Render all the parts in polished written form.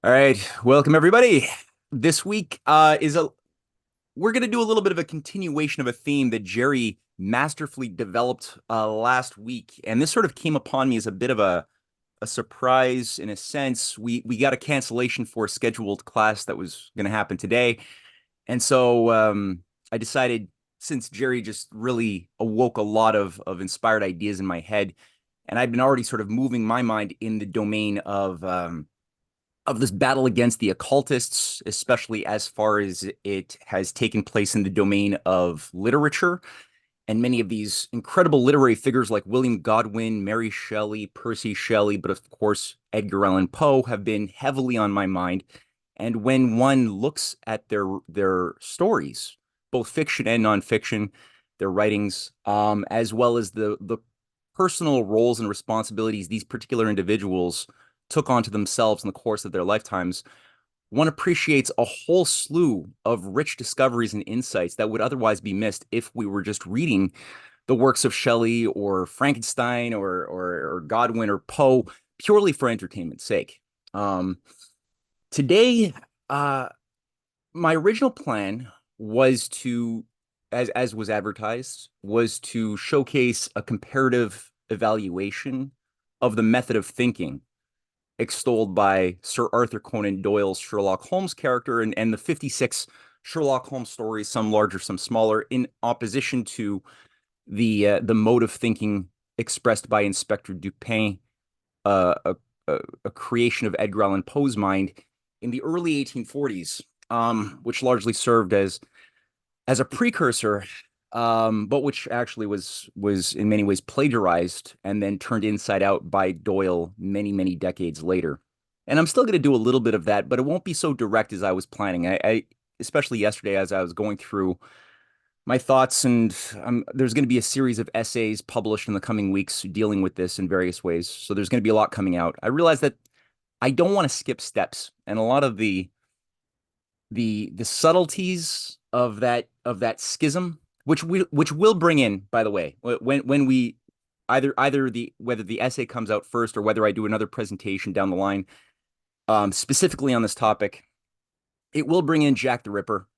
All right, welcome everybody. This week we're going to do a little bit of a continuation of a theme that Jerry masterfully developed last week, and this sort of came upon me as a bit of a surprise in a sense. We got a cancellation for a scheduled class that was going to happen today, and so I decided, since Jerry just really awoke a lot of inspired ideas in my head, and I've been already sort of moving my mind in the domain of this battle against the occultists, especially as far as it has taken place in the domain of literature. And many of these incredible literary figures like William Godwin, Mary Shelley, Percy Shelley, but of course, Edgar Allan Poe have been heavily on my mind. And when one looks at their stories, both fiction and nonfiction, their writings, as well as the personal roles and responsibilities these particular individuals took onto themselves in the course of their lifetimes, one appreciates a whole slew of rich discoveries and insights that would otherwise be missed if we were just reading the works of Shelley or Frankenstein or Godwin or Poe purely for entertainment's sake. Today, uh, my original plan was to, as was advertised, was to showcase a comparative evaluation of the method of thinking extolled by Sir Arthur Conan Doyle's Sherlock Holmes character and the 56 Sherlock Holmes stories, some larger, some smaller, in opposition to the mode of thinking expressed by Inspector Dupin, uh, a, a creation of Edgar Allan Poe's mind in the early 1840s, which largely served as a precursor, but which actually was in many ways plagiarized and then turned inside out by Doyle many decades later. And I'm still going to do a little bit of that, but it won't be so direct as I was planning. I especially yesterday as I was going through my thoughts, and there's going to be a series of essays published in the coming weeks dealing with this in various ways. So there's going to be a lot coming out. I realize that I don't want to skip steps, and a lot of the subtleties of that schism, which will bring in, by the way, when we either the whether the essay comes out first or whether I do another presentation down the line, specifically on this topic, it will bring in Jack the Ripper.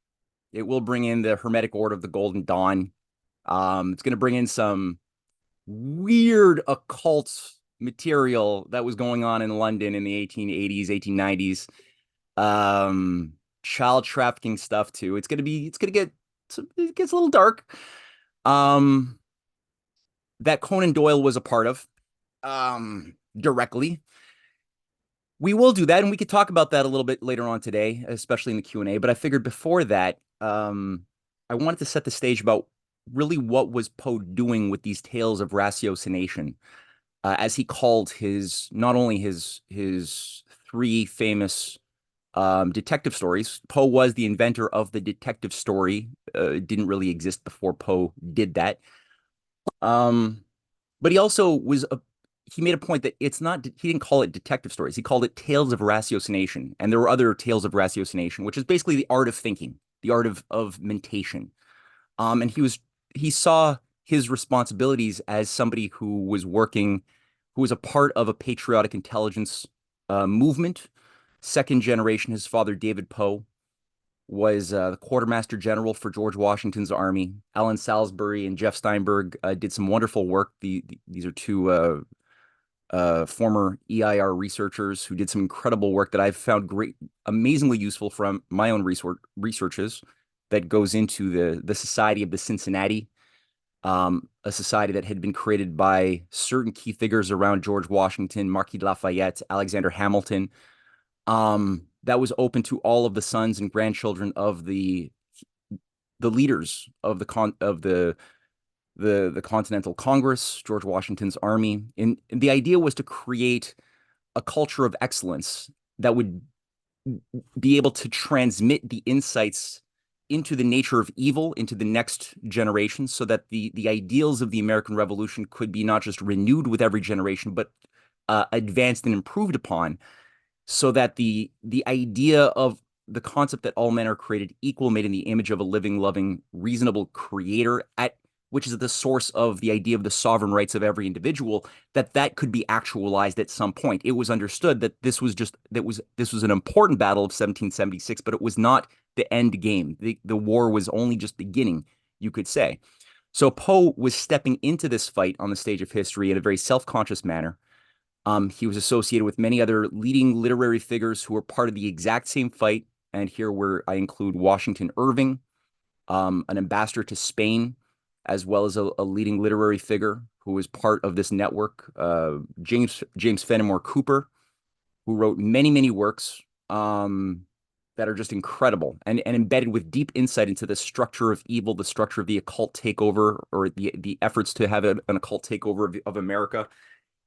It will bring in the Hermetic Order of the Golden Dawn. It's going to bring in some weird occult material that was going on in London in the 1880s, 1890s. Child trafficking stuff too. It's gonna get, it gets a little dark. Um, that Conan Doyle was a part of, directly. We will do that, and we could talk about that a little bit later on today, especially in the Q&A. But I figured before that, I wanted to set the stage about really what was Poe doing with these tales of ratiocination, as he called his not only his three famous detective stories. Poe was the inventor of the detective story. It didn't really exist before Poe did that. Um, but he also he made a point that it's not, he didn't call it detective stories. He called it tales of ratiocination. And there were other tales of ratiocination, which is basically the art of thinking, the art of mentation. And he saw his responsibilities as somebody who was a part of a patriotic intelligence movement. Second generation, his father, David Poe, was the quartermaster general for George Washington's army. Allan Salisbury and Jeff Steinberg did some wonderful work. These are two former EIR researchers who did some incredible work that I've found amazingly useful from my own researches that goes into the Society of the Cincinnati, a society that had been created by certain key figures around George Washington, Marquis de Lafayette, Alexander Hamilton, that was open to all of the sons and grandchildren of the leaders of the Continental Congress, George Washington's army. And the idea was to create a culture of excellence that would be able to transmit the insights into the nature of evil into the next generation, so that the ideals of the American Revolution could be not just renewed with every generation, but advanced and improved upon, so that the idea of the concept that all men are created equal, made in the image of a living, loving, reasonable creator at which is the source of the idea of the sovereign rights of every individual, that could be actualized at some point. It was understood that this was an important battle of 1776, but it was not the end game. The war was only just beginning, you could say. So Poe was stepping into this fight on the stage of history in a very self-conscious manner. He was associated with many other leading literary figures who were part of the exact same fight. And here where I include Washington Irving, an ambassador to Spain, as well as a leading literary figure who was part of this network, James Fenimore Cooper, who wrote many, many works that are just incredible and embedded with deep insight into the structure of evil, the structure of the occult takeover, or the efforts to have an occult takeover of America,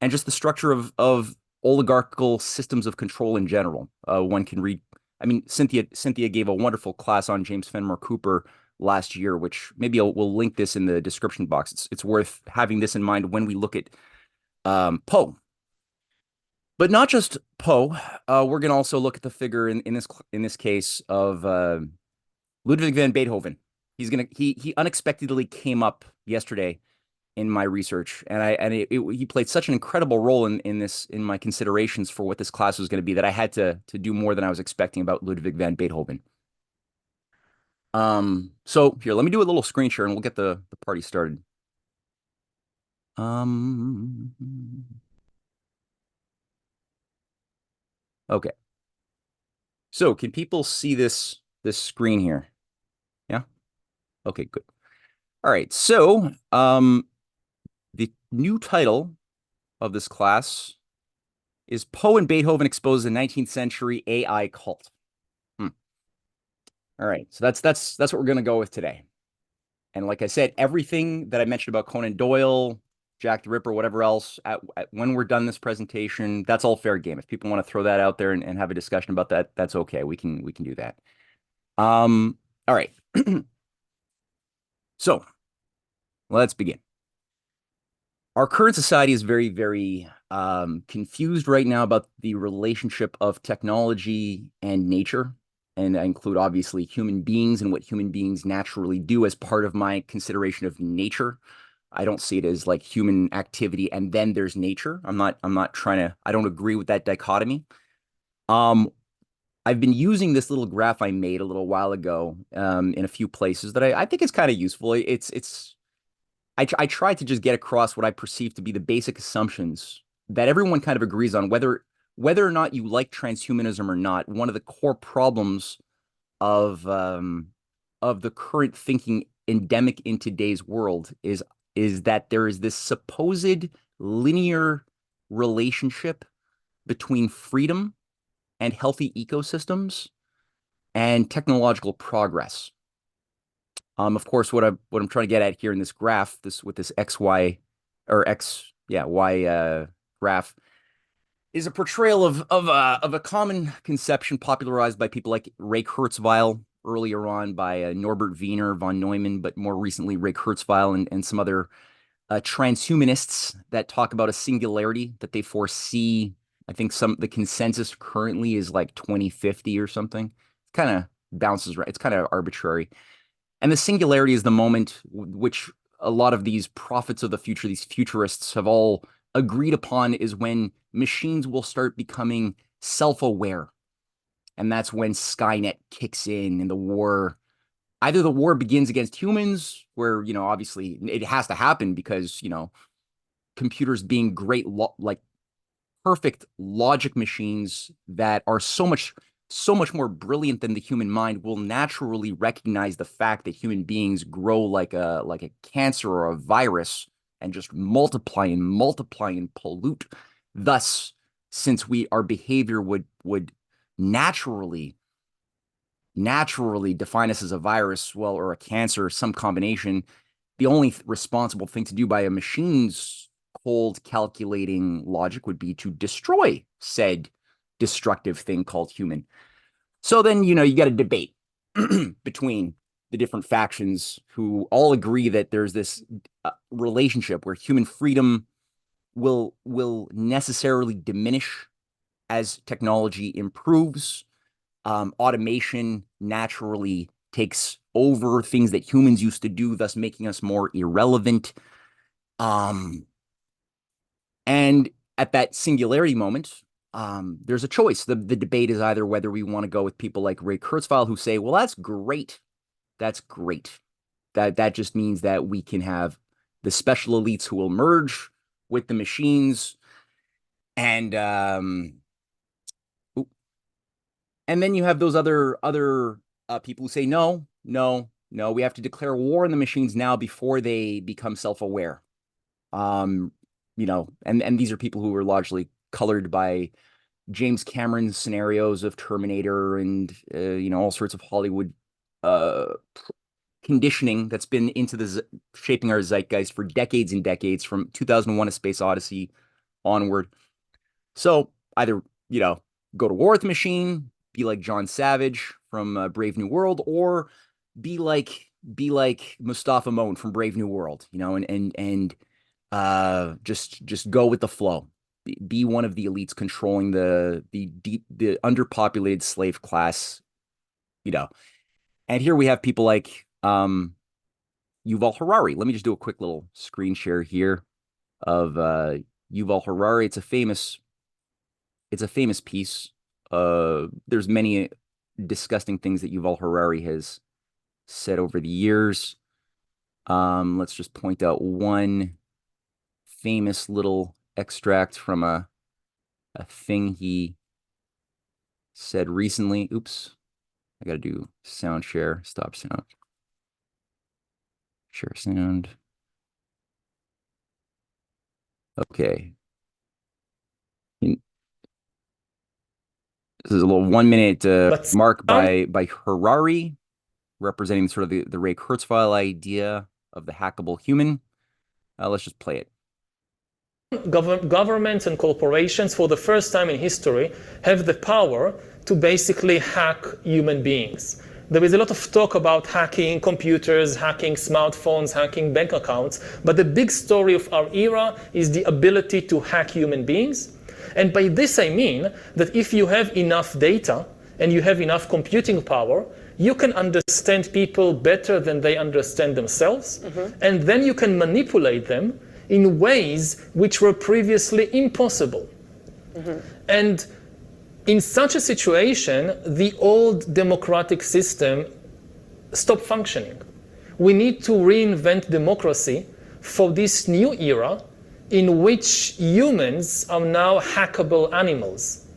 and just the structure of oligarchical systems of control in general. One can read. I mean, Cynthia gave a wonderful class on James Fenimore Cooper last year, which maybe we'll link this in the description box. It's worth having this in mind when we look at Poe. But not just Poe. We're going to also look at the figure in this case of Ludwig van Beethoven. He unexpectedly came up yesterday in my research, and he played such an incredible role in my considerations for what this class was going to be that I had to do more than I was expecting about Ludwig van Beethoven. So here, let me do a little screen share and we'll get the party started. Okay. So can people see this screen here? Yeah. Okay, good. All right. So, the new title of this class is Poe and Beethoven Expose the 19th Century AI Cult. All right. So that's what we're going to go with today. And like I said, everything that I mentioned about Conan Doyle, Jack the Ripper, whatever else, when we're done this presentation, that's all fair game. If people want to throw that out there and have a discussion about that, that's okay. We can do that. All right. So let's begin. Our current society is very, very confused right now about the relationship of technology and nature. And I include obviously human beings and what human beings naturally do as part of my consideration of nature. I don't see it as like human activity and then there's nature. I'm not trying to, I don't agree with that dichotomy. I've been using this little graph I made a little while ago in a few places that I think is kind of useful. I tried to just get across what I perceive to be the basic assumptions that everyone kind of agrees on, whether or not you like transhumanism or not. One of the core problems of the current thinking endemic in today's world is that there is this supposed linear relationship between freedom and healthy ecosystems and technological progress. Of course, what I'm trying to get at here in this graph, with this XY or Y graph, is a portrayal of a common conception popularized by people like Ray Kurzweil, earlier on by Norbert Wiener, von Neumann, but more recently Ray Kurzweil and some other transhumanists that talk about a singularity that they foresee. I think the consensus currently is like 2050 or something. It kind of bounces right. It's kind of arbitrary. And the singularity is the moment which a lot of these prophets of the future, these futurists, have all agreed upon, is when machines will start becoming self-aware. And that's when Skynet kicks in and either the war begins against humans, where, obviously it has to happen because, computers being great, like perfect logic machines that are so much more brilliant than the human mind, will naturally recognize the fact that human beings grow like a cancer or a virus and just multiply and pollute. Thus, since our behavior would naturally define us as a virus, or a cancer, some combination, the only responsible thing to do by a machine's cold calculating logic would be to destroy said destructive thing called human. So then, you got a debate between the different factions who all agree that there's this relationship where human freedom will necessarily diminish as technology improves. Automation naturally takes over things that humans used to do, thus making us more irrelevant. And at that singularity moment, there's a choice. The debate is either whether we want to go with people like Ray Kurzweil, who say, well, that's great. That's great. That just means that we can have the special elites who will merge with the machines. And then you have those other people who say, no, we have to declare war on the machines now before they become self-aware. And these are people who are largely colored by James Cameron's scenarios of Terminator and all sorts of Hollywood conditioning that's been into the shaping our zeitgeist for decades and decades, from 2001: A Space Odyssey onward. So either go to war with the machine, be like John Savage from Brave New World, or be like Mustafa Moan from Brave New World, and just go with the flow. Be one of the elites controlling the underpopulated slave class, And here we have people like Yuval Harari. Let me just do a quick little screen share here of Yuval Harari. It's a famous piece. There's many disgusting things that Yuval Harari has said over the years. Let's just point out one famous little extract from a thing he said recently. Oops, I gotta do sound share, stop sound, share sound. Okay. This is a little 1 minute mark by Harari, representing sort of the Ray Kurzweil idea of the hackable human. Let's just play it. Governments and corporations, for the first time in history, have the power to basically hack human beings. There is a lot of talk about hacking computers, hacking smartphones, hacking bank accounts, but the big story of our era is the ability to hack human beings. And by this I mean that if you have enough data and you have enough computing power, you can understand people better than they understand themselves, and then you can manipulate them in ways which were previously impossible. And in such a situation, the old democratic system stopped functioning. We need to reinvent democracy for this new era in which humans are now hackable animals.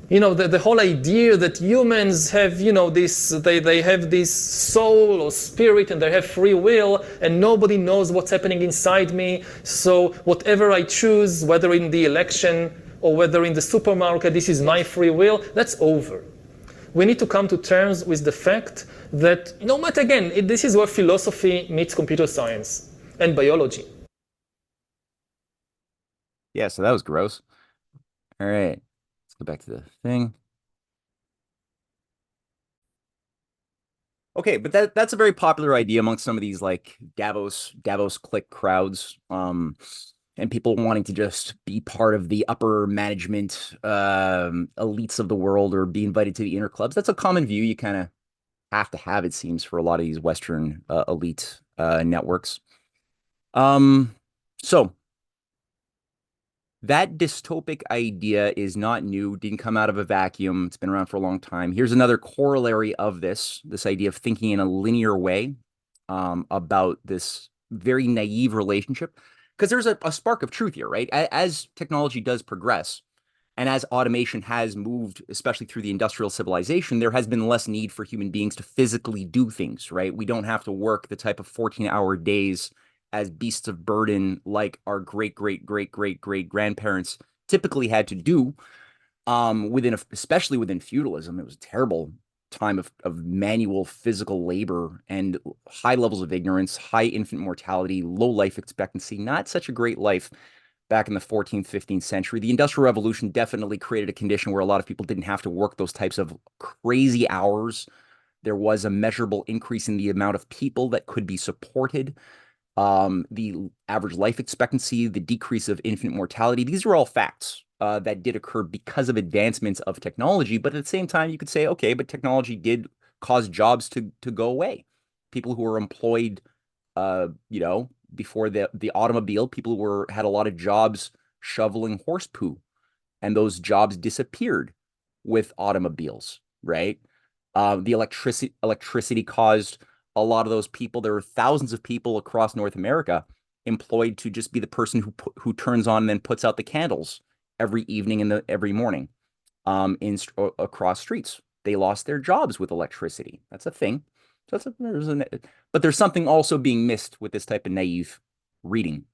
The whole idea that humans have, they have this soul or spirit and they have free will and nobody knows what's happening inside me. So whatever I choose, whether in the election or whether in the supermarket, this is my free will, that's over. We need to come to terms with the fact that, again, this is where philosophy meets computer science and biology. Yeah, so that was gross. All right. Go back to the thing. Okay, but that's a very popular idea amongst some of these like Davos clique crowds, and people wanting to just be part of the upper management elites of the world or be invited to the inner clubs. That's a common view you kind of have to have, it seems, for a lot of these Western elite networks. So that dystopic idea is not new, didn't come out of a vacuum. It's been around for a long time. Here's another corollary of this idea of thinking in a linear way about this very naive relationship. Because there's a spark of truth here, right? As technology does progress, and as automation has moved, especially through the industrial civilization, there has been less need for human beings to physically do things, right? We don't have to work the type of 14-hour days as beasts of burden like our great-great-great-great-great-grandparents typically had to do, especially within feudalism. It was a terrible time of manual physical labor and high levels of ignorance, high infant mortality, low life expectancy, not such a great life back in the 14th, 15th century. The Industrial Revolution definitely created a condition where a lot of people didn't have to work those types of crazy hours. There was a measurable increase in the amount of people that could be supported. The average life expectancy, the decrease of infant mortality, these are all facts that did occur because of advancements of technology. But at the same time, you could say, okay, but technology did caused jobs to go away. People who were employed, before the automobile, people who had a lot of jobs shoveling horse poo, and those jobs disappeared with automobiles, right? The electricity caused a lot of those people. There were thousands of people across North America employed to just be the person who turns on and then puts out the candles every evening and every morning, across streets. They lost their jobs with electricity. That's a thing. So but there's something also being missed with this type of naive reading.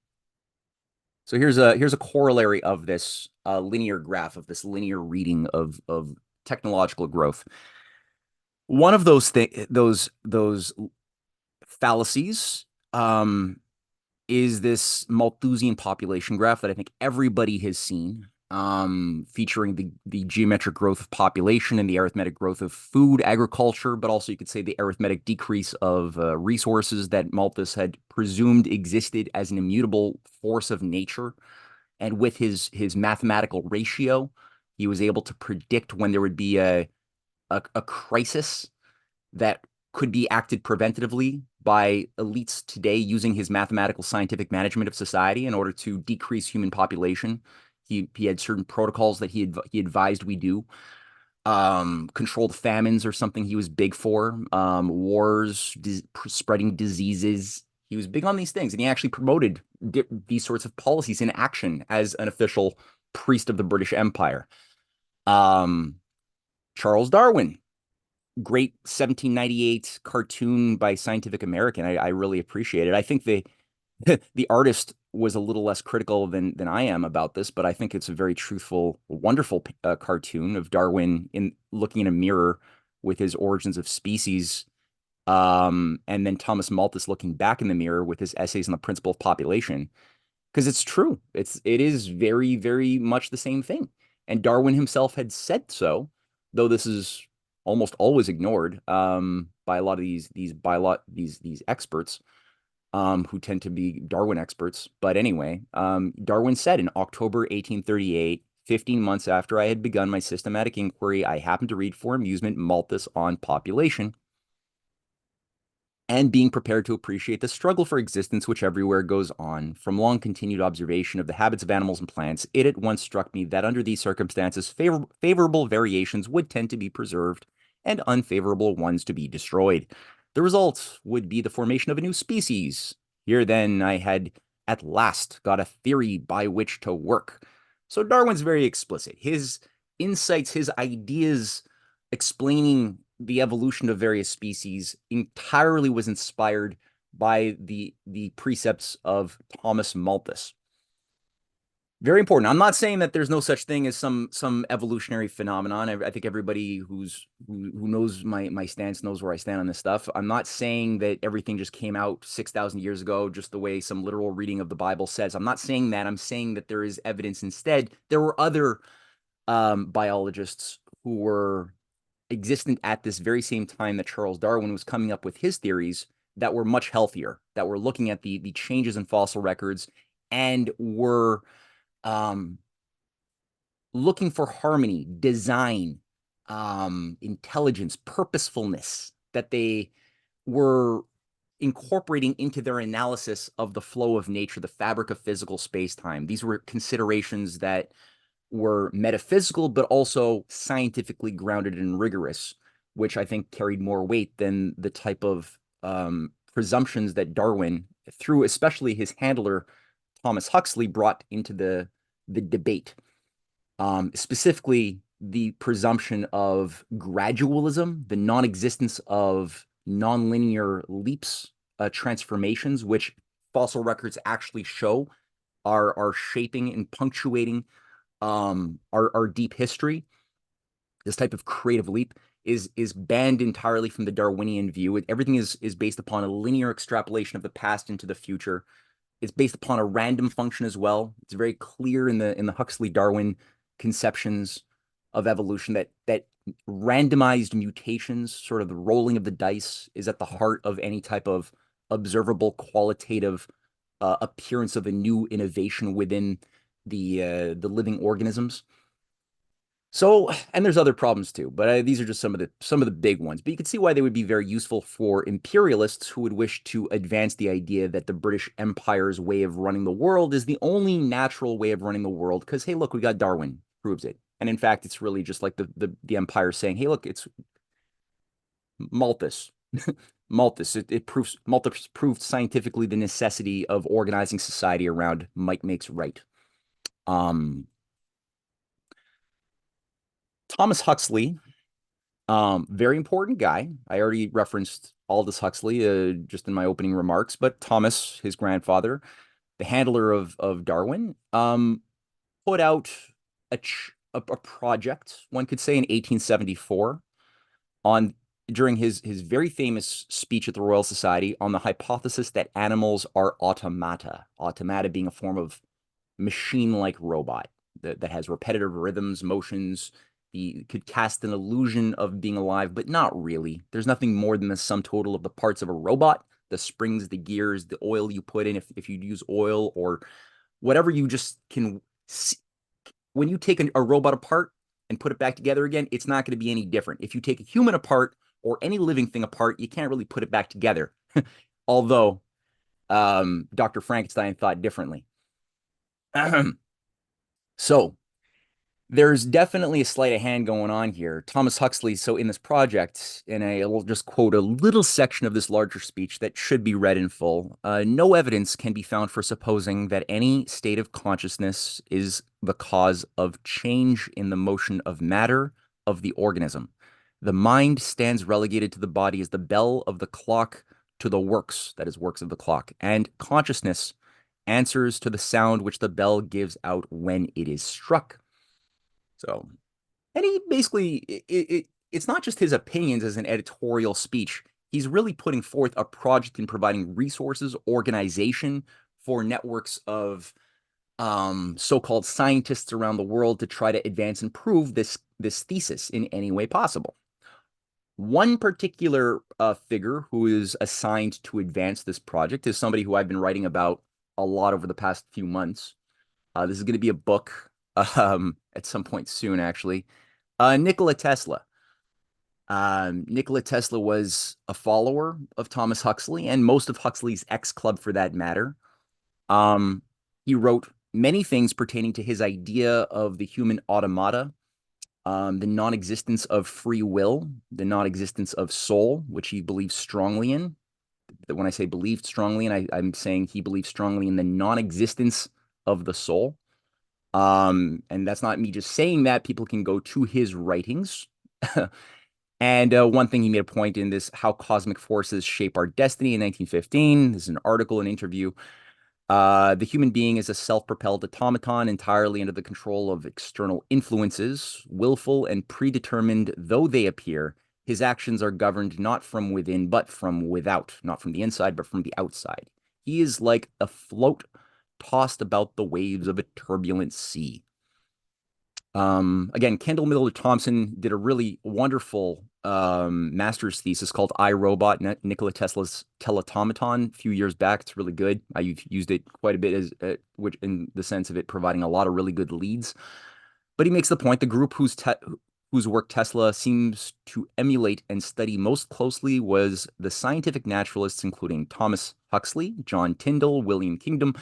So here's a corollary of this linear graph, of this linear reading of technological growth. One of those fallacies is this Malthusian population graph that I think everybody has seen, featuring the geometric growth of population and the arithmetic growth of food, agriculture, but also you could say the arithmetic decrease of resources that Malthus had presumed existed as an immutable force of nature. And with his mathematical ratio, he was able to predict when there would be a crisis that could be acted preventatively by elites today using his mathematical scientific management of society in order to decrease human population. He had certain protocols that he advised we do. Controlled famines or something he was big for. Wars, spreading diseases. He was big on these things, and he actually promoted these sorts of policies in action as an official priest of the British Empire. Charles Darwin, great 1798 cartoon by Scientific American. I really appreciate it. I think the artist was a little less critical than I am about this, but I think it's a very truthful, wonderful cartoon of Darwin in looking in a mirror with his Origins of Species, and then Thomas Malthus looking back in the mirror with his essays on the principle of population. Because it's true. It is very, very much the same thing. And Darwin himself had said so, though this is almost always ignored by a lot of these experts, who tend to be Darwin experts. But anyway, Darwin said in October 1838, 15 months after I had begun my systematic inquiry, I happened to read for amusement Malthus on population. And being prepared to appreciate the struggle for existence which everywhere goes on, from long continued observation of the habits of animals and plants, it at once struck me that under these circumstances, favorable variations would tend to be preserved and unfavorable ones to be destroyed. The result would be the formation of a new species. Here then I had at last got a theory by which to work. So Darwin's very explicit. His insights, his ideas explaining the evolution of various species entirely was inspired by the precepts of Thomas Malthus. Very important. I'm not saying that there's no such thing as some evolutionary phenomenon. I think everybody who knows my stance knows where I stand on this stuff. I'm not saying that everything just came out 6,000 years ago, just the way some literal reading of the Bible says. I'm not saying that. I'm saying that there is evidence instead. There were other biologists who were existent at this very same time that Charles Darwin was coming up with his theories that were much healthier, that were looking at the changes in fossil records and were looking for harmony, design, intelligence, purposefulness, that they were incorporating into their analysis of the flow of nature, the fabric of physical space-time. These were considerations that were metaphysical, but also scientifically grounded and rigorous, which I think carried more weight than the type of presumptions that Darwin, through especially his handler, Thomas Huxley, brought into the debate. Specifically, the presumption of gradualism, the non-existence of nonlinear leaps, transformations, which fossil records actually show are shaping and punctuating our deep history. This type of creative leap is banned entirely from the Darwinian view. Everything is based upon a linear extrapolation of the past into the future. It's based upon a random function as well. It's very clear in the Huxley-Darwin conceptions of evolution that randomized mutations, sort of the rolling of the dice, is at the heart of any type of observable qualitative appearance of a new innovation within the living organisms. So, and there's other problems too, but these are just some of the big ones. But you can see why they would be very useful for imperialists who would wish to advance the idea that the British Empire's way of running the world is the only natural way of running the world. Because hey, look, we got Darwin proves it, and in fact, it's really just like the empire saying, hey, look, it's Malthus. Malthus. It proves Malthus proved scientifically the necessity of organizing society around might makes right. Um, Thomas Huxley, very important guy. I already referenced Aldous Huxley just in my opening remarks, but Thomas, his grandfather, the handler of Darwin, put out a project, one could say, in 1874 on during his very famous speech at the Royal Society on the hypothesis that animals are automata, automata being a form of machine-like robot that has repetitive rhythms, motions. He could cast an illusion of being alive, but not really. There's nothing more than the sum total of the parts of a robot, the springs, the gears, the oil you put in, if you use oil or whatever you just can see. When you take a robot apart and put it back together again, it's not going to be any different. If you take a human apart or any living thing apart, you can't really put it back together. Although Dr. Frankenstein thought differently. So there's definitely a sleight of hand going on here. Thomas Huxley, so in this project, and I will just quote a little section of this larger speech that should be read in full. No evidence can be found for supposing that any state of consciousness is the cause of change in the motion of matter of the organism. The mind stands relegated to the body as the bell of the clock to the works, that is, works of the clock, and consciousness answers to the sound which the bell gives out when it is struck. So, and he basically, it's not just his opinions as an editorial speech. He's really putting forth a project in providing resources, organization for networks of so-called scientists around the world to try to advance and prove this thesis in any way possible. One particular figure who is assigned to advance this project is somebody who I've been writing about a lot over the past few months. This is going to be a book at some point soon, actually. Nikola Tesla. Nikola Tesla was a follower of Thomas Huxley and most of Huxley's ex-club for that matter. He wrote many things pertaining to his idea of the human automata, the non-existence of free will, the non-existence of soul, which he believes strongly in. When I say believed strongly in, I'm saying he believes strongly in the non-existence of the soul. And that's not me just saying that. People can go to his writings. And one thing he made a point in this, How Cosmic Forces Shape Our Destiny in 1915. This is an article, an interview. The human being is a self-propelled automaton entirely under the control of external influences, willful and predetermined though they appear. His actions are governed not from within, but from without, not from the inside, but from the outside. He is like a float tossed about the waves of a turbulent sea. Again, Kendall Miller Thompson did a really wonderful master's thesis called I, Robot, Nikola Tesla's Teletomaton a few years back. It's really good. I've used it quite a bit as which in the sense of it providing a lot of really good leads. But he makes the point the group whose work Tesla seems to emulate and study most closely was the scientific naturalists, including Thomas Huxley, John Tyndall, William Kingdom,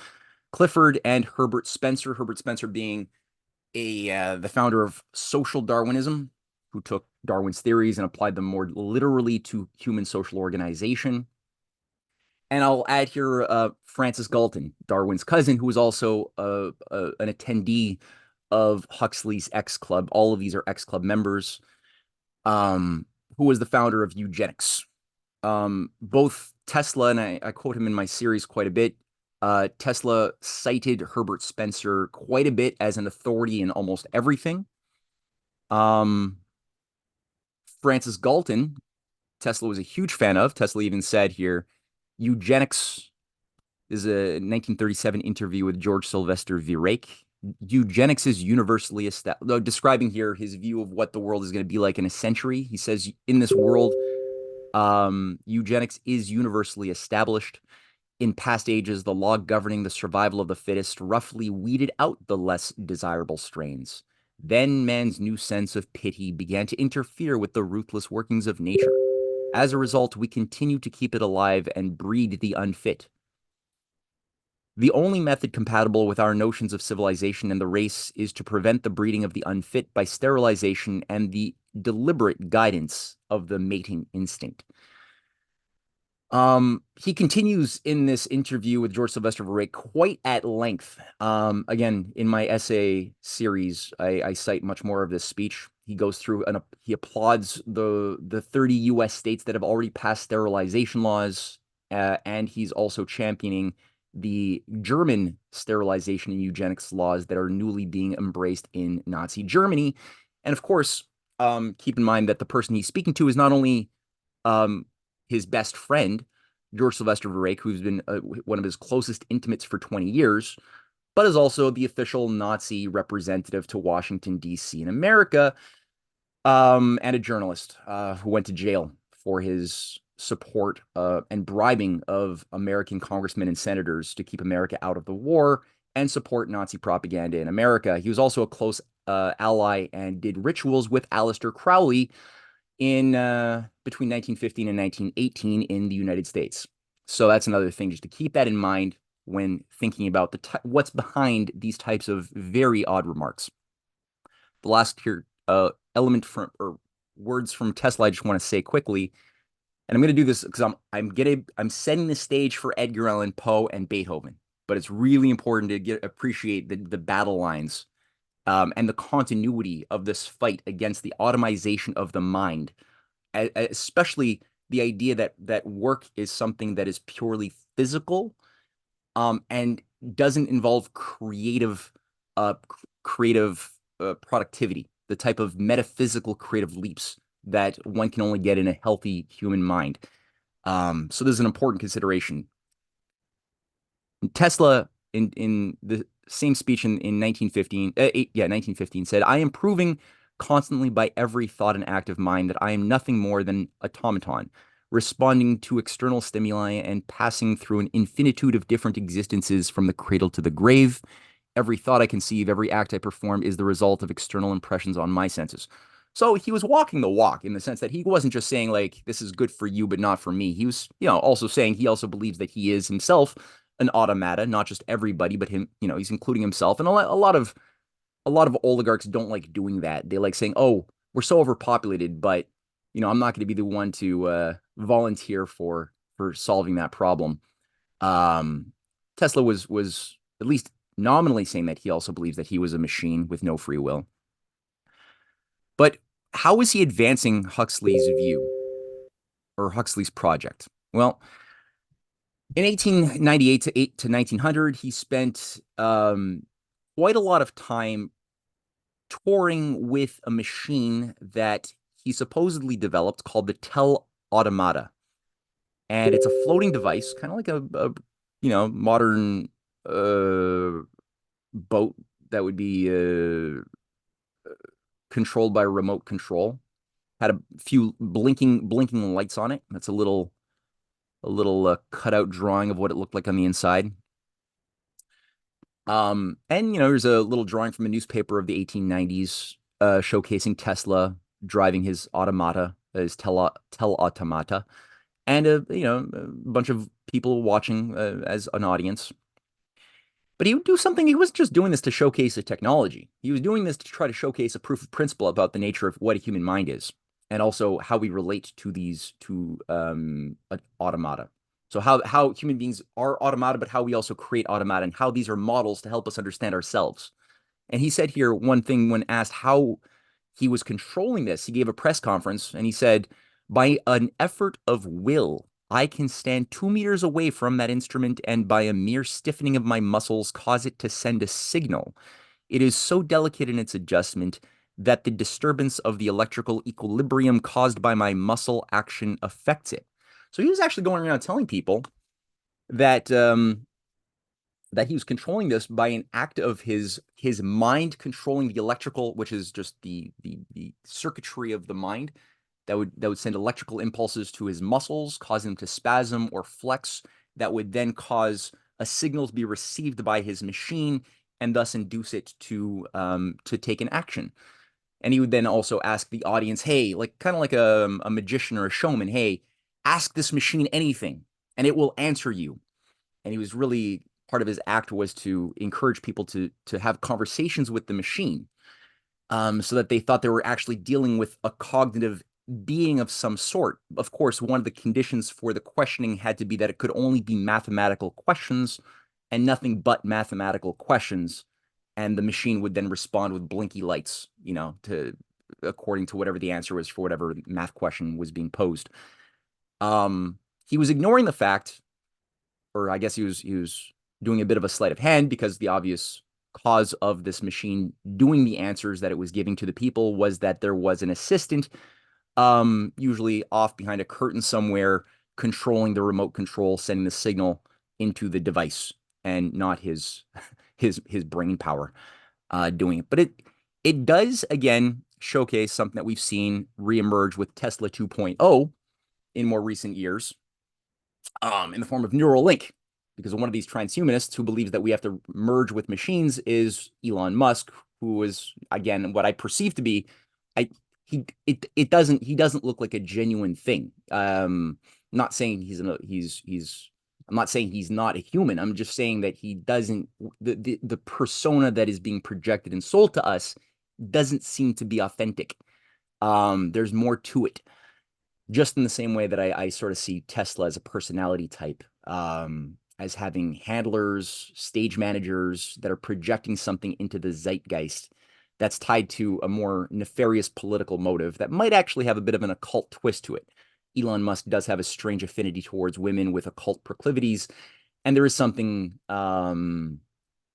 Clifford, and Herbert Spencer. Herbert Spencer being the founder of social Darwinism, who took Darwin's theories and applied them more literally to human social organization. And I'll add here Francis Galton, Darwin's cousin, who was also an attendee of Huxley's X Club. All of these are X Club members, who was the founder of eugenics. Both Tesla, and I quote him in my series quite a bit, Tesla cited Herbert Spencer quite a bit as an authority in almost everything. Francis Galton, Tesla was a huge fan of. Tesla even said here, eugenics is a 1937 interview with George Sylvester Virake. Eugenics is universally established, describing here his view of what the world is going to be like in a century. He says, in this world, eugenics is universally established. In past ages, the law governing the survival of the fittest roughly weeded out the less desirable strains. Then man's new sense of pity began to interfere with the ruthless workings of nature. As a result, we continue to keep it alive and breed the unfit. The only method compatible with our notions of civilization and the race is to prevent the breeding of the unfit by sterilization and the deliberate guidance of the mating instinct. He continues in this interview with George Sylvester Verreek quite at length. Again, in my essay series, I cite much more of this speech. He goes through and he applauds the 30 U.S. states that have already passed sterilization laws, and he's also championing the German sterilization and eugenics laws that are newly being embraced in Nazi Germany. And of course, keep in mind that the person he's speaking to is not only his best friend, George Sylvester Verreek, who's been one of his closest intimates for 20 years, but is also the official Nazi representative to Washington, D.C. in America, and a journalist who went to jail for his support and bribing of American congressmen and senators to keep America out of the war and support Nazi propaganda in America. He was also a close ally and did rituals with Aleister Crowley in between 1915 and 1918 in the United States. So that's another thing, just to keep that in mind when thinking about what's behind these types of very odd remarks. The last here element from or words from Tesla I just want to say quickly, and I'm going to do this because I'm setting the stage for Edgar Allan Poe and Beethoven, but it's really important to appreciate the battle lines and the continuity of this fight against the automation of the mind, especially the idea that work is something that is purely physical, and doesn't involve creative productivity, the type of metaphysical creative leaps that one can only get in a healthy human mind. So this is an important consideration. Tesla, in the same speech in 1915, said, "I am proving constantly by every thought and act of mine that I am nothing more than automaton, responding to external stimuli and passing through an infinitude of different existences from the cradle to the grave. Every thought I conceive, every act I perform is the result of external impressions on my senses." So he was walking the walk in the sense that he wasn't just saying like, this is good for you, but not for me. He was, also saying he also believes that he is himself an automata, not just everybody, but him, he's including himself. And a lot of oligarchs don't like doing that. They like saying, "Oh, we're so overpopulated, but I'm not going to be the one to volunteer for solving that problem." Tesla was at least nominally saying that he also believes that he was a machine with no free will. But how is he advancing Huxley's view or Huxley's project? Well, in 1898 to 1900, he spent quite a lot of time touring with a machine that he supposedly developed called the automata. And it's a floating device, kind of like a modern boat that would be controlled by remote control. Had a few blinking lights on it. That's a little cutout drawing of what it looked like on the inside. And there's a little drawing from a newspaper of the 1890s showcasing Tesla driving his automata, his automata, and a bunch of people watching as an audience. But he would do something. He wasn't just doing this to showcase a technology. He was doing this to try to showcase a proof of principle about the nature of what a human mind is, and also how we relate to these automata. So how human beings are automata, but how we also create automata, and how these are models to help us understand ourselves. And he said here one thing when asked how he was controlling this. He gave a press conference and he said, "By an effort of will, I can stand 2 meters away from that instrument and by a mere stiffening of my muscles cause it to send a signal. It is so delicate in its adjustment that the disturbance of the electrical equilibrium caused by my muscle action affects it." So he was actually going around telling people that that he was controlling this by an act of his mind controlling the electrical, which is just the circuitry of the mind that would send electrical impulses to his muscles, causing them to spasm or flex, that would then cause a signal to be received by his machine and thus induce it to take an action. And he would then also ask the audience, hey, like kind of like a magician or a showman, hey, ask this machine anything and it will answer you. And he was really, part of his act was to encourage people to have conversations with the machine, so that they thought they were actually dealing with a cognitive being of some sort. Of course, one of the conditions for the questioning had to be that it could only be mathematical questions and nothing but mathematical questions. And the machine would then respond with blinky lights, according to whatever the answer was for whatever math question was being posed. He was ignoring the fact, or I guess he was doing a bit of a sleight of hand, because the obvious cause of this machine doing the answers that it was giving to the people was that there was an assistant, usually off behind a curtain somewhere, controlling the remote control, sending the signal into the device, and not his brain power doing it. But it does again showcase something that we've seen reemerge with Tesla 2.0 in more recent years, in the form of Neuralink. Because one of these transhumanists who believes that we have to merge with machines is Elon Musk, who is, again, what I perceive to be, he doesn't look like a genuine thing. I'm not saying I'm not saying he's not a human. I'm just saying that he doesn't, the persona that is being projected and sold to us doesn't seem to be authentic. There's more to it. Just in the same way that I sort of see Tesla as a personality type, as having handlers, stage managers that are projecting something into the zeitgeist that's tied to a more nefarious political motive that might actually have a bit of an occult twist to it. Elon Musk does have a strange affinity towards women with occult proclivities, and there is something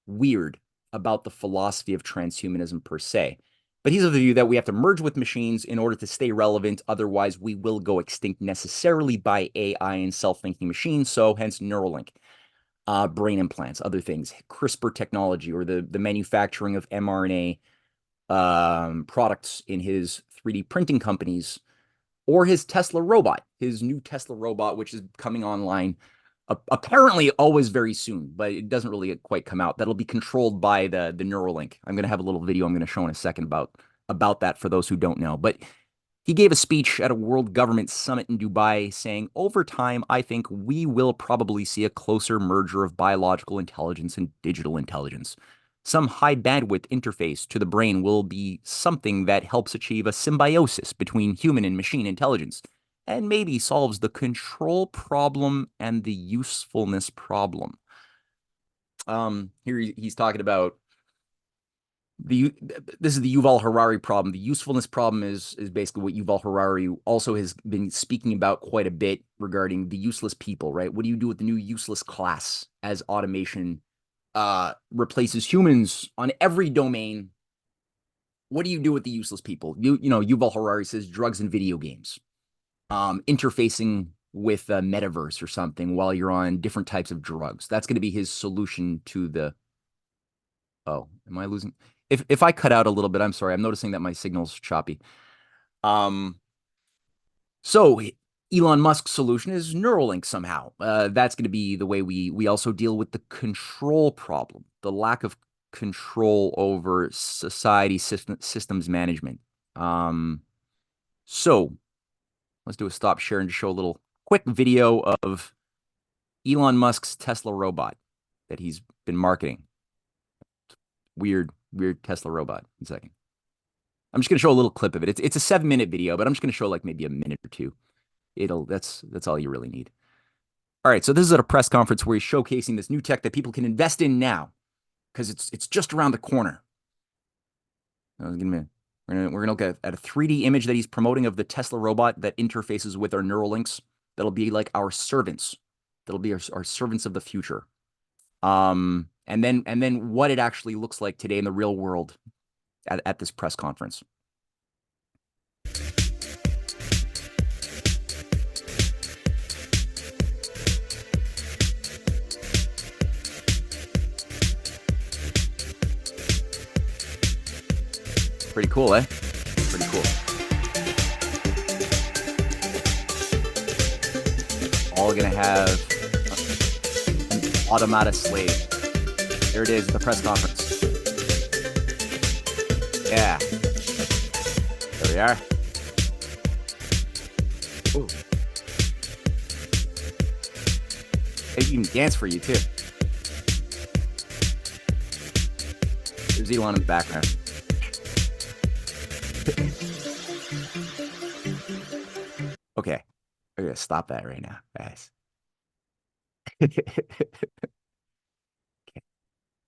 weird about the philosophy of transhumanism per se. But he's of the view that we have to merge with machines in order to stay relevant. Otherwise, we will go extinct necessarily by AI and self-thinking machines. So hence Neuralink, brain implants, other things, CRISPR technology, or the manufacturing of mRNA products in his 3D printing companies, or his Tesla robot, his new Tesla robot, which is coming online apparently always very soon, but it doesn't really quite come out. That'll be controlled by the Neuralink. I'm going to have a little video I'm going to show in a second about that for those who don't know. But he gave a speech at a World Government Summit in Dubai saying, over time, I think we will probably see a closer merger of biological intelligence and digital intelligence. Some high bandwidth interface to the brain will be something that helps achieve a symbiosis between human and machine intelligence, and maybe solves the control problem and the usefulness problem. Here he's talking about this is the Yuval Harari problem. The usefulness problem is basically what Yuval Harari also has been speaking about quite a bit regarding the useless people, right? What do you do with the new useless class as automation replaces humans on every domain? What do you do with the useless people? Yuval Harari says drugs and video games, interfacing with a metaverse or something while you're on different types of drugs. That's going to be his solution to the. Oh, am I losing? If I cut out a little bit, I'm sorry. I'm noticing that my signal's choppy. So Elon Musk's solution is Neuralink somehow. That's going to be the way we also deal with the control problem, the lack of control over society systems management. So let's do a stop share and just show a little quick video of Elon Musk's Tesla robot that he's been marketing. Weird Tesla robot. In a second. I'm just going to show a little clip of it. It's a 7-minute video, but I'm just going to show like maybe a minute or two. That's all you really need. All right, so this is at a press conference where he's showcasing this new tech that people can invest in now, because it's just around the corner. We're gonna look at a 3D image that he's promoting of the Tesla robot that interfaces with our Neuralinks. That'll be like our servants. That'll be our servants of the future. And then what it actually looks like today in the real world at this press conference. Pretty cool, eh? Pretty cool. All gonna have an automata slave. There it is, the press conference. we are. Ooh. They even dance for you too. There's Elon in the background. Okay, we're gonna stop that right now, guys.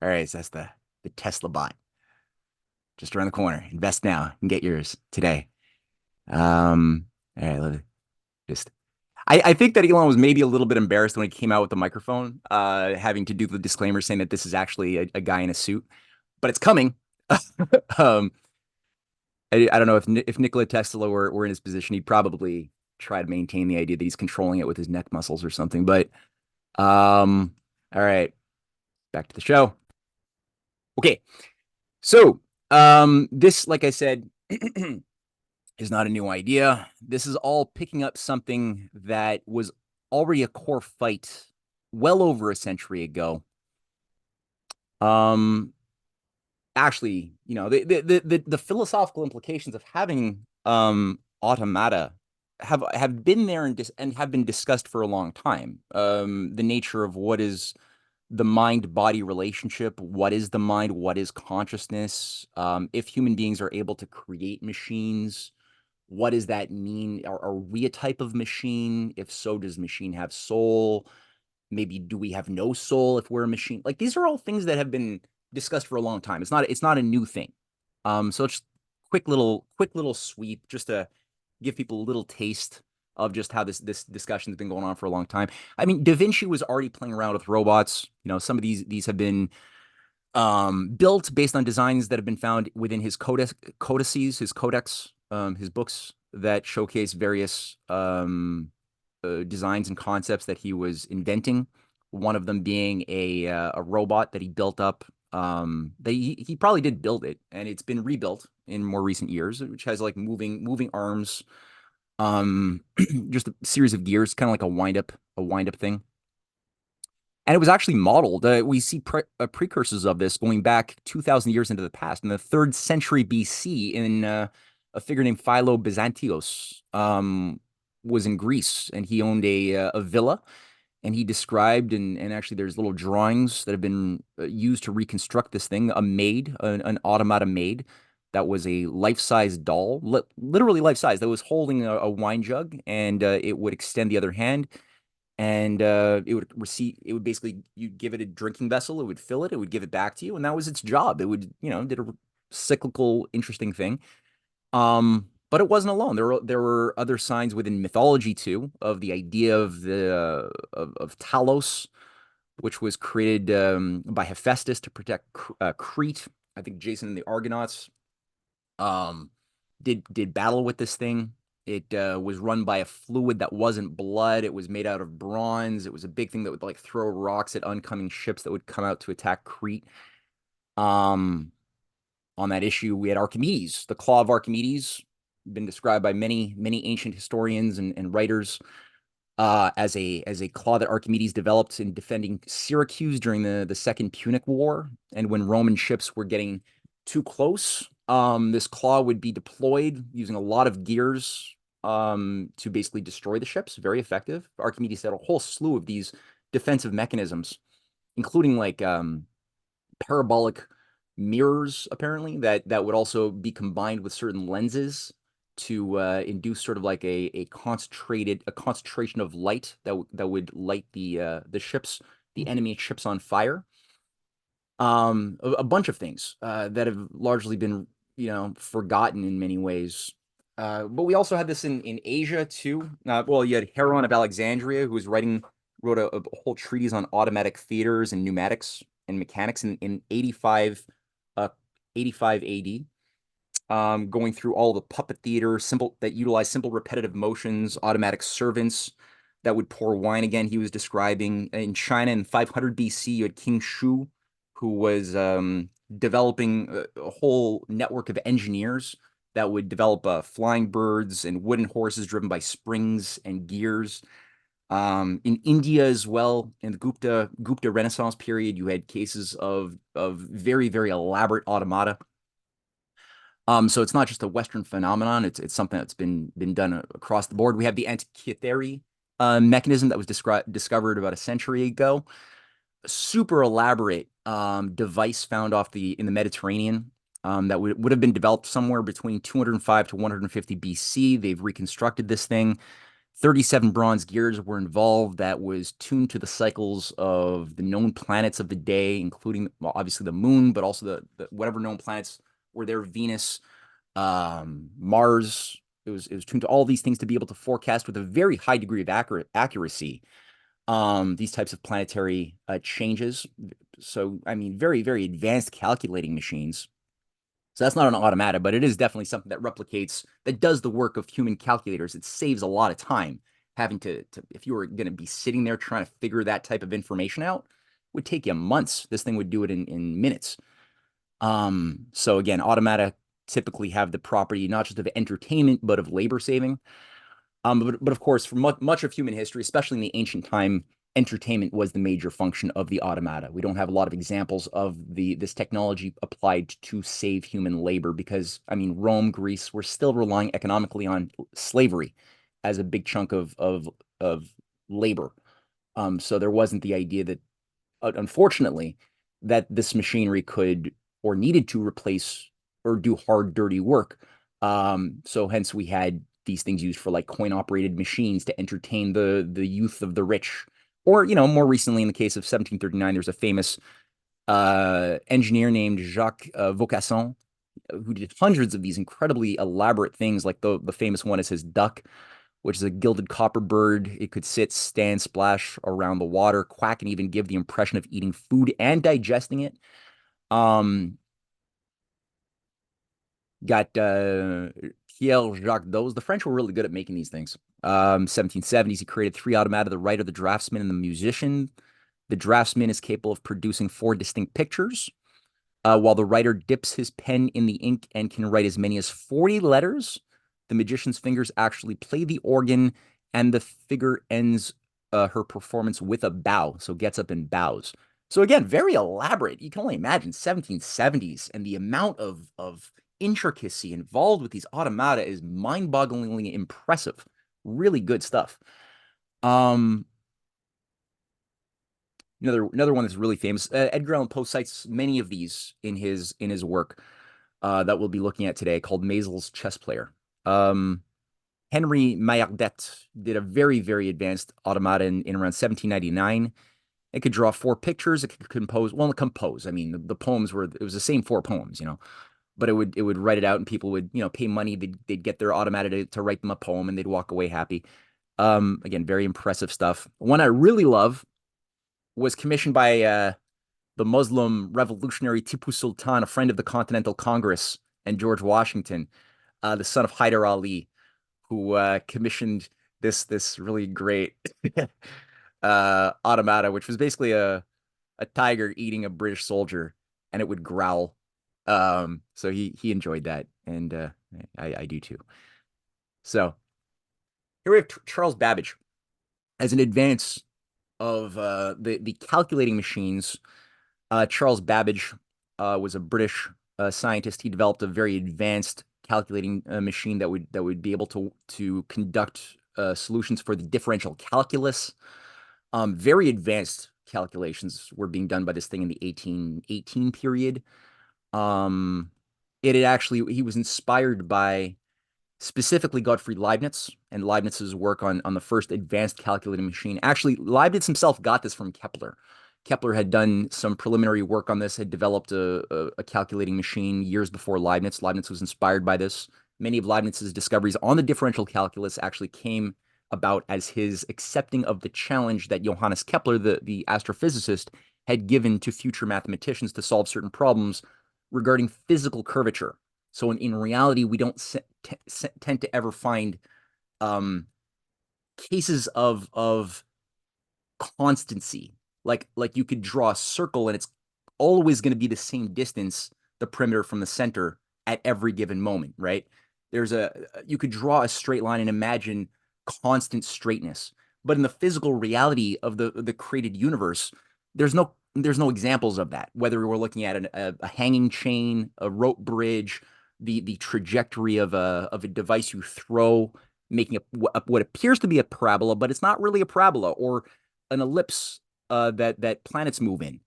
All right, so that's the Tesla bot just around the corner. Invest now and get yours today. All right, let me just. I think that Elon was maybe a little bit embarrassed when he came out with the microphone, having to do the disclaimer saying that this is actually a guy in a suit, but it's coming. um, I don't know if Nikola Tesla were in his position, he'd probably try to maintain the idea that he's controlling it with his neck muscles or something. But all right, back to the show. Okay, so this, like I said, is not a new idea. This is all picking up something that was already a core fight well over a century ago. Actually, you know, the philosophical implications of having automata have been there and have been discussed for a long time. The nature of what is the mind-body relationship, what is the mind, what is consciousness, if human beings are able to create machines, what does that mean? Are we a type of machine? If so, does machine have soul? Maybe do we have no soul if we're a machine? Like, these are all things that have been discussed for a long time. It's not a new thing. So it's quick little sweep just to give people a little taste of just how this discussion has been going on for a long time. I mean, Da Vinci was already playing around with robots. You know, some of these have been built based on designs that have been found within his codices, his codex, his books that showcase various designs and concepts that he was inventing. One of them being a robot that he built up. That he probably did build it, and it's been rebuilt in more recent years, which has like moving arms, just a series of gears, kind of like a wind up thing. And it was actually modeled. We see precursors of this going back 2,000 years into the past, in the 3rd century BC, in a figure named Philo Byzantios, was in Greece, and he owned a villa, and he described, and actually there's little drawings that have been used to reconstruct this thing, an automata maid, that was a life-size doll, literally life-size, that was holding a wine jug, and it would extend the other hand, and it would basically, you give it a drinking vessel, it would fill it, it would give it back to you, and that was its job. It would, you know, did a cyclical, interesting thing. But it wasn't alone. There were other signs within mythology too of the idea of the of Talos, which was created by Hephaestus to protect Crete. I think Jason and the Argonauts um, did battle with this thing. It was run by a fluid that wasn't blood. It was made out of bronze. It was a big thing that would like throw rocks at oncoming ships that would come out to attack Crete. On that issue, we had Archimedes, the claw of Archimedes, been described by many ancient historians and writers as a claw that Archimedes developed in defending Syracuse during the Second Punic War, and when Roman ships were getting too close, this claw would be deployed using a lot of gears to basically destroy the ships. Very effective. Archimedes had a whole slew of these defensive mechanisms, including like parabolic mirrors, apparently, that would also be combined with certain lenses to induce sort of like a concentration of light that would light the enemy ships on fire. A bunch of things that have largely been, you know, forgotten in many ways. But we also had this in Asia too. Well, you had Heron of Alexandria, who wrote a whole treatise on automatic theaters and pneumatics and mechanics in 85 AD. Going through all the puppet theater that utilize simple repetitive motions, automatic servants that would pour wine. Again, he was describing in China in 500 BC, you had King Shu, who was developing a whole network of engineers that would develop flying birds and wooden horses driven by springs and gears. In India as well, in the Gupta Renaissance period, you had cases of very elaborate automata. So it's not just a Western phenomenon. It's something that's been done across the board. We have the Antikythera mechanism that was discovered about a century ago. A super elaborate device found in the Mediterranean that would have been developed somewhere between 205 to 150 BC. They've reconstructed this thing. 37 bronze gears were involved that was tuned to the cycles of the known planets of the day, including, well, obviously the moon, but also the whatever known planets were there, Venus, Mars. It was tuned to all these things to be able to forecast with a very high degree of accuracy these types of planetary changes. So, I mean, very, very advanced calculating machines. So that's not an automata, but it is definitely something that replicates, that does the work of human calculators. It saves a lot of time having if you were going to be sitting there trying to figure that type of information out, it would take you months. This thing would do it in minutes. So again, automata typically have the property not just of entertainment, but of labor saving. But of course, for much of human history, especially in the ancient time, entertainment was the major function of the automata. We don't have a lot of examples of this technology applied to save human labor because, I mean, Rome, Greece were still relying economically on slavery as a big chunk of labor. So there wasn't the idea that, unfortunately, that this machinery could or needed to replace or do hard, dirty work. So hence we had these things used for like coin operated machines to entertain the youth of the rich. Or, more recently in the case of 1739, there's a famous engineer named Jacques Vaucanson who did hundreds of these incredibly elaborate things. Like the famous one is his duck, which is a gilded copper bird. It could sit, stand, splash around the water, quack, and even give the impression of eating food and digesting it. Got Pierre Jacques Dose. The French were really good at making these things. 1770s, he created 3 automata: the writer, the draftsman, and the musician. The draftsman is capable of producing 4 distinct pictures, while the writer dips his pen in the ink and can write as many as 40 letters. The magician's fingers actually play the organ, and the figure ends her performance with a bow, so gets up and bows. So again, very elaborate. You can only imagine 1770s, and the amount of intricacy involved with these automata is mind-bogglingly impressive. Really good stuff. Another one that's really famous. Edgar Allan Poe cites many of these in his work that we'll be looking at today, called Maelzel's Chess Player. Henry Maillardet did a very, very advanced automata in around 1799. It could draw 4 pictures. It could compose. Well, compose. I mean, the poems it was the same 4 poems, but it would write it out, and people would, pay money. They'd get their automata to write them a poem, and they'd walk away happy. Again, very impressive stuff. One I really love was commissioned by the Muslim revolutionary Tipu Sultan, a friend of the Continental Congress and George Washington, the son of Hyder Ali, who commissioned this really great automata, which was basically a tiger eating a British soldier, and it would growl. So he enjoyed that, and I do too. So here we have Charles Babbage as an advance of the calculating machines. Charles Babbage was a British scientist. He developed a very advanced calculating machine that would be able to conduct solutions for the differential calculus. Very advanced calculations were being done by this thing in the 1818 period. He was inspired by specifically Gottfried Leibniz and Leibniz's work on the first advanced calculating machine. Actually, Leibniz himself got this from Kepler. Kepler had done some preliminary work on this, had developed a calculating machine years before Leibniz. Leibniz was inspired by this. Many of Leibniz's discoveries on the differential calculus actually came about as his accepting of the challenge that Johannes Kepler, the astrophysicist, had given to future mathematicians to solve certain problems regarding physical curvature. So in reality, we don't tend to ever find cases of constancy. Like you could draw a circle and it's always going to be the same distance, the perimeter from the center at every given moment, right? You could draw a straight line and imagine constant straightness. But in the physical reality of the created universe, there's no examples of that. Whether we're looking at a hanging chain, a rope bridge, the trajectory of a device you throw, making what appears to be a parabola, but it's not really a parabola, or an ellipse that planets move in.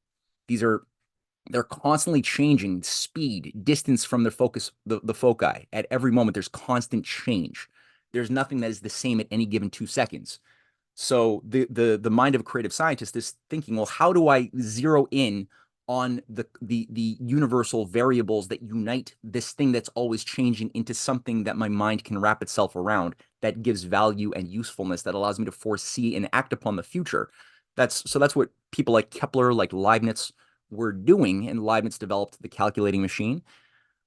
They're constantly changing speed, distance from their focus, the foci. At every moment, there's constant change. There's nothing that is the same at any given 2 seconds. So the mind of a creative scientist is thinking, well, how do I zero in on the universal variables that unite this thing that's always changing into something that my mind can wrap itself around, that gives value and usefulness, that allows me to foresee and act upon the future. That's what people like Kepler, like Leibniz were doing, and Leibniz developed the calculating machine.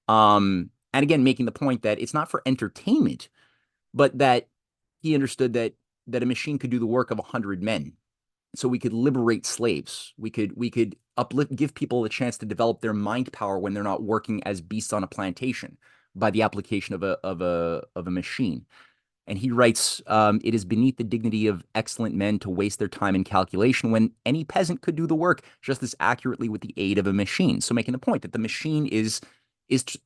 And again, making the point that it's not for entertainment, but that he understood that a machine could do the work of 100 men. So we could liberate slaves. We could uplift, give people a chance to develop their mind power when they're not working as beasts on a plantation by the application of a machine. And he writes, it is beneath the dignity of excellent men to waste their time in calculation when any peasant could do the work just as accurately with the aid of a machine. So making the point that the machine is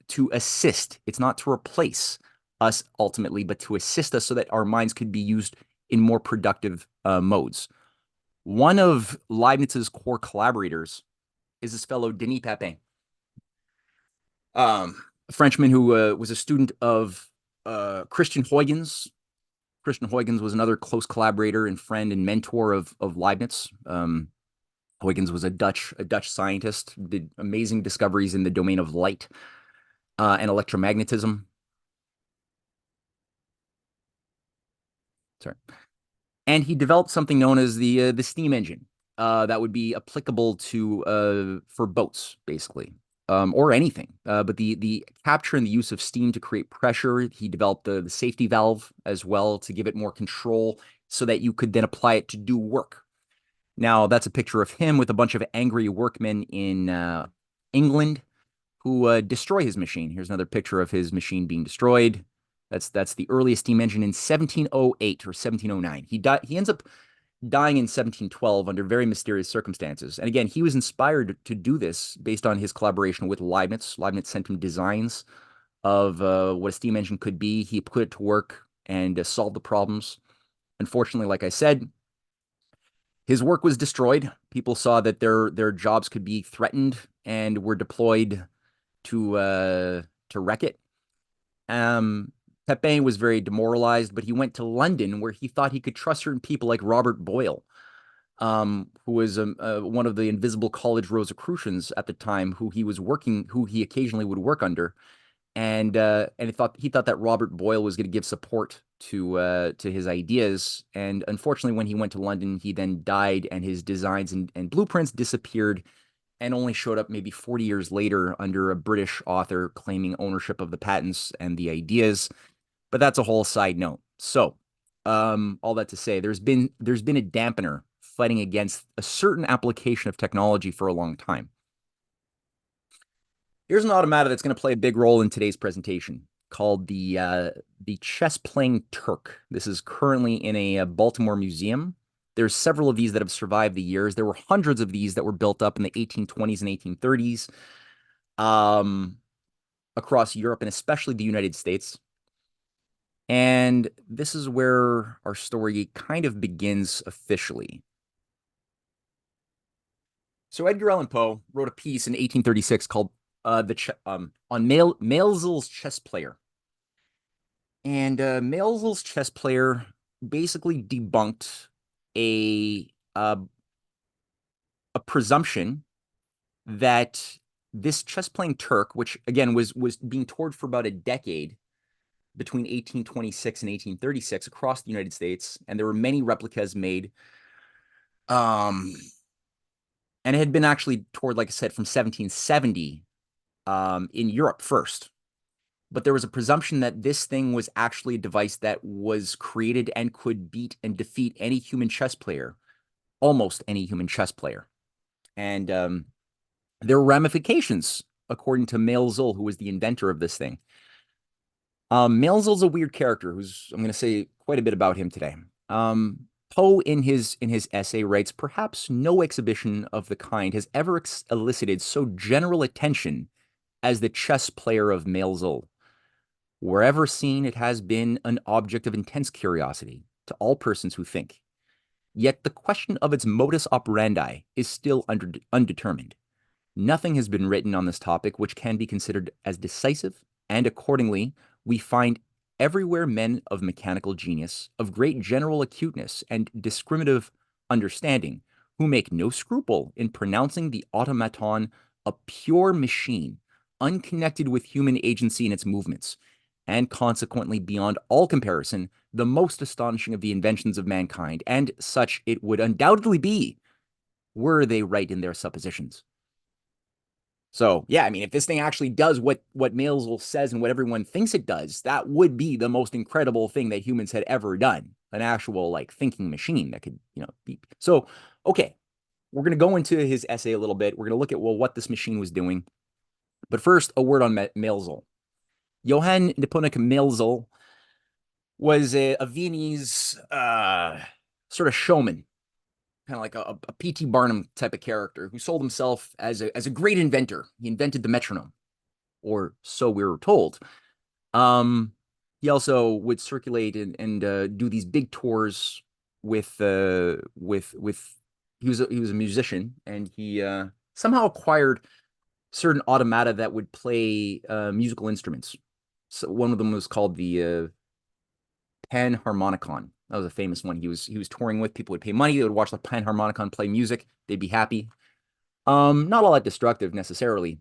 to assist. It's not to replace us ultimately, but to assist us so that our minds could be used in more productive modes. One of Leibniz's core collaborators is this fellow Denis Papin, a Frenchman who was a student of Christian Huygens. Christian Huygens was another close collaborator and friend and mentor of Leibniz. Huygens was a Dutch scientist, did amazing discoveries in the domain of light and electromagnetism. Sorry. And he developed something known as the steam engine that would be applicable to for boats, basically, or anything. But the capture and the use of steam to create pressure. He developed the safety valve as well to give it more control, so that you could then apply it to do work. Now that's a picture of him with a bunch of angry workmen in England who destroy his machine. Here's another picture of his machine being destroyed. That's the earliest steam engine in 1708 or 1709. He ends up dying in 1712 under very mysterious circumstances. And again, he was inspired to do this based on his collaboration with Leibniz. Leibniz sent him designs of what a steam engine could be. He put it to work and solved the problems. Unfortunately, like I said, his work was destroyed. People saw that their jobs could be threatened and were deployed to wreck it. Pepin was very demoralized, but he went to London, where he thought he could trust certain people like Robert Boyle, who was one of the invisible college Rosicrucians at the time, who he occasionally would work under, and he thought that Robert Boyle was going to give support to his ideas. And unfortunately, when he went to London, he then died, and his designs and blueprints disappeared, and only showed up maybe 40 years later under a British author claiming ownership of the patents and the ideas. But that's a whole side note. So, all that to say, there's been a dampener fighting against a certain application of technology for a long time. Here's an automata that's going to play a big role in today's presentation, called the chess-playing Turk. This is currently in a Baltimore museum. There's several of these that have survived the years. There were hundreds of these that were built up in the 1820s and 1830s across Europe and especially the United States. And this is where our story kind of begins officially. So Edgar Allan Poe wrote a piece in 1836 called on Maelzel's Chess Player. And Maelzel's Chess Player basically debunked a presumption that this chess-playing Turk, which again was being toured for about a decade, between 1826 and 1836 across the United States, and there were many replicas made. And it had been actually toured, like I said, from 1770 in Europe first. But there was a presumption that this thing was actually a device that was created and could beat and defeat any human chess player, almost any human chess player. And there were ramifications, according to Maelzel, who was the inventor of this thing. Maelzel's a weird character I'm going to say quite a bit about him today. Poe, in his essay, writes, perhaps no exhibition of the kind has ever elicited so general attention as the chess player of Maelzel. Wherever seen, it has been an object of intense curiosity to all persons who think. Yet the question of its modus operandi is still undetermined. Nothing has been written on this topic which can be considered as decisive, and accordingly, we find everywhere men of mechanical genius, of great general acuteness and discriminative understanding, who make no scruple in pronouncing the automaton a pure machine, unconnected with human agency in its movements, and consequently beyond all comparison, the most astonishing of the inventions of mankind, and such it would undoubtedly be, were they right in their suppositions. So, yeah, I mean, if this thing actually does what Maelzel says and what everyone thinks it does, that would be the most incredible thing that humans had ever done. An actual, like, thinking machine that could, be. So, okay, we're going to go into his essay a little bit. We're going to look at, well, what this machine was doing. But first, a word on Maelzel. Johannes Maelzel was a Viennese sort of showman, kind of like a P.T. Barnum type of character who sold himself as a great inventor. He invented the metronome, or so we were told. He also would circulate and do these big tours with he was a musician, and he somehow acquired certain automata that would play musical instruments. So one of them was called the panharmonicon. That was a famous one. He was touring with. People would pay money. They would watch the panharmonicon play music. They'd be happy. Not all that destructive necessarily.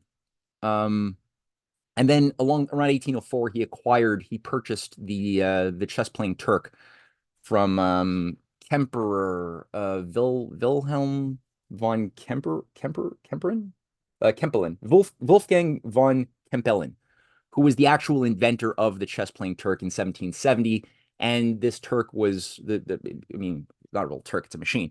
And then around 1804, he purchased the chess playing Turk from Kemperer Wilhelm von Kempelen, Wolfgang von Kempelen, who was the actual inventor of the chess playing Turk in 1770. And this Turk was not a real Turk, it's a machine.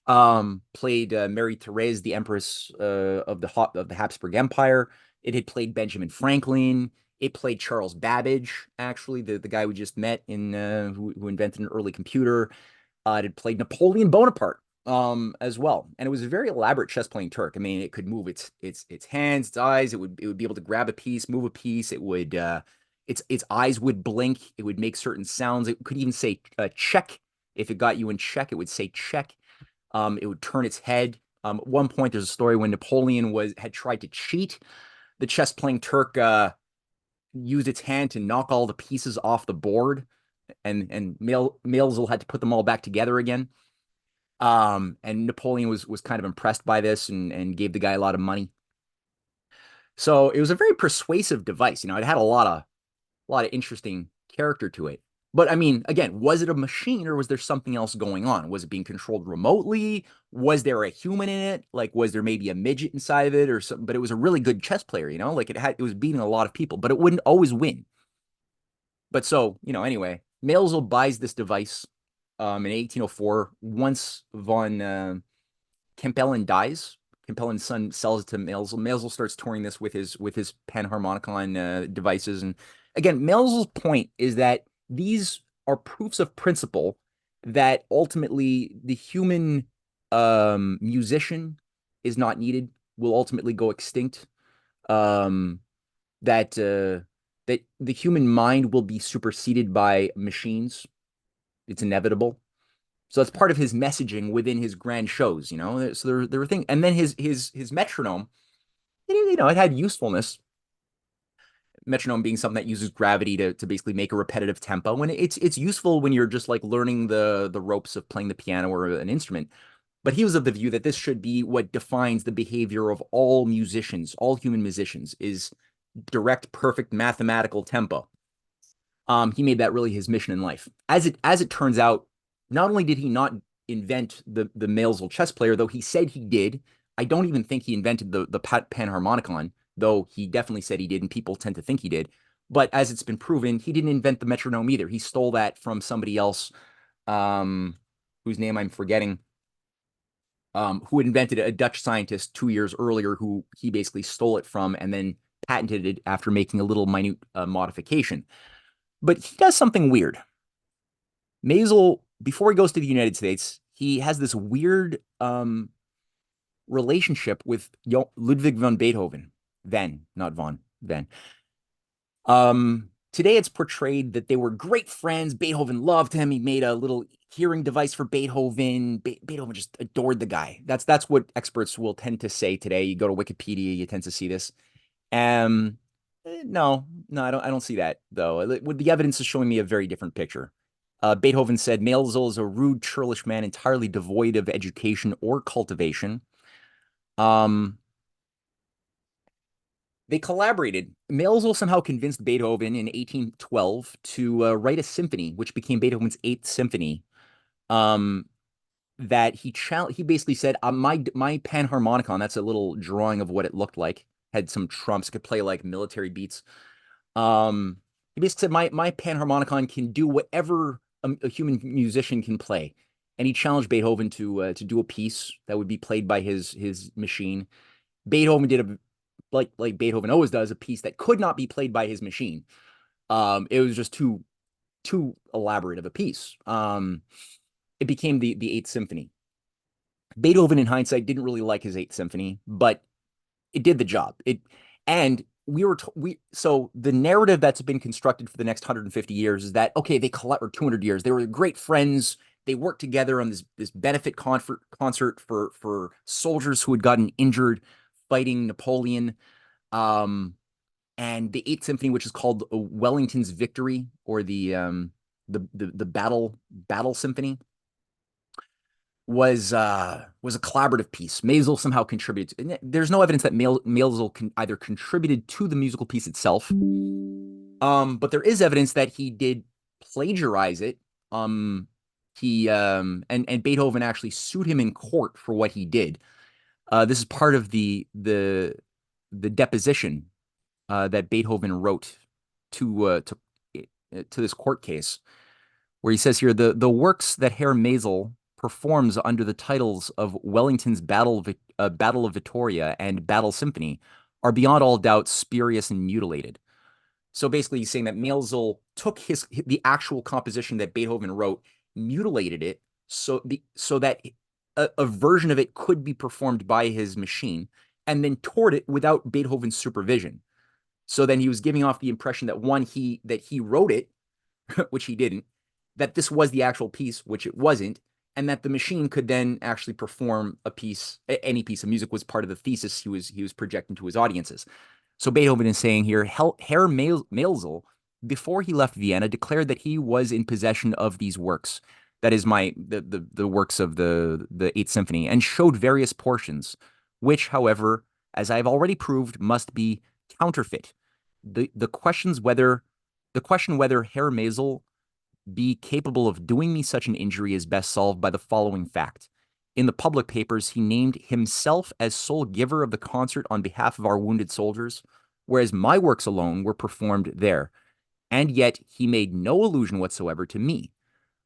Played Mary Therese, the Empress of the Habsburg Empire. It had played Benjamin Franklin. It played Charles Babbage, actually, the guy we just met who invented an early computer. It had played Napoleon Bonaparte as well. And it was a very elaborate chess playing Turk. I mean, it could move its hands, its eyes. It would be able to grab a piece, move a piece. It would its eyes would blink. It would make certain sounds. It could even say check. If it got you in check, it would say check. It would turn its head. At one point, there's a story when Napoleon had tried to cheat. The chess playing Turk used its hand to knock all the pieces off the board, and Maelzel had to put them all back together again. And Napoleon was kind of impressed by this and gave the guy a lot of money. So it was a very persuasive device. It had a lot of interesting character to it. But I mean, again, was it a machine or was there something else going on? Was it being controlled remotely? Was there a human in it? Like, was there maybe a midget inside of it or something? But it was a really good chess player, like it was beating a lot of people, but it wouldn't always win. But so, anyway, Maelzel buys this device in 1804. Once von Kempelen dies, Kempelen's son sells it to Maelzel. Maelzel starts touring this with his panharmonicon devices. And again, Maelzel's point is that these are proofs of principle that ultimately the human musician is not needed, will ultimately go extinct. That the human mind will be superseded by machines. It's inevitable. So that's part of his messaging within his grand shows, So there were things, and then his metronome, it had usefulness. Metronome being something that uses gravity to basically make a repetitive tempo, and it's useful when you're just like learning the ropes of playing the piano or an instrument. But he was of the view that this should be what defines the behavior of all musicians, all human musicians, is direct, perfect mathematical tempo. He made that really his mission in life. As it turns out, not only did he not invent the Maelzel chess player, though he said he did. I don't even think he invented the panharmonicon, though he definitely said he did, and people tend to think he did. But as it's been proven, he didn't invent the metronome either. He stole that from somebody else, whose name I'm forgetting, who had invented a Dutch scientist 2 years earlier, who he basically stole it from and then patented it after making a little minute modification. But he does something weird. Maelzel, before he goes to the United States, he has this weird relationship with Ludwig van Beethoven. not Von, Van. Today it's portrayed that they were great friends. Beethoven loved him. He made a little hearing device for Beethoven. Beethoven just adored the guy. That's what experts will tend to say today. You go to Wikipedia, you tend to see this. No, I don't see that though. With the evidence is showing me a very different picture. Beethoven said Maelzel is a rude, churlish man, entirely devoid of education or cultivation. They collaborated. Maelzel somehow convinced Beethoven in 1812 to write a symphony, which became Beethoven's Eighth Symphony. That he basically said, my panharmonicon, that's a little drawing of what it looked like, had some trumps, could play like military beats. He basically said, my panharmonicon can do whatever a human musician can play, and he challenged Beethoven to do a piece that would be played by his machine. Beethoven did like Beethoven always does, a piece that could not be played by his machine. It was just too elaborate of a piece. It became the Eighth Symphony. Beethoven, in hindsight, didn't really like his Eighth Symphony, but it did the job. So the narrative that's been constructed for the next 150 years is that, okay, or 200 years, they were great friends. They worked together on this benefit concert for soldiers who had gotten injured fighting Napoleon. And the Eighth Symphony, which is called Wellington's Victory, or the battle symphony, was a collaborative piece. Maelzel somehow contributed. There's no evidence that Maelzel either contributed to the musical piece itself, but there is evidence that he did plagiarize it. And Beethoven actually sued him in court for what he did. This is part of the deposition that Beethoven wrote to this court case, where he says here, the works that Herr Maelzel performs under the titles of Wellington's Battle of Vittoria and Battle Symphony are beyond all doubt spurious and mutilated. So basically, he's saying that Maelzel took the actual composition that Beethoven wrote, mutilated it so that a version of it could be performed by his machine, and then toured it without Beethoven's supervision. So then he was giving off the impression that that he wrote it, which he didn't, that this was the actual piece, which it wasn't, and that the machine could then actually perform any piece of music was part of the thesis he was projecting to his audiences. So Beethoven is saying here, Herr Maelzel, before he left Vienna, declared that he was in possession of these works. That is the works of the Eighth Symphony, and showed various portions, which, however, as I've already proved, must be counterfeit. The question whether Herr Maelzel be capable of doing me such an injury is best solved by the following fact. In the public papers, he named himself as sole giver of the concert on behalf of our wounded soldiers, whereas my works alone were performed there, and yet he made no allusion whatsoever to me.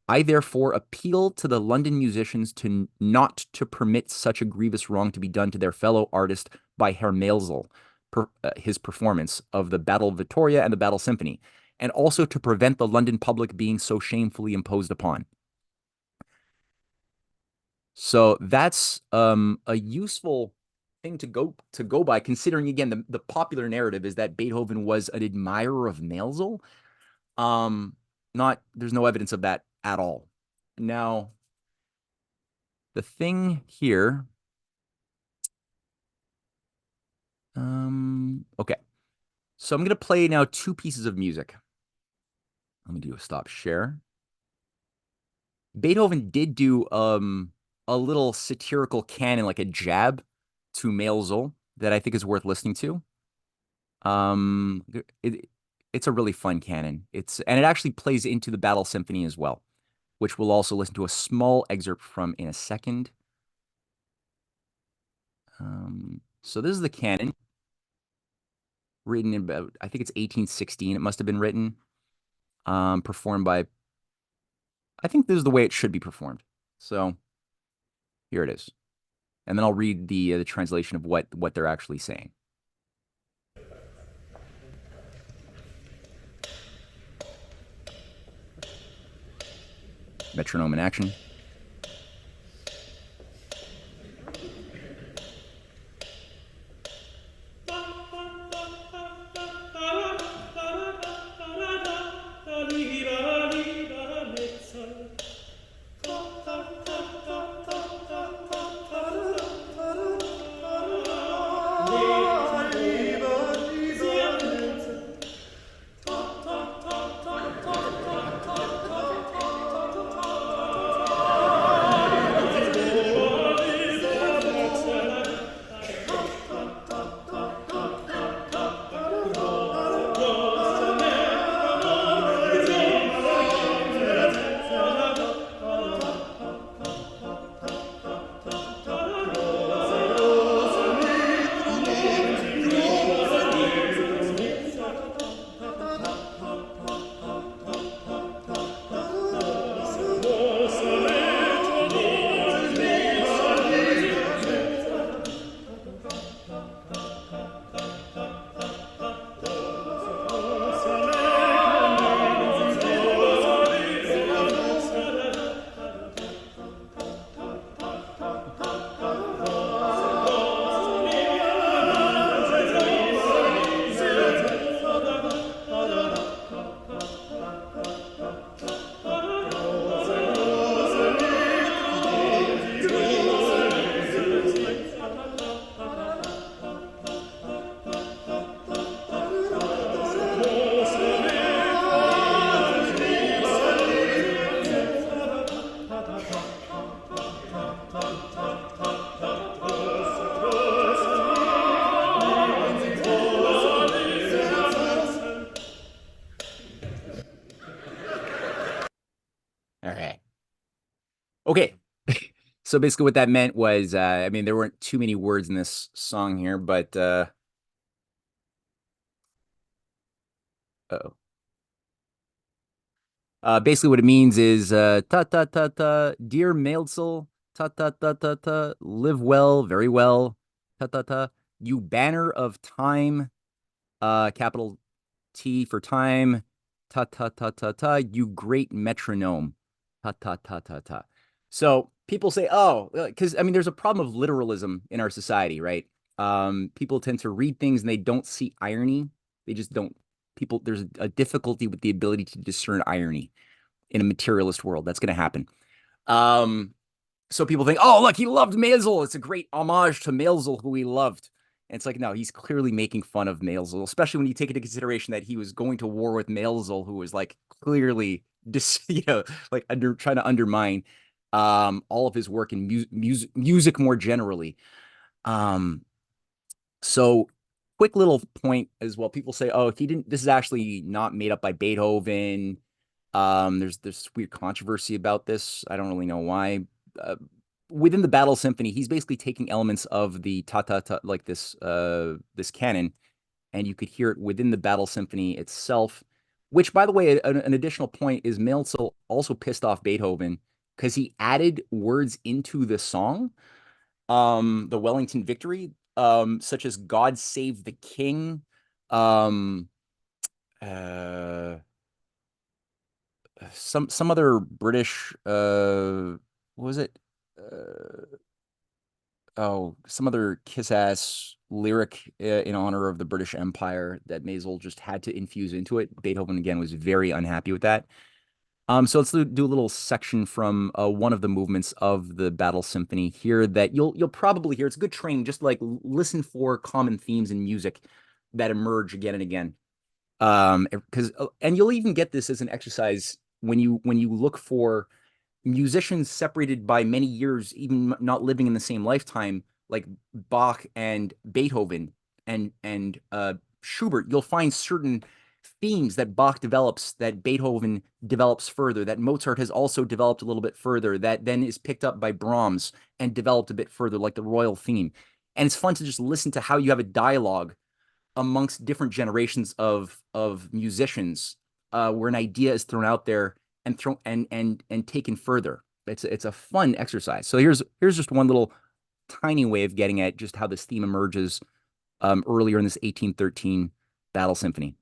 I therefore appeal to the London musicians not to permit such a grievous wrong to be done to their fellow artist by Herr Maelzel, his performance of the Battle of Vittoria and the Battle Symphony, and also to prevent the London public being so shamefully imposed upon. So that's a useful thing to go by, considering, again, the popular narrative is that Beethoven was an admirer of Maelzel. There's no evidence of that at all. Now, the thing here, okay. So I'm going to play now two pieces of music. Let me do a stop share. Beethoven did do a little satirical canon, like a jab to Maelzel, that I think is worth listening to. It's a really fun canon. And it actually plays into the Battle Symphony as well, which we'll also listen to a small excerpt from in a second. So this is the canon, written in about, I think it's 1816. It must have been written, performed by, I think this is the way it should be performed. So here it is. And then I'll read the translation of what they're actually saying. Metronome in action. Okay. So basically what that meant was, I mean, there weren't too many words in this song here, but uh-oh. Basically what it means is ta ta ta ta, dear Maelzel, ta ta ta ta ta, live well, very well, ta ta ta, you banner of time, capital T for time, ta ta ta ta ta, you great metronome, ta ta ta ta ta. So people say, oh, because I mean, there's a problem of literalism in our society, right? People tend to read things and they don't see irony. They just don't. People, there's a difficulty with the ability to discern irony in a materialist world. That's going to happen. Um, so people think, oh, look, he loved Maelzel. It's a great homage to Maelzel, who he loved. And it's like, no, he's clearly making fun of Maelzel, especially when you take into consideration that he was going to war with Maelzel, who was like clearly like trying to undermine all of his work in music more generally. Um, so quick little point as well. People say, oh, he didn't, this is actually not made up by Beethoven. There's this weird controversy about this. I don't really know why. Uh, Within the Battle Symphony, he's basically taking elements of the ta ta ta, like this canon, and you could hear it within the Battle Symphony itself. Which, by the way, an additional point is Maelzel also pissed off Beethoven because he added words into the song, the Wellington Victory, such as "God Save the King," um, uh, some other British what was it? Uh, oh, some other kiss ass lyric in honor of the British Empire that Maelzel just had to infuse into it. Beethoven again was very unhappy with that. So let's do a little section from one of the movements of the Battle Symphony here that you'll probably hear. It's a good training, just like listen for common themes in music that emerge again and again. Because and you'll even get this as an exercise when you look for musicians separated by many years, even not living in the same lifetime, like Bach and Beethoven and Schubert. You'll find certain themes that Bach develops, that Beethoven develops further, that Mozart has also developed a little bit further, that then is picked up by Brahms and developed a bit further, like the royal theme. And it's fun to just listen to how you have a dialogue amongst different generations of musicians, where an idea is thrown out there and thrown and taken further. It's a fun exercise. So here's just one little tiny way of getting at just how this theme emerges earlier in this 1813 Battle Symphony.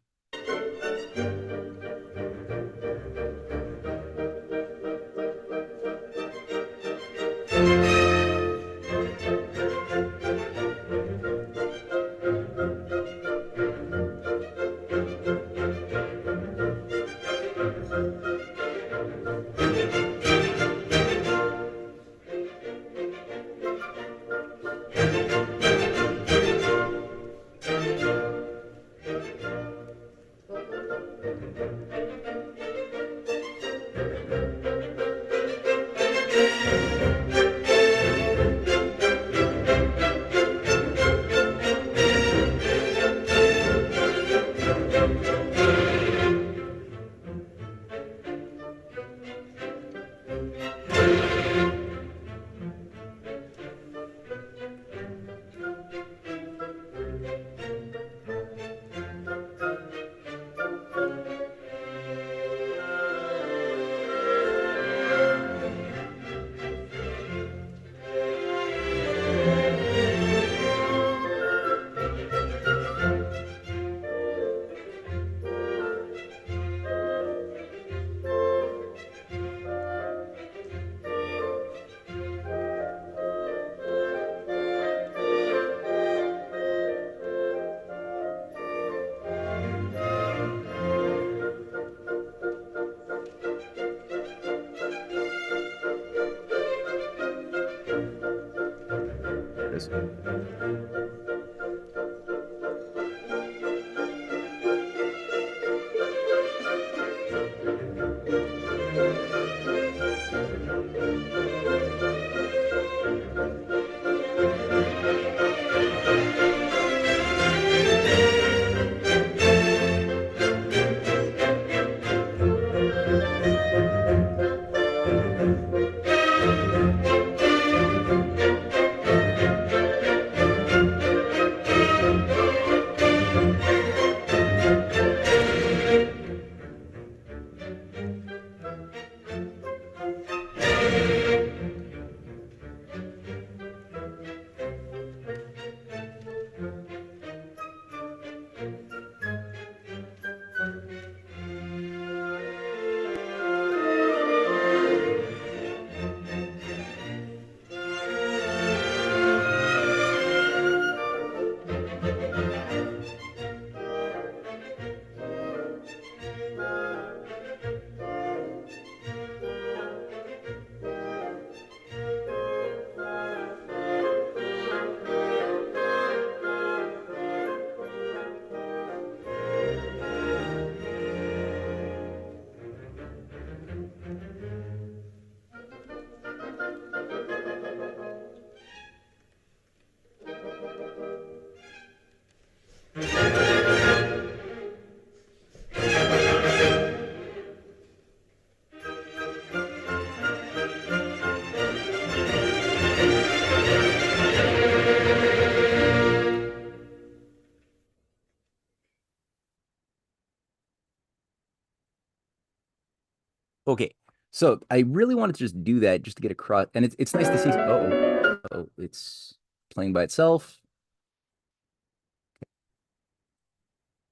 Okay. So I really wanted to just do that just to get across, and it's nice to see. Oh, it's playing by itself.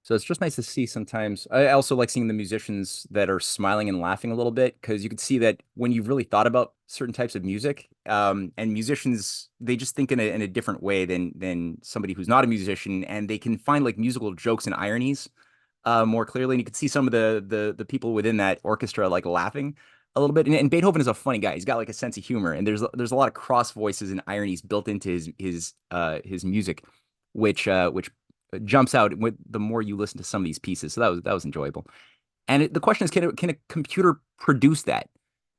So it's just nice to see sometimes. I also like seeing the musicians that are smiling and laughing a little bit because you can see that when you've really thought about certain types of music, and musicians, they just think in a different way than somebody who's not a musician, and they can find like musical jokes and ironies more clearly. And you can see some of the people within that orchestra like laughing a little bit. And Beethoven is a funny guy. He's got like a sense of humor, and there's a lot of cross voices and ironies built into his music, which jumps out with the more you listen to some of these pieces. So that was enjoyable. And the question is, can a computer produce that?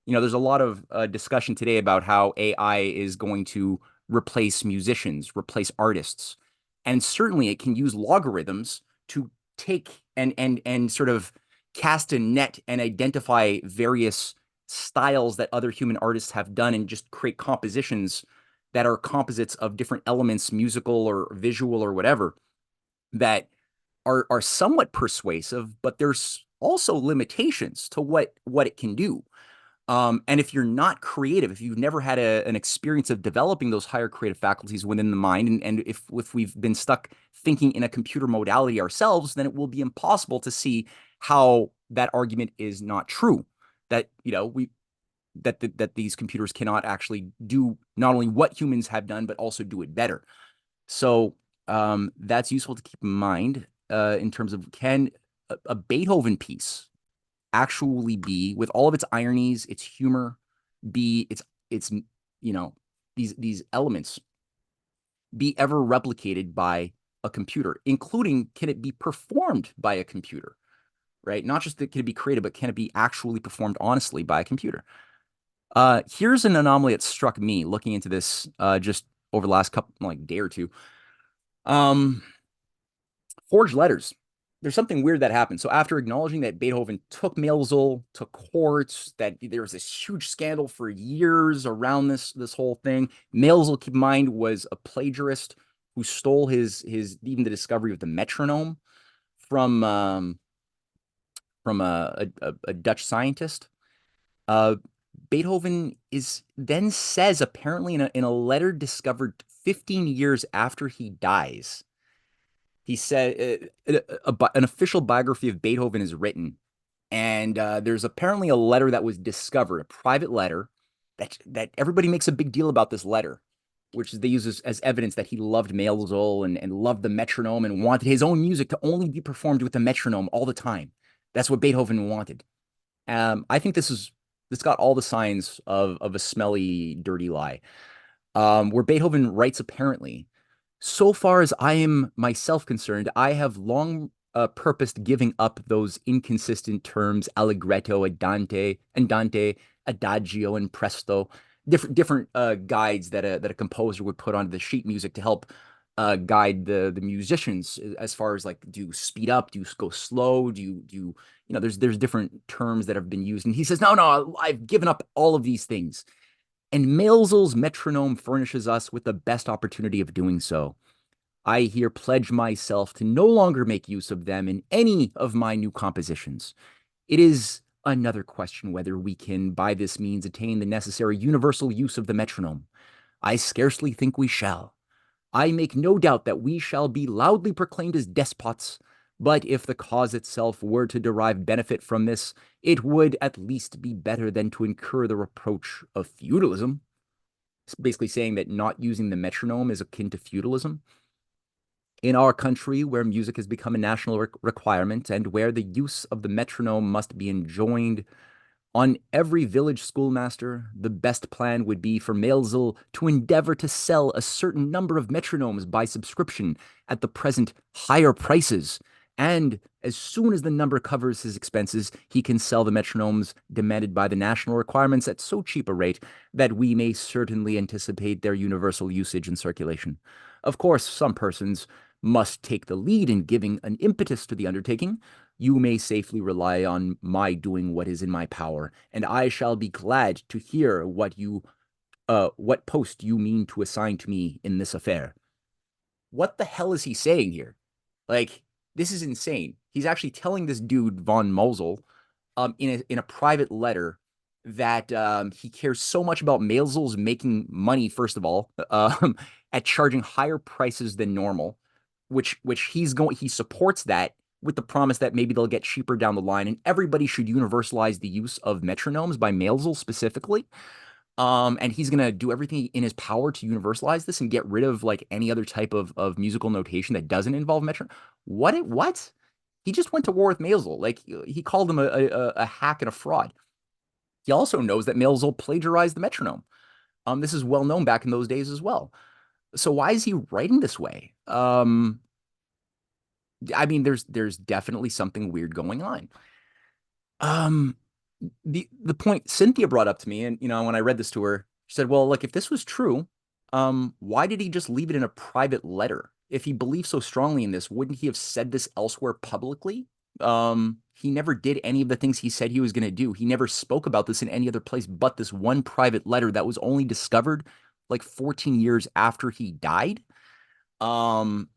There's a lot of discussion today about how AI is going to replace musicians, replace artists, and certainly it can use logarithms to take and sort of cast a net and identify various styles that other human artists have done and just create compositions that are composites of different elements, musical or visual or whatever, that are somewhat persuasive, but there's also limitations to what it can do. And if you're not creative, if you've never had an experience of developing those higher creative faculties within the mind, and if we've been stuck thinking in a computer modality ourselves, then it will be impossible to see how that argument is not true. That that these computers cannot actually do not only what humans have done, but also do it better. So that's useful to keep in mind in terms of, can a Beethoven piece actually be, with all of its ironies, its humor, be its these elements, be ever replicated by a computer, including, can it be performed by a computer, right? Not just that can it be created, but can it be actually performed honestly by a computer? Here's an anomaly that struck me looking into this just over the last couple, like, day or two. Um, Forged letters. There's something weird that happened. So after acknowledging that Beethoven took Maelzel to court, that there was this huge scandal for years around this whole thing. Maelzel, keep in mind, was a plagiarist who stole his even the discovery of the metronome from a Dutch scientist. Uh, Beethoven is then says, apparently in a letter discovered 15 years after he dies, he said an official biography of Beethoven is written, and there's apparently a letter that was discovered, a private letter that everybody makes a big deal about this letter, which they use as evidence that he loved Maelzel and loved the metronome and wanted his own music to only be performed with the metronome all the time. That's what Beethoven wanted. I think this got all the signs of a smelly, dirty lie. Where Beethoven writes, apparently, so far as I am myself concerned, I have long purposed giving up those inconsistent terms, allegretto, andante, adagio, and presto, different guides that a composer would put onto the sheet music to help guide the musicians as far as, like, do you speed up, do you go slow, there's different terms that have been used, and he says, no, I've given up all of these things. And Maelzel's metronome furnishes us with the best opportunity of doing so. I here pledge myself to no longer make use of them in any of my new compositions. It is another question whether we can by this means attain the necessary universal use of the metronome. I scarcely think we shall. I make no doubt that we shall be loudly proclaimed as despots, but if the cause itself were to derive benefit from this, it would at least be better than to incur the reproach of feudalism. It's basically saying that not using the metronome is akin to feudalism. In our country, where music has become a national requirement and where the use of the metronome must be enjoined on every village schoolmaster, the best plan would be for Maelzel to endeavor to sell a certain number of metronomes by subscription at the present higher prices, and as soon as the number covers his expenses, he can sell the metronomes demanded by the national requirements at so cheap a rate that we may certainly anticipate their universal usage and circulation. Of course, some persons must take the lead in giving an impetus to the undertaking. You may safely rely on my doing what is in my power, and I shall be glad to hear what post you mean to assign to me in this affair. What the hell is he saying here? Like, this is insane. He's actually telling this dude von Maelzel in a private letter that he cares so much about Maelzel's making money, first of all, at charging higher prices than normal, which he supports that with the promise that maybe they'll get cheaper down the line, and everybody should universalize the use of metronomes by Maelzel specifically. And he's gonna do everything in his power to universalize this and get rid of like any other type of musical notation that doesn't involve metronome. What? He just went to war with Maelzel. Like he called him a hack and a fraud. He also knows that Maelzel plagiarized the metronome. This is well known back in those days as well. So why is he writing this way? I mean, there's definitely something weird going on. Um, the point Cynthia brought up to me, and when I read this to her, she said, "Well, like if this was true, why did he just leave it in a private letter? If he believed so strongly in this, wouldn't he have said this elsewhere publicly? He never did any of the things he said he was going to do. He never spoke about this in any other place but this one private letter that was only discovered like 14 years after he died. Um,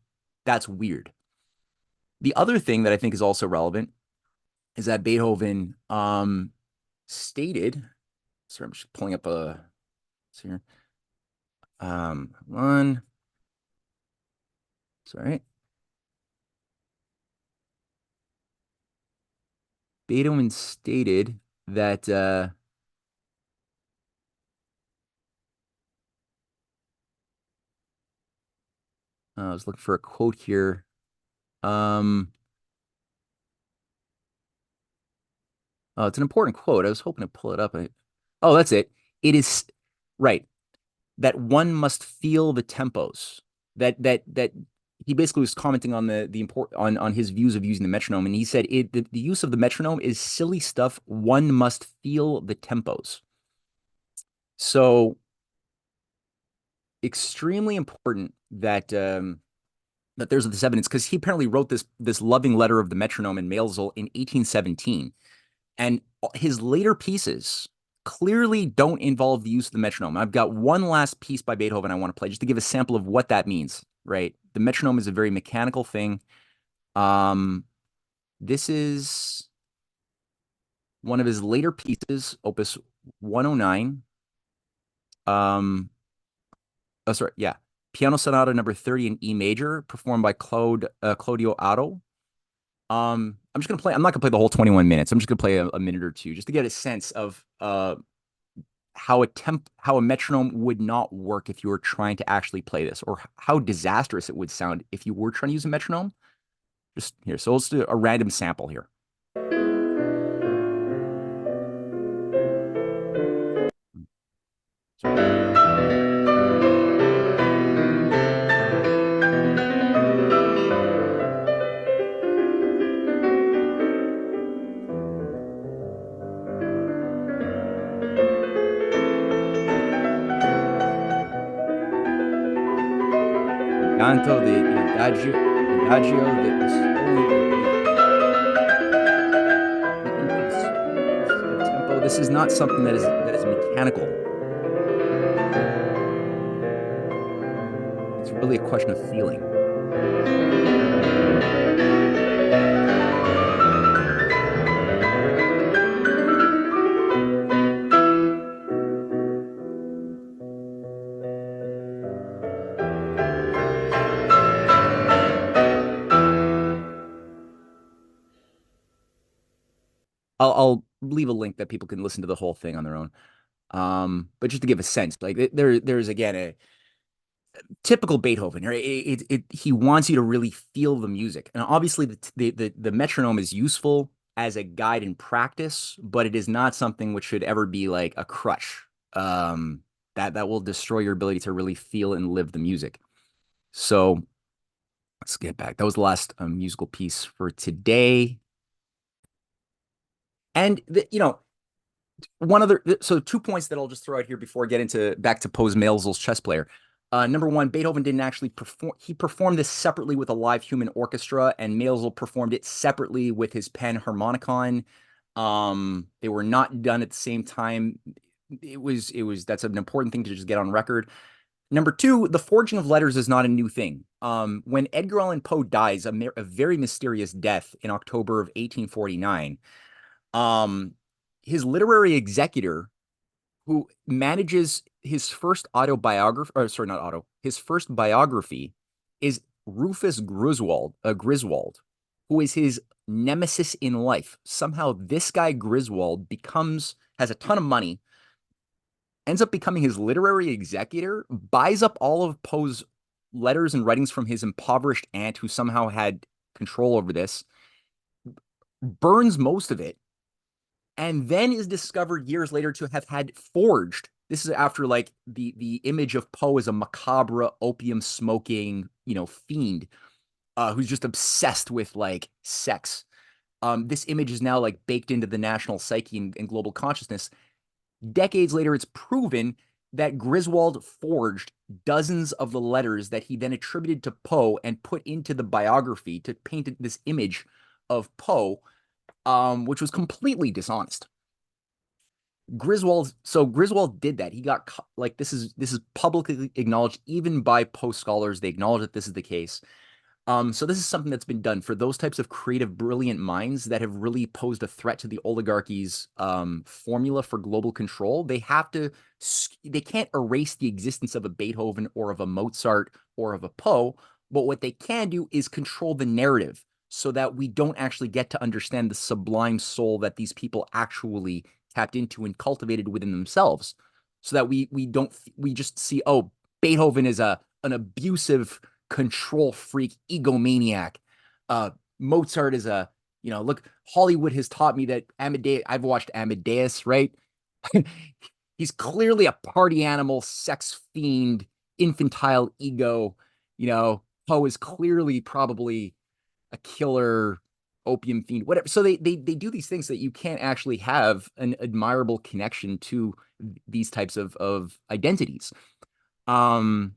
that's weird. The other thing that I think is also relevant is that Beethoven stated, sorry, I'm just pulling up here. One, sorry. Beethoven stated that I was looking for a quote here. Oh, it's an important quote. I was hoping to pull it up. Oh, that's it. It is right that one must feel the tempos. That he basically was commenting on the import on his views of using the metronome, and he said the use of the metronome is silly stuff. One must feel the tempos. So extremely important that that there's this evidence because he apparently wrote this loving letter of the metronome in Maelzel in 1817. And his later pieces clearly don't involve the use of the metronome. I've got one last piece by Beethoven I want to play just to give a sample of what that means, right? The metronome is a very mechanical thing. This is one of his later pieces, Opus 109. Oh, sorry, yeah. Piano Sonata number 30 in E major, performed by Claudio Arrau. I'm just gonna play. I'm not gonna play the whole 21 minutes. I'm just gonna play a minute or two just to get a sense of how a metronome would not work if you were trying to actually play this, or how disastrous it would sound if you were trying to use a metronome. Just here. So let's do a random sample here. Canto the adagio that the tempo. This is not something that is mechanical. It's really a question of feeling. I'll leave a link that people can listen to the whole thing on their own. But just to give a sense, like there's again a typical Beethoven, right? He wants you to really feel the music, and obviously the metronome is useful as a guide in practice, but it is not something which should ever be like a crutch. That will destroy your ability to really feel and live the music. So let's get back. That was the last musical piece for today. And one other, so 2 points that I'll just throw out here before I get into back to Poe's Maelzel's chess player. Number one, Beethoven didn't actually perform. He performed this separately with a live human orchestra, and Maelzel performed it separately with his pen harmonicon. They were not done at the same time. That's an important thing to just get on record. Number two, the forging of letters is not a new thing. When Edgar Allan Poe dies a very mysterious death in October of 1849, Um, his literary executor, who manages his first autobiography, or sorry, not auto, his first biography, is Rufus Griswold, who is his nemesis in life. Somehow, this guy Griswold has a ton of money, ends up becoming his literary executor, buys up all of Poe's letters and writings from his impoverished aunt, who somehow had control over this, burns most of it, and then is discovered years later to have had forged. This is after like the image of Poe as a macabre opium smoking, fiend, who's just obsessed with like sex. This image is now like baked into the national psyche and global consciousness. Decades later, it's proven that Griswold forged dozens of the letters that he then attributed to Poe and put into the biography to paint this image of Poe, which was completely dishonest. Griswold did that. He got like this is publicly acknowledged even by Poe scholars. They acknowledge that this is the case. So this is something that's been done for those types of creative, brilliant minds that have really posed a threat to the oligarchy's formula for global control. They can't erase the existence of a Beethoven or of a Mozart or of a Poe, but what they can do is control the narrative so that we don't actually get to understand the sublime soul that these people actually tapped into and cultivated within themselves. So that we just see, oh, Beethoven is an abusive control freak, egomaniac. Mozart is look, Hollywood has taught me that I've watched Amadeus, right? He's clearly a party animal, sex fiend, infantile ego. Poe is clearly probably a killer, opium fiend, whatever. So they do these things that you can't actually have an admirable connection to these types of identities. So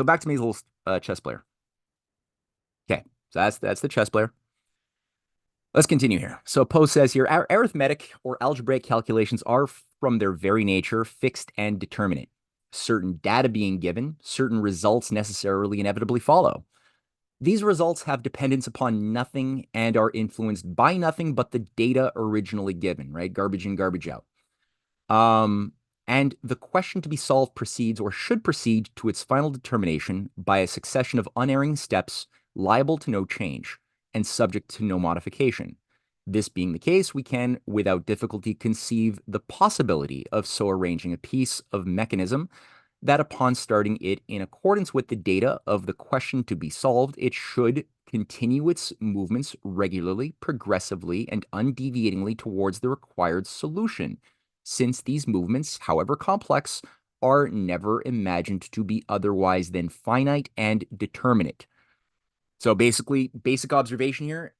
back to Maelzel's chess player. Okay, so that's the chess player. Let's continue here. So Poe says here, arithmetic or algebraic calculations are from their very nature fixed and determinate. Certain data being given, certain results necessarily inevitably follow. These results have dependence upon nothing and are influenced by nothing but the data originally given, right? Garbage in, garbage out. And the question to be solved proceeds or should proceed to its final determination by a succession of unerring steps liable to no change and subject to no modification. This being the case, we can, without difficulty, conceive the possibility of so arranging a piece of mechanism that upon starting it in accordance with the data of the question to be solved, it should continue its movements regularly, progressively, and undeviatingly towards the required solution, since these movements, however complex, are never imagined to be otherwise than finite and determinate. So basically, basic observation here,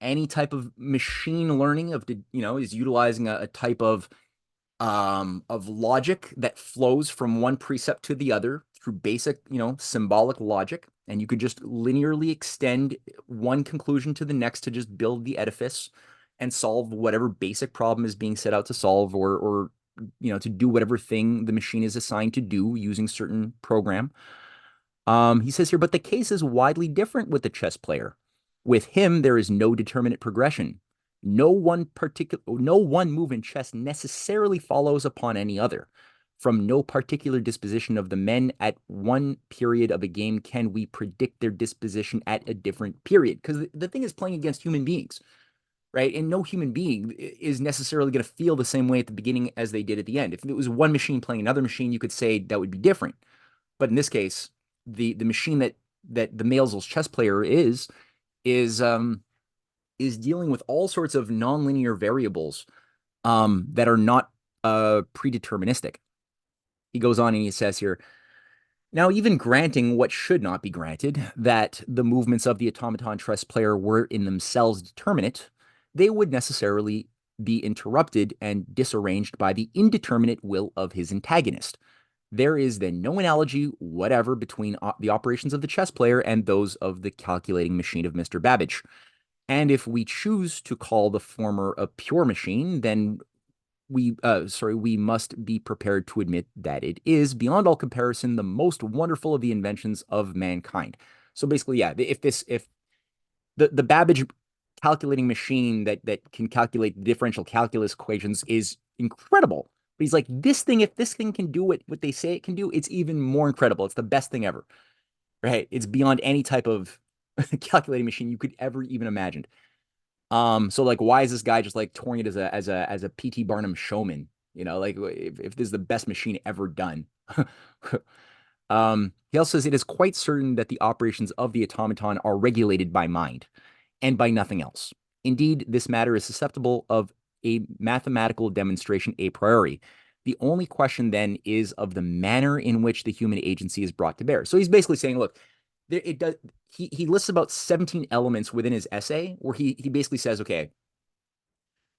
any type of machine learning is utilizing a type of logic that flows from one precept to the other through basic, symbolic logic. And you could just linearly extend one conclusion to the next to just build the edifice and solve whatever basic problem is being set out to solve, or to do whatever thing the machine is assigned to do using certain program. He says here, but the case is widely different with the chess player. With him, there is no determinate progression. No one move in chess necessarily follows upon any other. From no particular disposition of the men at one period of a game can we predict their disposition at a different period. Because the thing is playing against human beings, right? And no human being is necessarily going to feel the same way at the beginning as they did at the end. If it was one machine playing another machine, you could say that would be different. But in this case, the machine that the Maelzel's chess player is dealing with all sorts of nonlinear variables that are not predeterministic. He goes on and he says here, now, even granting what should not be granted, that the movements of the automaton chess player were in themselves determinate, they would necessarily be interrupted and disarranged by the indeterminate will of his antagonist. There is then no analogy whatever between the operations of the chess player and those of the calculating machine of Mr. Babbage. And if we choose to call the former a pure machine, then we must be prepared to admit that it is, beyond all comparison, the most wonderful of the inventions of mankind. So basically, yeah, if the Babbage calculating machine that can calculate the differential calculus equations is incredible. But he's like, this thing, if this thing can do what they say it can do, it's even more incredible. It's the best thing ever, right? It's beyond any type of calculating machine you could ever even imagine. So like, why is this guy just like touring it as a P.T. Barnum showman? You know, like if this is the best machine ever done. He also says it is quite certain that the operations of the automaton are regulated by mind and by nothing else. Indeed, this matter is susceptible of a mathematical demonstration a priori. The only question then is of the manner in which the human agency is brought to bear. So he's basically saying, look, it does. He lists about 17 elements within his essay where he basically says, okay,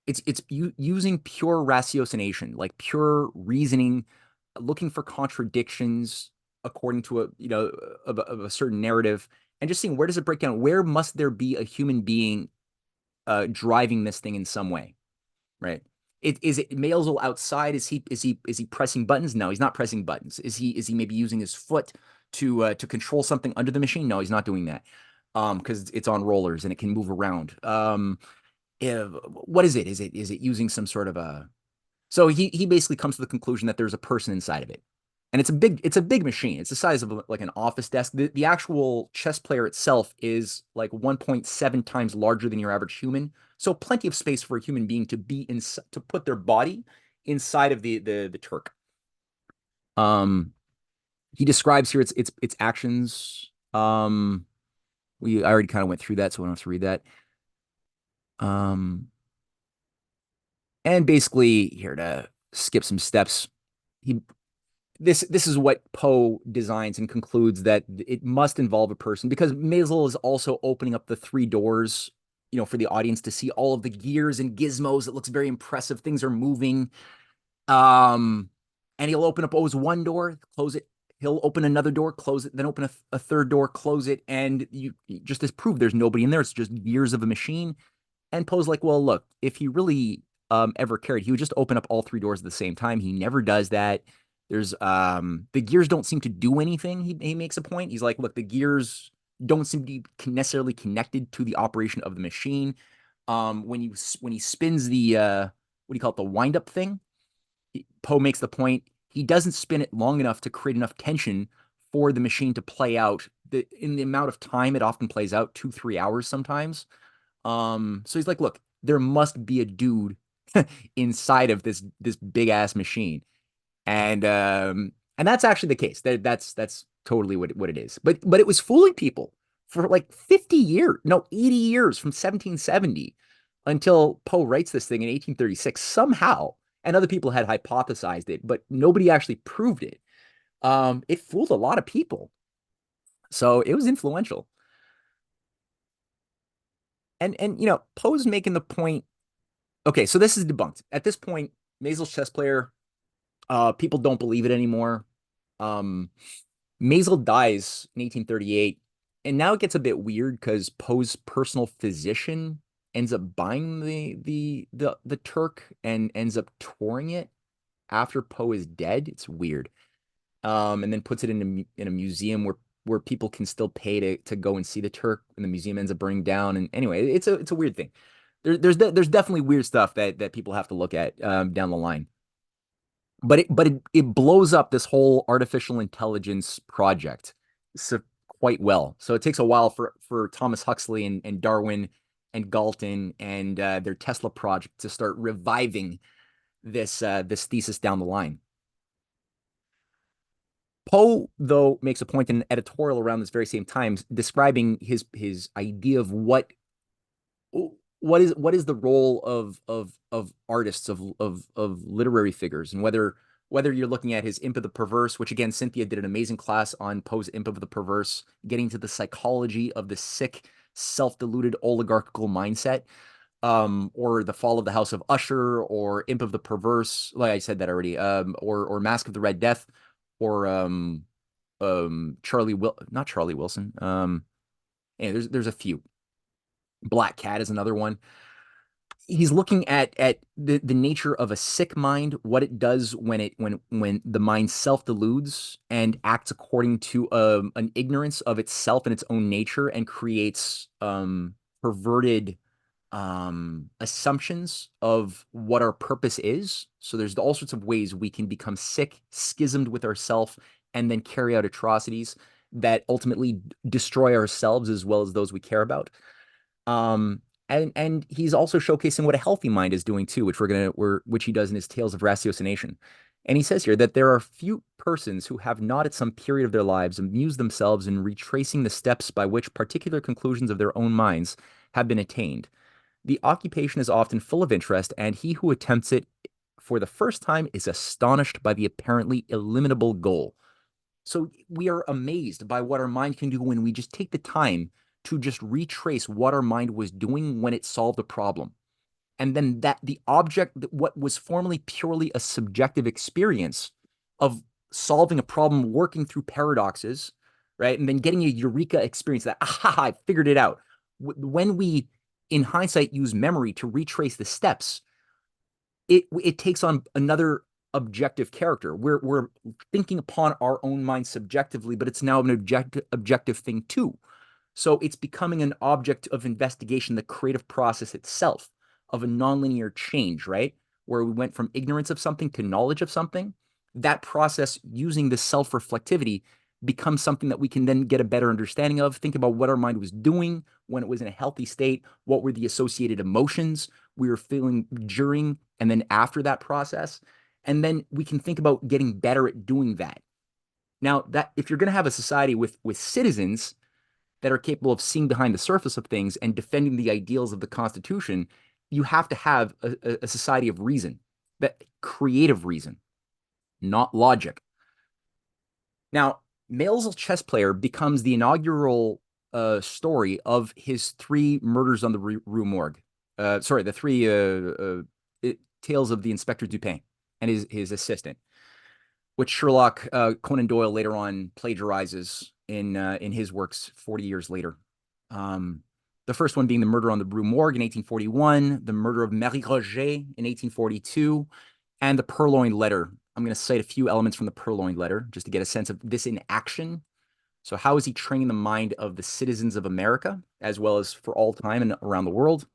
it's using pure ratiocination, like pure reasoning, looking for contradictions according to of a certain narrative, and just seeing where does it break down? Where must there be a human being driving this thing in some way, right? Is it Maelzel outside? Is he pressing buttons? No, he's not pressing buttons. Is he maybe using his foot to control something under the machine? No, he's not doing that. Because it's on rollers and it can move around. What is it? Is it using some sort of a? So he basically comes to the conclusion that there's a person inside of it, and it's a big machine. It's the size of like an office desk. The actual chess player itself is like 1.7 times larger than your average human. So plenty of space for a human being to be in to put their body inside of the Turk. He describes here its actions. I already kind of went through that, so I don't have to read that. And basically here to skip some steps, he this is what Poe designs and concludes that it must involve a person because Maelzel is also opening up the three doors, for the audience to see all of the gears and gizmos. It looks very impressive. Things are moving. And he'll open up always one door, close it. He'll open another door, close it, then open a third door, close it, and you just as prove there's nobody in there. It's just gears of a machine. And Poe's like, well, look, if he really ever cared, he would just open up all three doors at the same time. He never does that. There's the gears don't seem to do anything. He makes a point. He's like, look, the gears don't seem to be necessarily connected to the operation of the machine. When he spins the what do you call it, the wind up thing, Poe makes the point he doesn't spin it long enough to create enough tension for the machine to play out. In the amount of time it often plays out, 2-3 hours sometimes. So he's like, look, there must be a dude inside of this big ass machine. And that's actually the case. That's totally what it is. But it was fooling people for like 50 years, no, 80 years from 1770 until Poe writes this thing in 1836 somehow. And other people had hypothesized it, but nobody actually proved it. It fooled a lot of people. So it was influential. And Poe's making the point. Okay, so this is debunked. At this point, Maelzel's chess player, people don't believe it anymore. Maelzel dies in 1838, and now it gets a bit weird because Poe's personal physician ends up buying the Turk and ends up touring it after Poe is dead. It's weird. And then puts it in a museum where people can still pay to go and see the Turk, and the museum ends up burning down. And anyway, it's a weird thing. There's definitely weird stuff that people have to look at down the line. But it blows up this whole artificial intelligence project so quite well. So it takes a while for Thomas Huxley and Darwin and Galton and their Tesla project to start reviving this thesis down the line. Poe, though, makes a point in an editorial around this very same time describing his idea of what is the role of artists, of literary figures, and whether you're looking at his Imp of the Perverse, which again Cynthia did an amazing class on Poe's Imp of the Perverse, getting to the psychology of the sick, self-deluded oligarchical mindset, or The Fall of the House of Usher, or Imp of the Perverse, like I said that already, or Mask of the Red Death, or not Charlie Wilson. Yeah, there's a few. Black Cat is another one. He's looking at the nature of a sick mind, what it does when the mind self-deludes and acts according to an ignorance of itself and its own nature, and creates perverted assumptions of what our purpose is. So there's all sorts of ways we can become sick, schismed with ourselves, and then carry out atrocities that ultimately destroy ourselves as well as those we care about. And he's also showcasing what a healthy mind is doing too, which he does in his Tales of Ratiocination. And he says here that there are few persons who have not at some period of their lives amused themselves in retracing the steps by which particular conclusions of their own minds have been attained. The occupation is often full of interest, and he who attempts it for the first time is astonished by the apparently illimitable goal. So we are amazed by what our mind can do when we just take the time to just retrace what our mind was doing when it solved a problem. And then that the object, what was formerly purely a subjective experience of solving a problem, working through paradoxes, right? And then getting a eureka experience that, aha, I figured it out. When we, in hindsight, use memory to retrace the steps, it takes on another objective character. We're thinking upon our own mind subjectively, but it's now an objective thing too. So it's becoming an object of investigation, the creative process itself of a nonlinear change, right? Where we went from ignorance of something to knowledge of something. That process using this self-reflectivity becomes something that we can then get a better understanding of. Think about what our mind was doing when it was in a healthy state. What were the associated emotions we were feeling during and then after that process? And then we can think about getting better at doing that. Now, that if you're going to have a society with citizens that are capable of seeing behind the surface of things and defending the ideals of the Constitution, you have to have a society of reason, that creative reason, not logic. Now, Maelzel chess player becomes the inaugural story of his three murders on the Rue Morgue. The three tales of the Inspector Dupin and his assistant, which Sherlock Conan Doyle later on plagiarizes in his works 40 years later. The first one being the murder on the Rue Morgue in 1841, the murder of Marie Roget in 1842, and the Purloined Letter. I'm going to cite a few elements from the Purloined Letter just to get a sense of this in action. So how is he training the mind of the citizens of America, as well as for all time and around the world?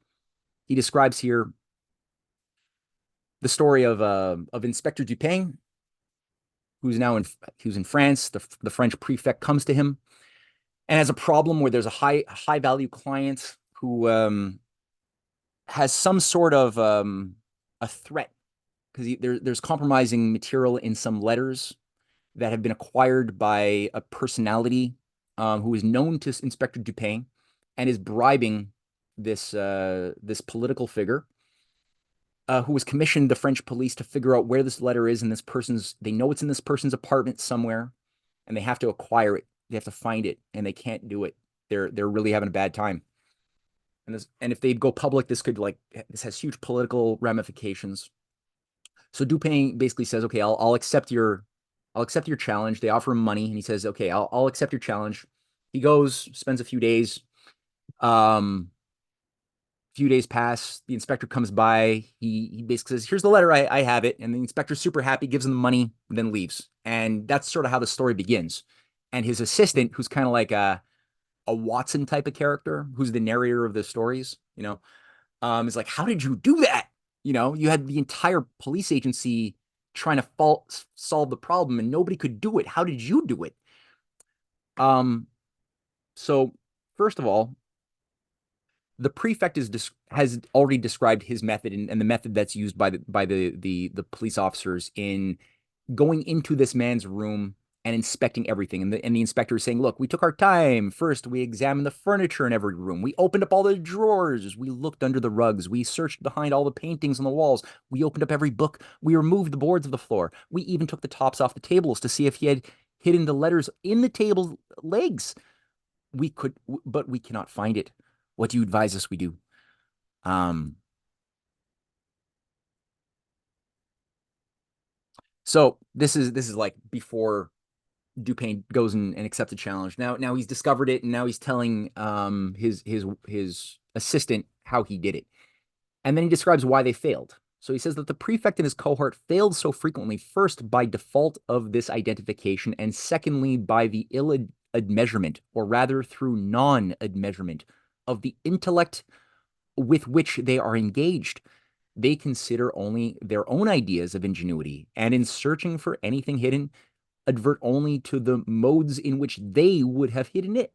He describes here the story of Inspector Dupin, who's in France. The French prefect comes to him and has a problem where there's a high value client who has some sort of a threat because there's compromising material in some letters that have been acquired by a personality who is known to Inspector Dupin and is bribing this political figure who has commissioned the French police to figure out where this letter is in they know it's in this person's apartment somewhere, and they have to acquire it. They have to find it, and they can't do it. They're really having a bad time. And if they go public, this has huge political ramifications. So Dupin basically says, okay, I'll accept your challenge. They offer him money, and he says, okay, I'll accept your challenge. He goes, spends a few days. Few days pass. The inspector comes by. He basically says, here's the letter. I have it. And the inspector's super happy, gives him the money, then leaves. And that's sort of how the story begins. And his assistant, who's kind of like a Watson type of character, who's the narrator of the stories, is like, how did you do that? You had the entire police agency trying to solve the problem and nobody could do it. How did you do it? So first of all, the prefect has already described his method and the method that's used by the police officers in going into this man's room and inspecting everything. And the inspector is saying, look, we took our time. First, we examined the furniture in every room. We opened up all the drawers. We looked under the rugs. We searched behind all the paintings on the walls. We opened up every book. We removed the boards of the floor. We even took the tops off the tables to see if he had hidden the letters in the table's legs. But we cannot find it. What do you advise us we do? So this is like before Dupin goes and accepts the challenge. Now he's discovered it, and now he's telling his assistant how he did it. And then he describes why they failed. So he says that the prefect and his cohort failed so frequently, first by default of this identification, and secondly by the ill-admeasurement, or rather through non-admeasurement of the intellect with which they are engaged. They consider only their own ideas of ingenuity, and in searching for anything hidden, advert only to the modes in which they would have hidden it.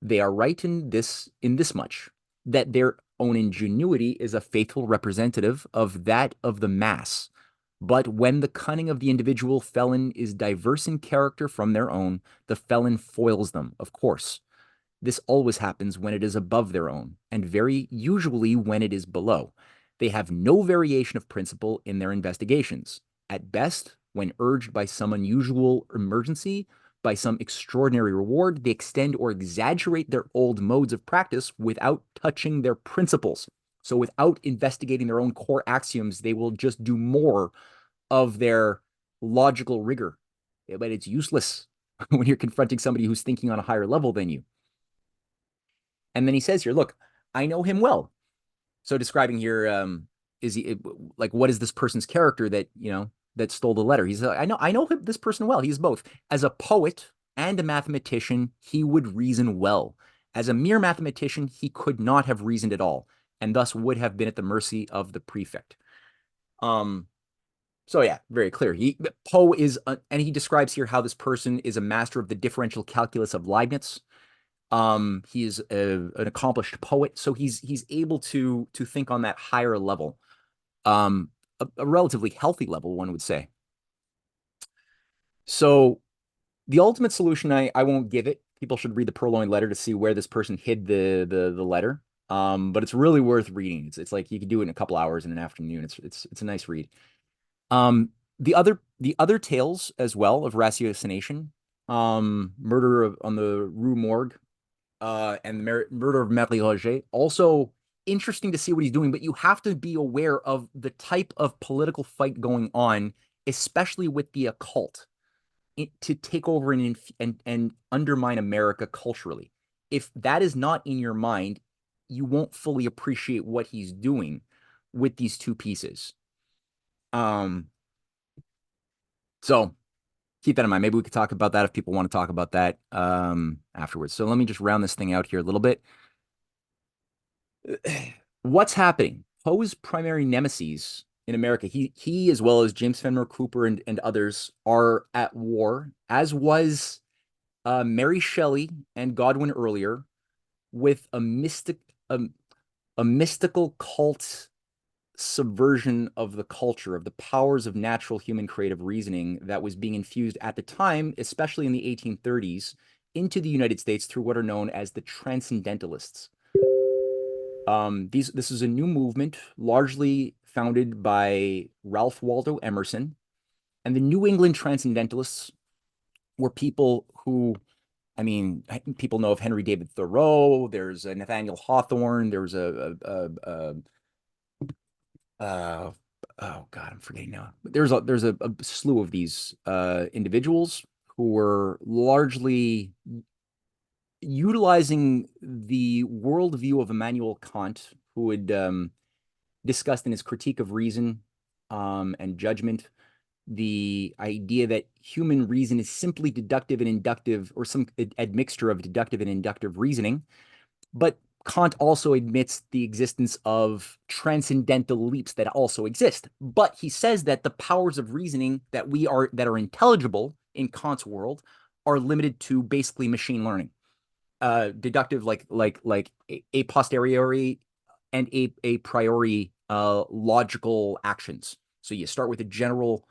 They are right in this much, that their own ingenuity is a faithful representative of that of the mass. But when the cunning of the individual felon is diverse in character from their own, the felon foils them, of course. This always happens when it is above their own, and very usually when it is below. They have no variation of principle in their investigations. At best, when urged by some unusual emergency, by some extraordinary reward, they extend or exaggerate their old modes of practice without touching their principles. So without investigating their own core axioms, they will just do more of their logical rigor. But it's useless when you're confronting somebody who's thinking on a higher level than you. And then he says here, look, I know him well. So describing here, is he like, what is this person's character that, that stole the letter? He's like, I know this person well. He's both. As a poet and a mathematician, he would reason well. As a mere mathematician, he could not have reasoned at all, and thus would have been at the mercy of the prefect. So yeah, very clear. Poe is, and he describes here how this person is a master of the differential calculus of Leibniz. He is an accomplished poet, so he's able to think on that higher level, a relatively healthy level, one would say. So the ultimate solution, I won't give it. People should read the purloined letter to see where this person hid the letter. But it's really worth reading. It's like you could do it in a couple hours in an afternoon. It's a nice read. The other tales as well of ratiocination, murder on the Rue Morgue, and the murder of Marie Roger. Also interesting to see what he's doing, but you have to be aware of the type of political fight going on, especially with the occult, to take over and undermine America culturally. If that is not in your mind, you won't fully appreciate what he's doing with these two pieces. So keep that in mind. Maybe we could talk about that if people want to talk about that afterwards. So let me just round this thing out here a little bit. What's happening? Poe's primary nemesis in America, he as well as James Fenimore Cooper and others are at war, as was Mary Shelley and Godwin earlier, with a mystical cult subversion of the culture, of the powers of natural human creative reasoning that was being infused at the time, especially in the 1830s, into the United States through what are known as the Transcendentalists. This is a new movement largely founded by Ralph Waldo Emerson, and the New England Transcendentalists were people who, I mean, people know of Henry David Thoreau. There's a Nathaniel Hawthorne. There's oh God, I'm forgetting now. There's a slew of these individuals who were largely utilizing the worldview of Immanuel Kant, who had discussed in his Critique of Reason and Judgment the idea that human reason is simply deductive and inductive, or some admixture of deductive and inductive reasoning. But Kant also admits the existence of transcendental leaps that also exist. But he says that the powers of reasoning that are intelligible in Kant's world are limited to basically machine learning. Deductive, like a posteriori and a priori logical actions. So you start with a general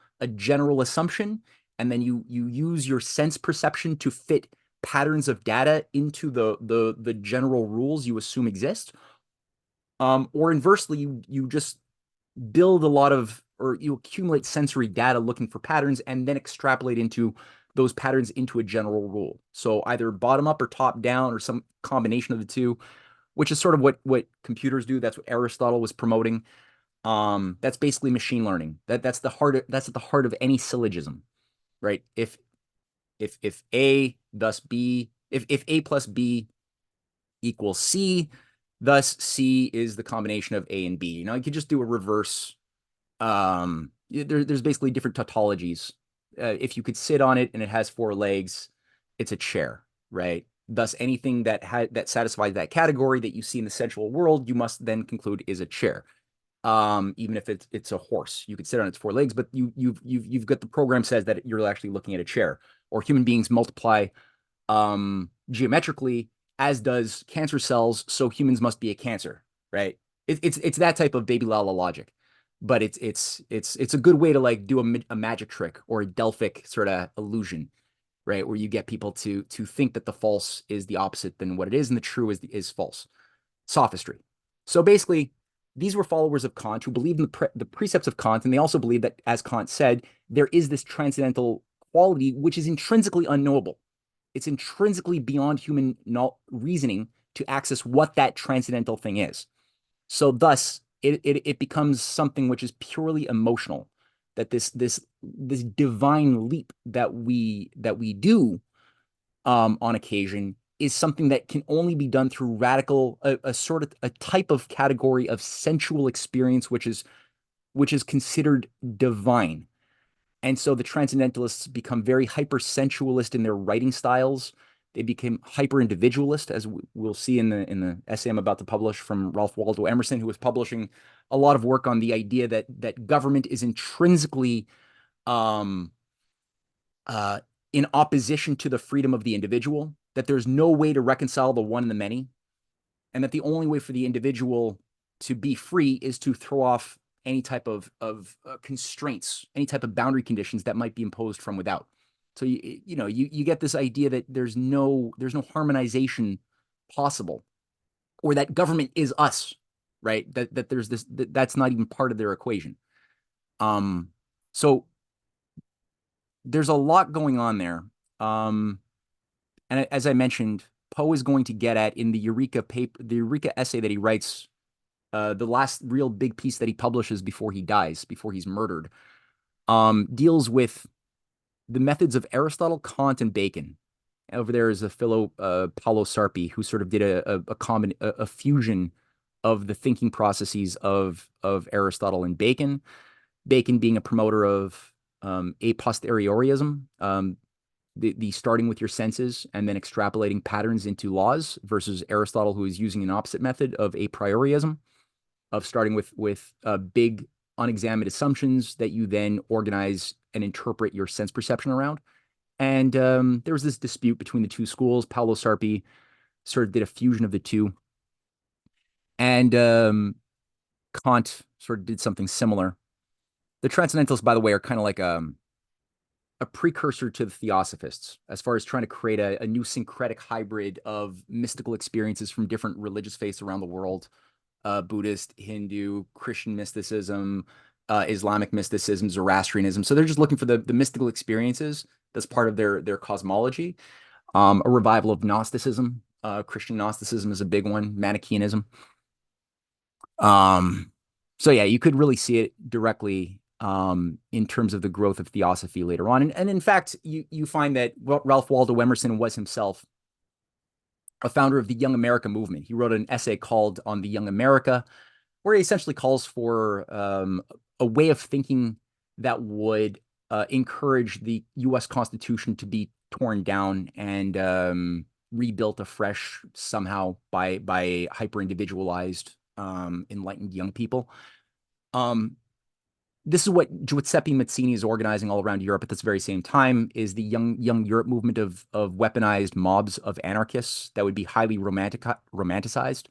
assumption, and then you use your sense perception to fit patterns of data into the general rules you assume exist. Or inversely, you just build a lot of, or you accumulate sensory data looking for patterns and then extrapolate into those patterns into a general rule. So either bottom up or top down or some combination of the two, which is sort of what computers do. That's what Aristotle was promoting. That's basically machine learning. That's at the heart of any syllogism, right? If A thus B, if A plus B equals C, thus C is the combination of A and B. You could just do a reverse. There's basically different tautologies. If you could sit on it and it has four legs, it's a chair, right? Thus, anything that satisfies that category that you see in the sensual world, you must then conclude is a chair. Even if it's a horse, you could sit on its four legs, but you've got the program says that you're actually looking at a chair. Or human beings multiply geometrically, as does cancer cells, so humans must be a cancer, right? It's that type of baby lala logic, but it's a good way to like do a magic trick or a Delphic sort of illusion, right? Where you get people to think that the false is the opposite than what it is, and the true is false. Sophistry. So basically, these were followers of Kant who believed in the precepts of Kant, and they also believed that, as Kant said, there is this transcendental quality which is intrinsically unknowable. It's intrinsically beyond human reasoning to access what that transcendental thing is. So thus, it becomes something which is purely emotional. That this divine leap that we do on occasion is something that can only be done through radical a sort of a type of category of sensual experience, which is considered divine. And so the transcendentalists become very hypersensualist in their writing styles. They became hyper individualist, as we'll see in the essay I'm about to publish from Ralph Waldo Emerson, who was publishing a lot of work on the idea that government is intrinsically um, in opposition to the freedom of the individual, that there's no way to reconcile the one and the many, and that the only way for the individual to be free is to throw off any type of constraints, any type of boundary conditions that might be imposed from without. So you get this idea that there's no harmonization possible, or that government is us, right? That there's this that's not even part of their equation. So there's a lot going on there. And as I mentioned, Poe is going to get at in the Eureka essay that he writes, the last real big piece that he publishes before he dies, before he's murdered, deals with the methods of Aristotle, Kant, and Bacon. Over there is a fellow, Paolo Sarpi, who sort of did a fusion of the thinking processes of Aristotle and Bacon. Bacon being a promoter of a posteriorism, the starting with your senses and then extrapolating patterns into laws, versus Aristotle, who is using an opposite method of a priorism, of starting with big unexamined assumptions that you then organize and interpret your sense perception around. And there was this dispute between the two schools. Paolo Sarpi sort of did a fusion of the two. And Kant sort of did something similar. The Transcendentalists, by the way, are kind of like a precursor to the Theosophists, as far as trying to create a new syncretic hybrid of mystical experiences from different religious faiths around the world. Buddhist, Hindu, Christian mysticism, Islamic mysticism, Zoroastrianism. So they're just looking for the mystical experiences that's part of their cosmology. A revival of Gnosticism. Christian Gnosticism is a big one. Manichaeanism. So yeah, you could really see it directly in terms of the growth of theosophy later on. And in fact, you find that Ralph Waldo Emerson was himself a founder of the Young America movement. He wrote an essay called On the Young America, where he essentially calls for a way of thinking that would encourage the U.S. Constitution to be torn down and rebuilt afresh somehow by hyper-individualized, enlightened young people. This is what Giuseppe Mazzini is organizing all around Europe at this very same time, is the young Europe movement of weaponized mobs of anarchists that would be highly romanticized,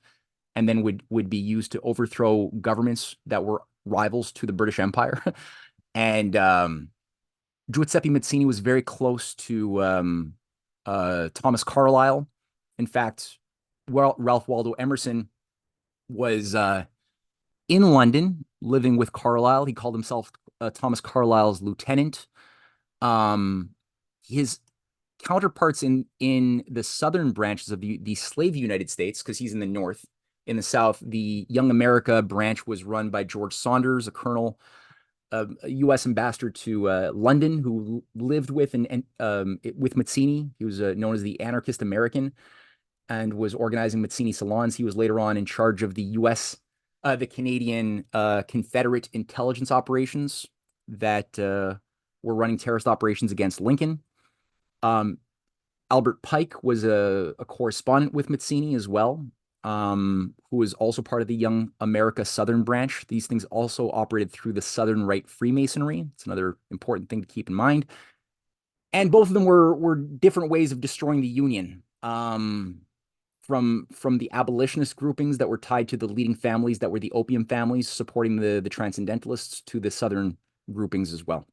and then would be used to overthrow governments that were rivals to the British Empire. And Giuseppe Mazzini was very close to Thomas Carlyle. In fact, Ralph Waldo Emerson was in London living with Carlyle. He called himself Thomas Carlyle's lieutenant. His counterparts in the southern branches of the slave United States, because he's in the north. In the south, the Young America branch was run by George Saunders, a colonel, a U.S. ambassador to London, who lived with with Mazzini. He was known as the Anarchist American, and was organizing Mazzini salons. He was later on in charge of the Canadian Confederate intelligence operations that were running terrorist operations against Lincoln. Albert Pike was a correspondent with Mazzini as well, who was also part of the Young America Southern branch. These things also operated through the Southern Rite Freemasonry. It's another important thing to keep in mind. And both of them were different ways of destroying the Union. From the abolitionist groupings that were tied to the leading families that were the opium families supporting the transcendentalists to the Southern groupings as well.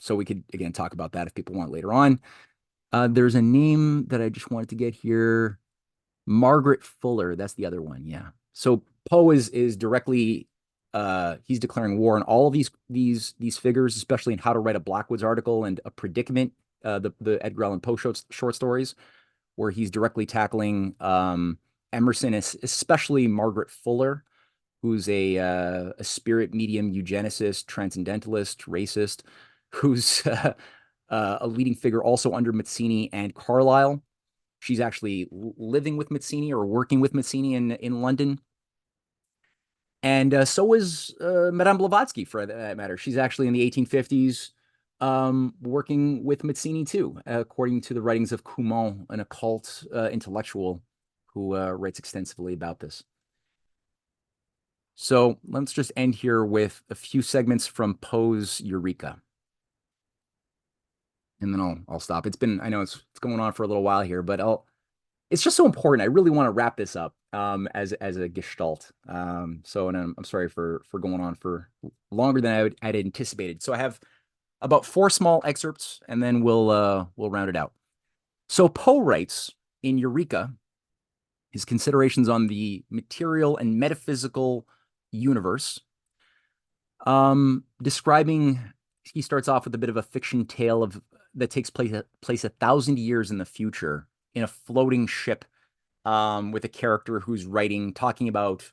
So we could, again, talk about that if people want later on. There's a name that I just wanted to get here. Margaret Fuller. That's the other one. Yeah. So Poe is directly he's declaring war on all of these figures, especially in How to Write a Blackwoods article and A Predicament, the Edgar Allan Poe short stories, where he's directly tackling Emerson, especially Margaret Fuller, who's a spirit medium, eugenicist, transcendentalist, racist, who's a leading figure also under Mazzini and Carlyle. She's actually living with Mazzini or working with Mazzini in London. And so is Madame Blavatsky, for that matter. She's actually in the 1850s working with Mazzini too, according to the writings of Coumont, an occult intellectual who writes extensively about this. So let's just end here with a few segments from Poe's Eureka. And then I'll stop. I know it's going on for a little while here, but it's just so important. I really want to wrap this up as a gestalt. And I'm sorry for going on for longer than I'd anticipated. So I have about 4 small excerpts, and then we'll round it out. So Poe writes in Eureka his considerations on the material and metaphysical universe, describing. He starts off with a bit of a fiction tale that takes place 1,000 years in the future in a floating ship, with a character who's talking about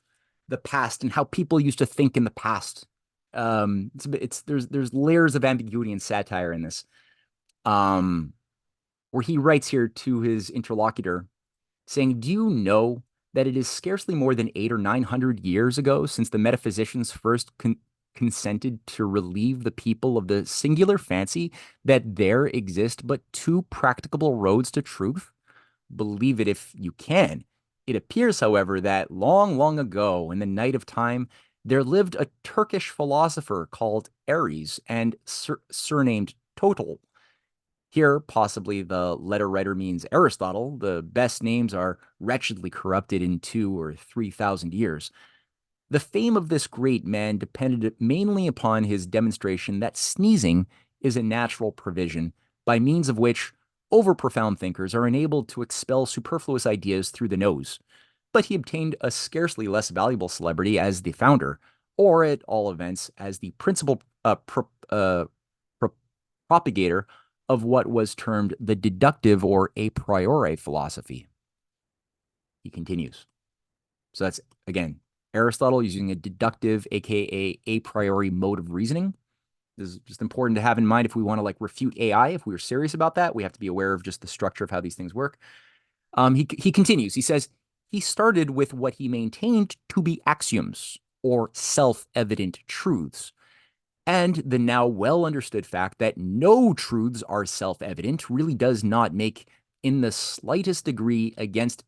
the past and how people used to think in the past. There's layers of ambiguity and satire in this, where he writes here to his interlocutor saying, "Do you know that it is scarcely more than 800 or 900 years ago since the metaphysicians first consented to relieve the people of the singular fancy that there exist but 2 practicable roads to truth? Believe it if you can. It appears, however, that long, long ago, in the night of time, there lived a Turkish philosopher called Ares and surnamed Total." Here, possibly the letter writer means Aristotle. The best names are wretchedly corrupted in 2,000 or 3,000 years. The fame of this great man depended mainly upon his demonstration that sneezing is a natural provision by means of which over-profound thinkers are enabled to expel superfluous ideas through the nose. But he obtained a scarcely less valuable celebrity as the founder, or at all events, as the principal propagator of what was termed the deductive or a priori philosophy. He continues. So that's, again, Aristotle using a deductive, aka a priori mode of reasoning. This is just important to have in mind if we want to refute AI. If we were serious about that, we have to be aware of just the structure of how these things work. He continues. He says he started with what he maintained to be axioms or self-evident truths, and the now well understood fact that no truths are self-evident really does not make in the slightest degree against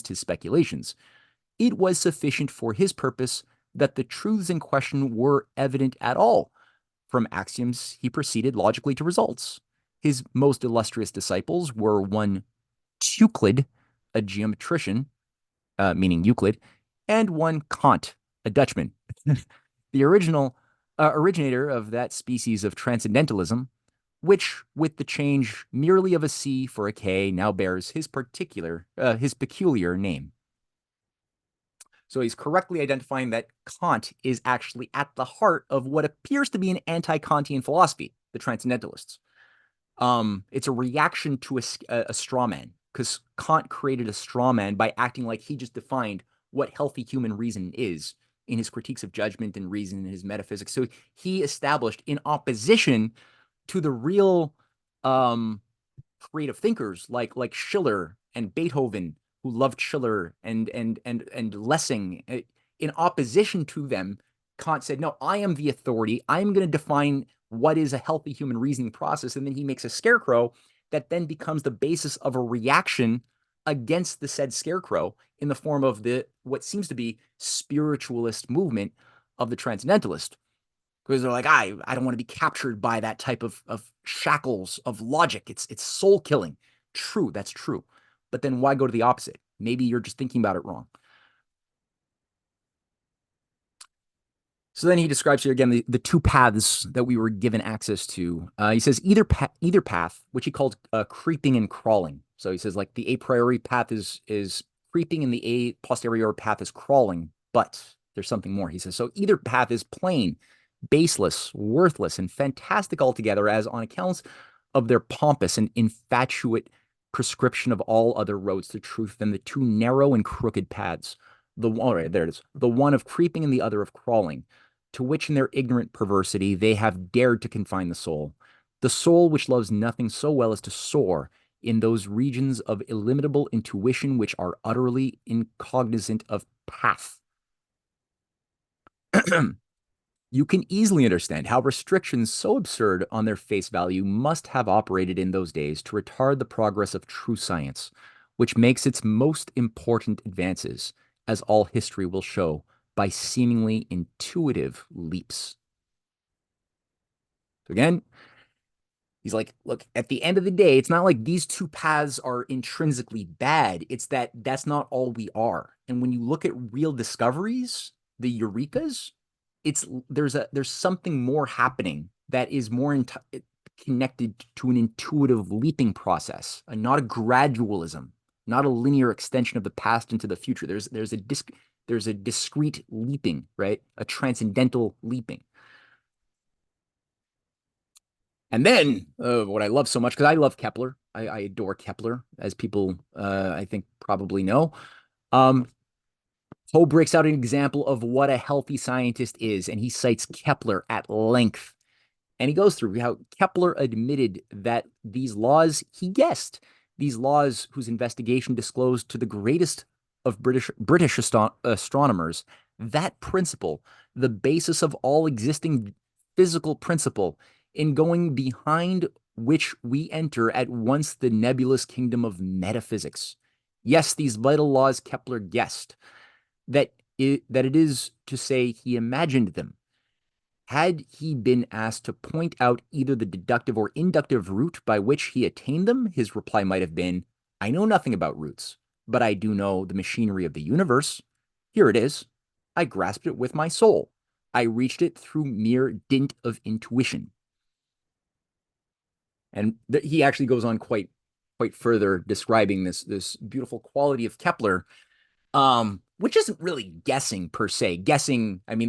his speculations. It was sufficient for his purpose that the truths in question were evident at all. From axioms, he proceeded logically to results. His most illustrious disciples were one Euclid, a geometrician, meaning Euclid, and one Kant, a Dutchman. The originator of that species of transcendentalism, which, with the change merely of a C for a K, now bears his peculiar name. So he's correctly identifying that Kant is actually at the heart of what appears to be an anti-Kantian philosophy, the transcendentalists. It's a reaction to a straw man, because Kant created a straw man by acting like he just defined what healthy human reason is in his critiques of judgment and reason and his metaphysics. So he established, in opposition to the real creative thinkers like Schiller and Beethoven, who loved Schiller and Lessing, in opposition to them, Kant said, no, I am the authority. I'm going to define what is a healthy human reasoning process. And then he makes a scarecrow that then becomes the basis of a reaction against the said scarecrow in the form of the what seems to be spiritualist movement of the transcendentalist. Because they're like, I don't want to be captured by that type of shackles of logic. It's soul killing. True, that's true. But then why go to the opposite? Maybe you're just thinking about it wrong. So then he describes here again the two paths that we were given access to. He says either path, which he called creeping and crawling. So he says like the a priori path is creeping and the a posterior path is crawling. But there's something more. He says so either path is plain, baseless, worthless, and fantastic altogether, as on accounts of their pompous and infatuate prescription of all other roads to truth than the two narrow and crooked paths. All right, there it is. The one of creeping and the other of crawling, to which in their ignorant perversity they have dared to confine the soul. The soul which loves nothing so well as to soar in those regions of illimitable intuition which are utterly incognizant of path. You can easily understand how restrictions so absurd on their face value must have operated in those days to retard the progress of true science, which makes its most important advances, as all history will show, by seemingly intuitive leaps. So again, he's like, look, at the end of the day, it's not like these two paths are intrinsically bad. It's that that's not all we are. And when you look at real discoveries, the eurekas, there's something more happening that is more connected to an intuitive leaping process, and not a gradualism, not a linear extension of the past into the future. There's a discrete leaping, right? A transcendental leaping. And then what I love so much, because I love Kepler, I adore Kepler, as people I think probably know. Poe breaks out an example of what a healthy scientist is, and he cites Kepler at length. And he goes through how Kepler admitted that these laws, he guessed, these laws whose investigation disclosed to the greatest of British astronomers, that principle, the basis of all existing physical principle, in going behind which we enter at once the nebulous kingdom of metaphysics. Yes, these vital laws Kepler guessed, that it is to say he imagined them. Had he been asked to point out either the deductive or inductive route by which he attained them, his reply might have been, I know nothing about routes, but I do know the machinery of the universe. Here it is. I grasped it with my soul. I reached it through mere dint of intuition. And he actually goes on quite further, describing this beautiful quality of Kepler, which isn't really guessing per se. Guessing, I mean,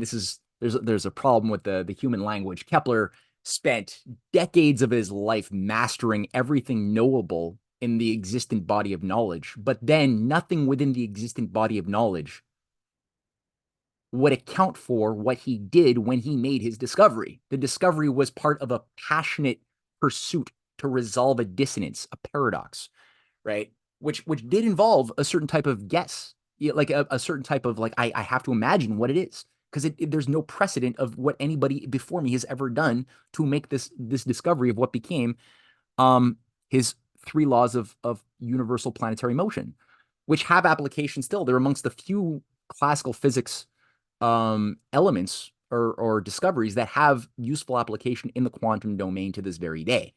there's a problem with the human language. Kepler spent decades of his life mastering everything knowable in the existent body of knowledge, but then nothing within the existent body of knowledge would account for what he did when he made his discovery. The discovery was part of a passionate pursuit to resolve a dissonance, a paradox, right? Which did involve a certain type of guess, like a certain type of like, I have to imagine what it is, because there's no precedent of what anybody before me has ever done to make this discovery of what became his three laws of universal planetary motion, which have application still. They're amongst the few classical physics elements or discoveries that have useful application in the quantum domain to this very day.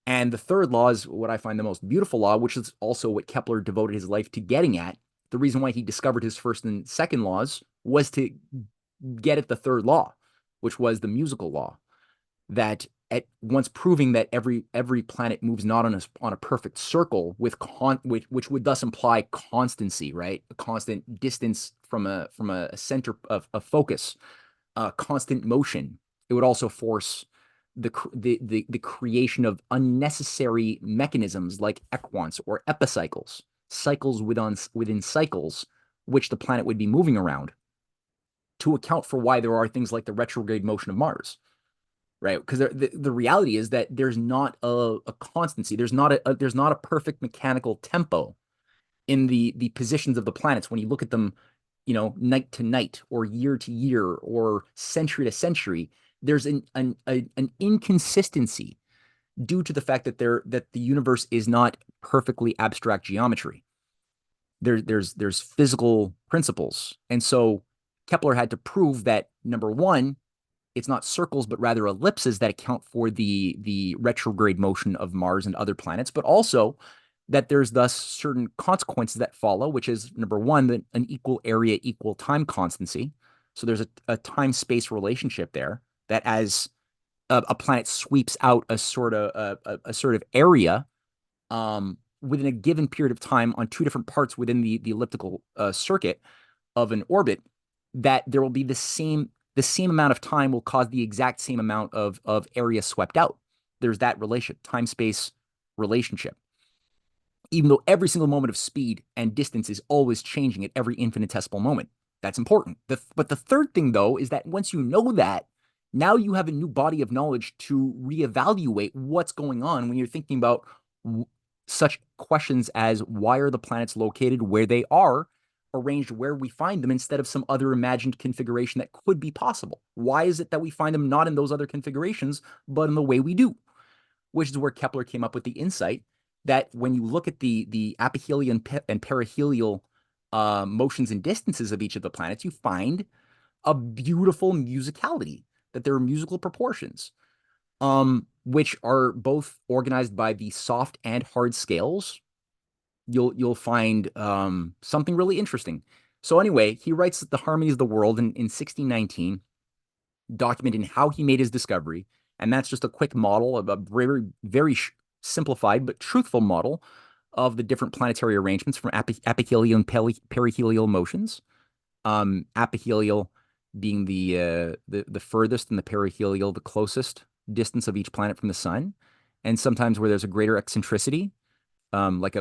And the third law is what I find the most beautiful law, which is also what Kepler devoted his life to getting at. The reason why he discovered his first and second laws was to get at the third law, which was the musical law, that at once proving that every planet moves not on a perfect circle which would thus imply constancy, right? A constant distance from a center of focus, constant motion. It would also force the creation of unnecessary mechanisms like equants or epicycles, cycles within cycles, which the planet would be moving around, to account for why there are things like the retrograde motion of Mars, right? Because the reality is that there's not a constancy. There's not a perfect mechanical tempo in the positions of the planets when you look at them, night to night or year to year or century to century. There's an inconsistency due to the fact that the universe is not perfectly abstract geometry. There's physical principles. And so Kepler had to prove that, number one, it's not circles, but rather ellipses that account for the retrograde motion of Mars and other planets, but also that there's thus certain consequences that follow, which is, number one, an equal area, equal time constancy. So there's a time-space relationship there, that as a planet sweeps out a sort of area, within a given period of time on two different parts within the elliptical circuit of an orbit, that there will be the same amount of time will cause the exact same amount of area swept out. There's that time-space relationship. Even though every single moment of speed and distance is always changing at every infinitesimal moment. That's important. But the third thing, though, is that once you know that, now you have a new body of knowledge to reevaluate what's going on when you're thinking about such questions as, why are the planets located where they are, arranged where we find them, instead of some other imagined configuration that could be possible? Why is it that we find them not in those other configurations, but in the way we do? Which is where Kepler came up with the insight that when you look at the aphelion and perihelial motions and distances of each of the planets, you find a beautiful musicality, that there are musical proportions, which are both organized by the soft and hard scales. You'll find something really interesting. So anyway, he writes the Harmonies of the World in 1619, documenting how he made his discovery. And that's just a quick model of a very, very simplified but truthful model of the different planetary arrangements from aphelial and perihelial motions. Aphelial being the furthest, and the perihelial the closest distance of each planet from the sun, and sometimes where there's a greater eccentricity, like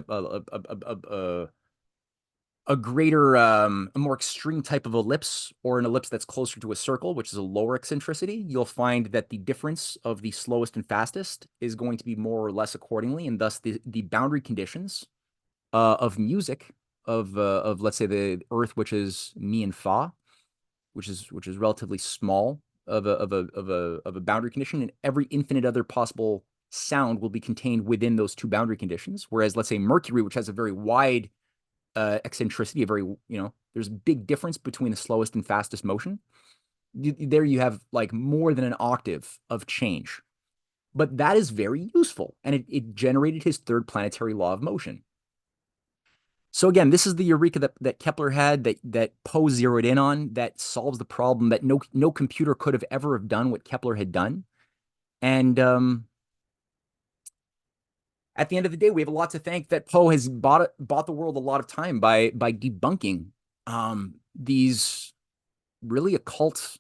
a greater, a more extreme type of ellipse, or an ellipse that's closer to a circle, which is a lower eccentricity. You'll find that the difference of the slowest and fastest is going to be more or less accordingly, and thus the boundary conditions of music of let's say the Earth, which is mi and fa, which is relatively small of a boundary condition, and every infinite other possible sound will be contained within those two boundary conditions. Whereas, let's say Mercury, which has a very wide eccentricity, there's a big difference between the slowest and fastest motion. There you have like more than an octave of change. But that is very useful, and it generated his third planetary law of motion. So again, this is the eureka that Kepler had, that Poe zeroed in on, that solves the problem that no computer could have ever have done what Kepler had done. And at the end of the day, we have a lot to thank that Poe has bought the world a lot of time by debunking these really occult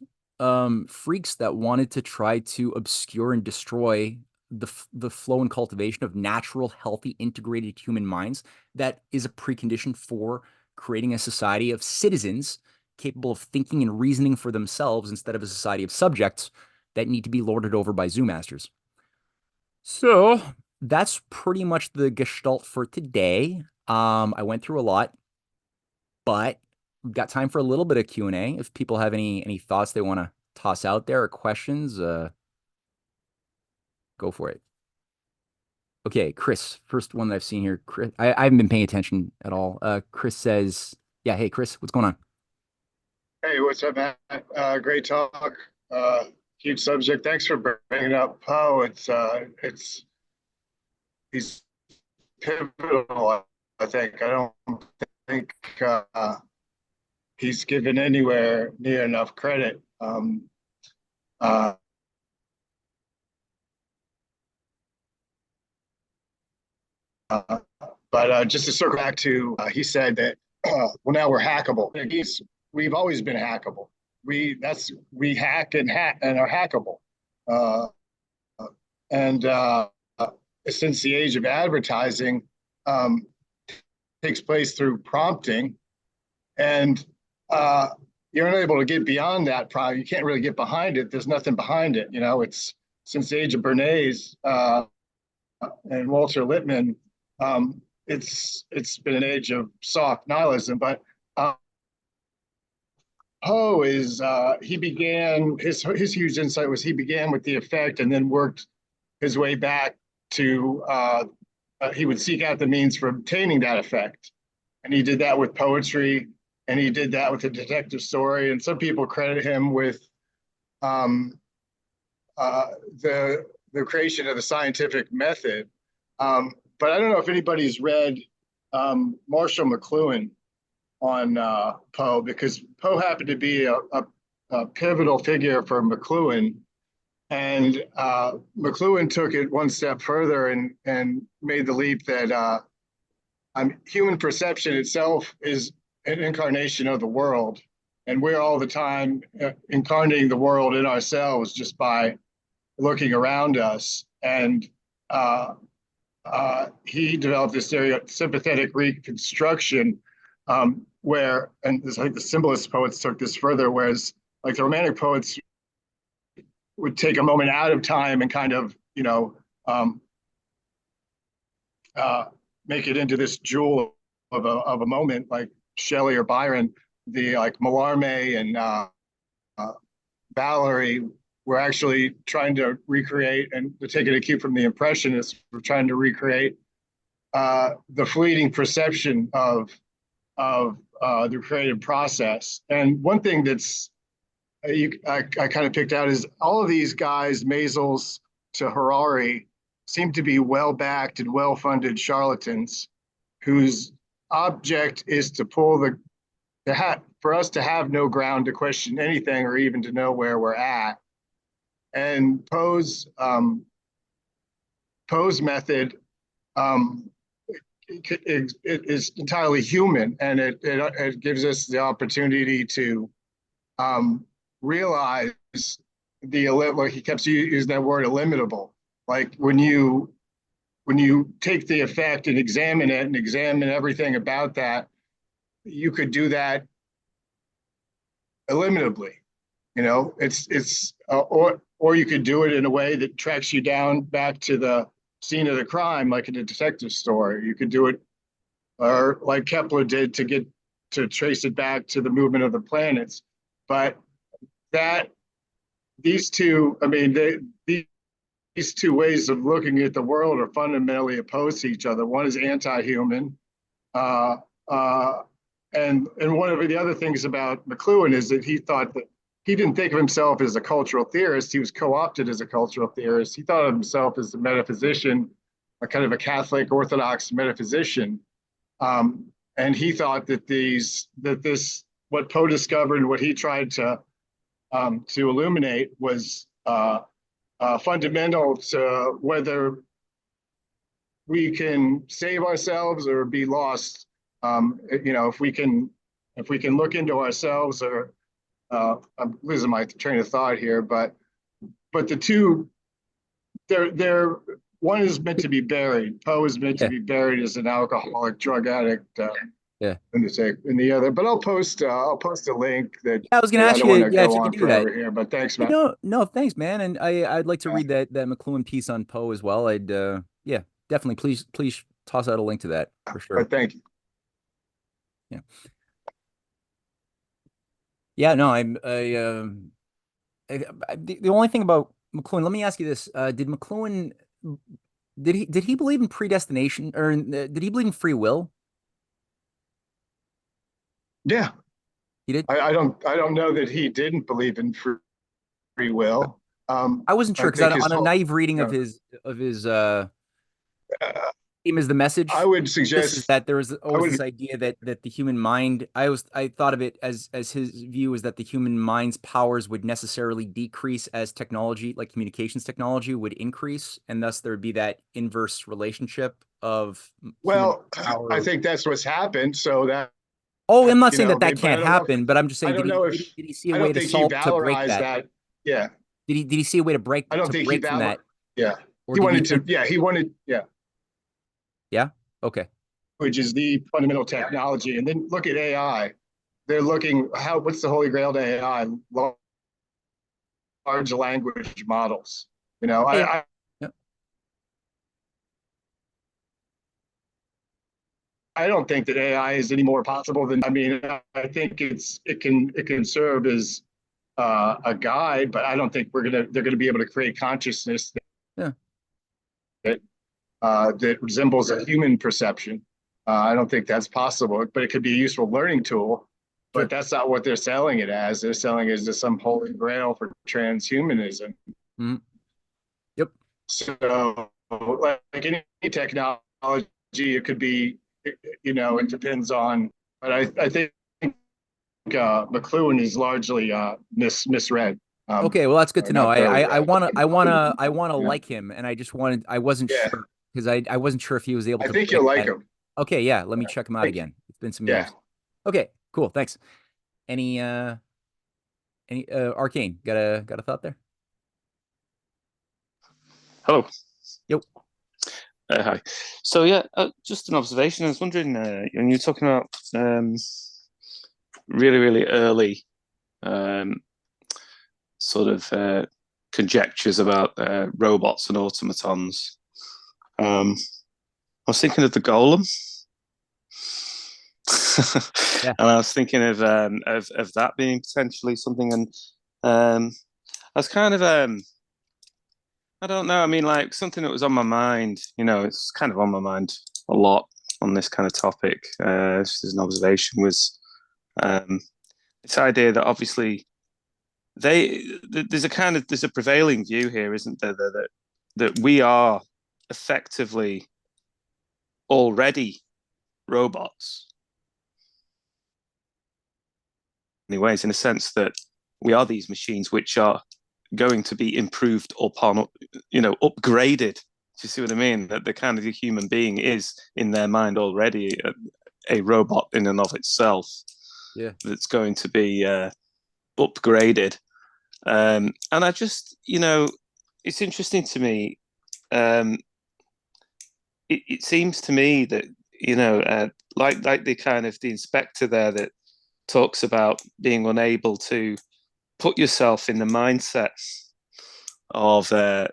freaks that wanted to try to obscure and destroy the flow and cultivation of natural, healthy, integrated human minds. That is a precondition for creating a society of citizens capable of thinking and reasoning for themselves, instead of a society of subjects that need to be lorded over by zoo masters. So that's pretty much the gestalt for today. I went through a lot, but we've got time for a little bit of Q&A. If people have any thoughts they want to toss out there, or questions, go for it. Okay, Chris, first one that I've seen here. Chris, I haven't been paying attention at all. Chris says, yeah, hey, Chris, what's going on? Hey, what's up, Matt? Great talk. Huge subject. Thanks for bringing up Poe. He's pivotal, I think. I don't think he's given anywhere near enough credit. But just to circle back to, he said that, well, now we're hackable. We've always been hackable. We hack and are hackable. And since the age of advertising takes place through prompting, and you're unable to get beyond that. You can't really get behind it. There's nothing behind it. It's since the age of Bernays and Walter Lippmann. It's been an age of soft nihilism, but Poe is he began his huge insight was he began with the effect and then worked his way back to he would seek out the means for obtaining that effect, and he did that with poetry, and he did that with the detective story, and some people credit him with the creation of the scientific method. But I don't know if anybody's read Marshall McLuhan on Poe, because Poe happened to be a pivotal figure for McLuhan. And McLuhan took it one step further and made the leap that human perception itself is an incarnation of the world. And we're all the time incarnating the world in ourselves just by looking around us. And he developed this theory of sympathetic reconstruction, where, and I think the symbolist poets took this further, whereas like the Romantic poets would take a moment out of time and kind of, make it into this jewel of a moment, like Shelley or Byron. The like Mallarmé and Valerie were actually trying to recreate, and to take a cue from the Impressionists, were trying to recreate the fleeting perception of the creative process. And one thing that's I kind of picked out is all of these guys, Maelzel to Harari, seem to be well-backed and well-funded charlatans whose object is to pull the hat for us to have no ground to question anything or even to know where we're at. And Poe's method it is entirely human, and it gives us the opportunity to realize like he kept using that word, illimitable. Like when you take the effect and examine it and examine everything about that, you could do that illimitably. Or you could do it in a way that tracks you down back to the scene of the crime, like in a detective story. You could do it, or like Kepler did, to trace it back to the movement of the planets. But these two ways of looking at the world are fundamentally opposed to each other. One is anti-human, and one of the other things about McLuhan is that he thought that he didn't think of himself as a cultural theorist. He was co-opted as a cultural theorist. He thought of himself as a metaphysician, a kind of a Catholic Orthodox metaphysician. And he thought that what Poe discovered and what he tried to illuminate was fundamental to whether we can save ourselves or be lost. If we can look into ourselves, or I'm losing my train of thought here, but the two, they're one is meant to be buried. Poe is meant to be buried as an alcoholic, drug addict. In the other, but I'll post a link that. I was going to ask you, if you could do that here, but thanks, man. No, thanks, man. And I'd like to read that McLuhan piece on Poe as well. I'd definitely please toss out a link to that for sure. Thank you. Yeah. Yeah, no, the only thing about McLuhan, let me ask you this. Did McLuhan, did he believe in predestination, or did he believe in free will? Yeah. He did? I don't know that he didn't believe in free will. I wasn't sure, because on a naive reading of his theme is the message. I would suggest that there was always this idea that the human mind, I thought of it as his view is that the human mind's powers would necessarily decrease as technology, like communications technology, would increase, and thus there would be that inverse relationship of power. I think that's what's happened. So that. Oh, I'm not saying that can't happen, but I'm just saying, did he see a way to break that? Yeah. Did he see a way to break? I don't think break from that. Yeah. He wanted to. Yeah. He wanted. Yeah. Yeah. Okay. Which is the fundamental technology, and then look at AI. They're looking what's the holy grail to AI? Large language models. Yeah. I don't think that AI is any more possible than, I mean, I think it can serve as a guide, but I don't think they're gonna be able to create consciousness Yeah. that resembles a human perception. I don't think that's possible, but it could be a useful learning tool. Sure. But that's not what they're selling it as. They're selling it as some holy grail for transhumanism. Mm-hmm. Yep. So, like any technology, it could be, it depends on. But I think McLuhan is largely misread. Okay, well that's good to know. Not thoroughly I read. wanna Yeah, like him, and I wasn't yeah. sure because I wasn't sure if he was able I to think break you'll like that. him. Okay, yeah, let me check him out Like, again. It's been some yeah. years. Okay, cool, thanks. Any Arcane, got a thought there? Hello. Yep. Hi. So yeah, just an observation. I was wondering when you're talking about really, really early sort of conjectures about robots and automatons. I was thinking of the golem. Yeah. And I was thinking of that being potentially something, and I was kind of I don't know. I mean, like something that was on my mind. It's kind of on my mind a lot on this kind of topic. Just as an observation was this idea that obviously there's a prevailing view here, isn't there, that we are effectively already robots. Anyways, in a sense that we are these machines which are going to be improved upon, upgraded. Do you see what I mean? That the kind of the human being is in their mind already a robot in and of itself. Yeah. That's going to be upgraded. And I just, it's interesting to me. It seems to me that, like the kind of the inspector there that talks about being unable to put yourself in the mindset of the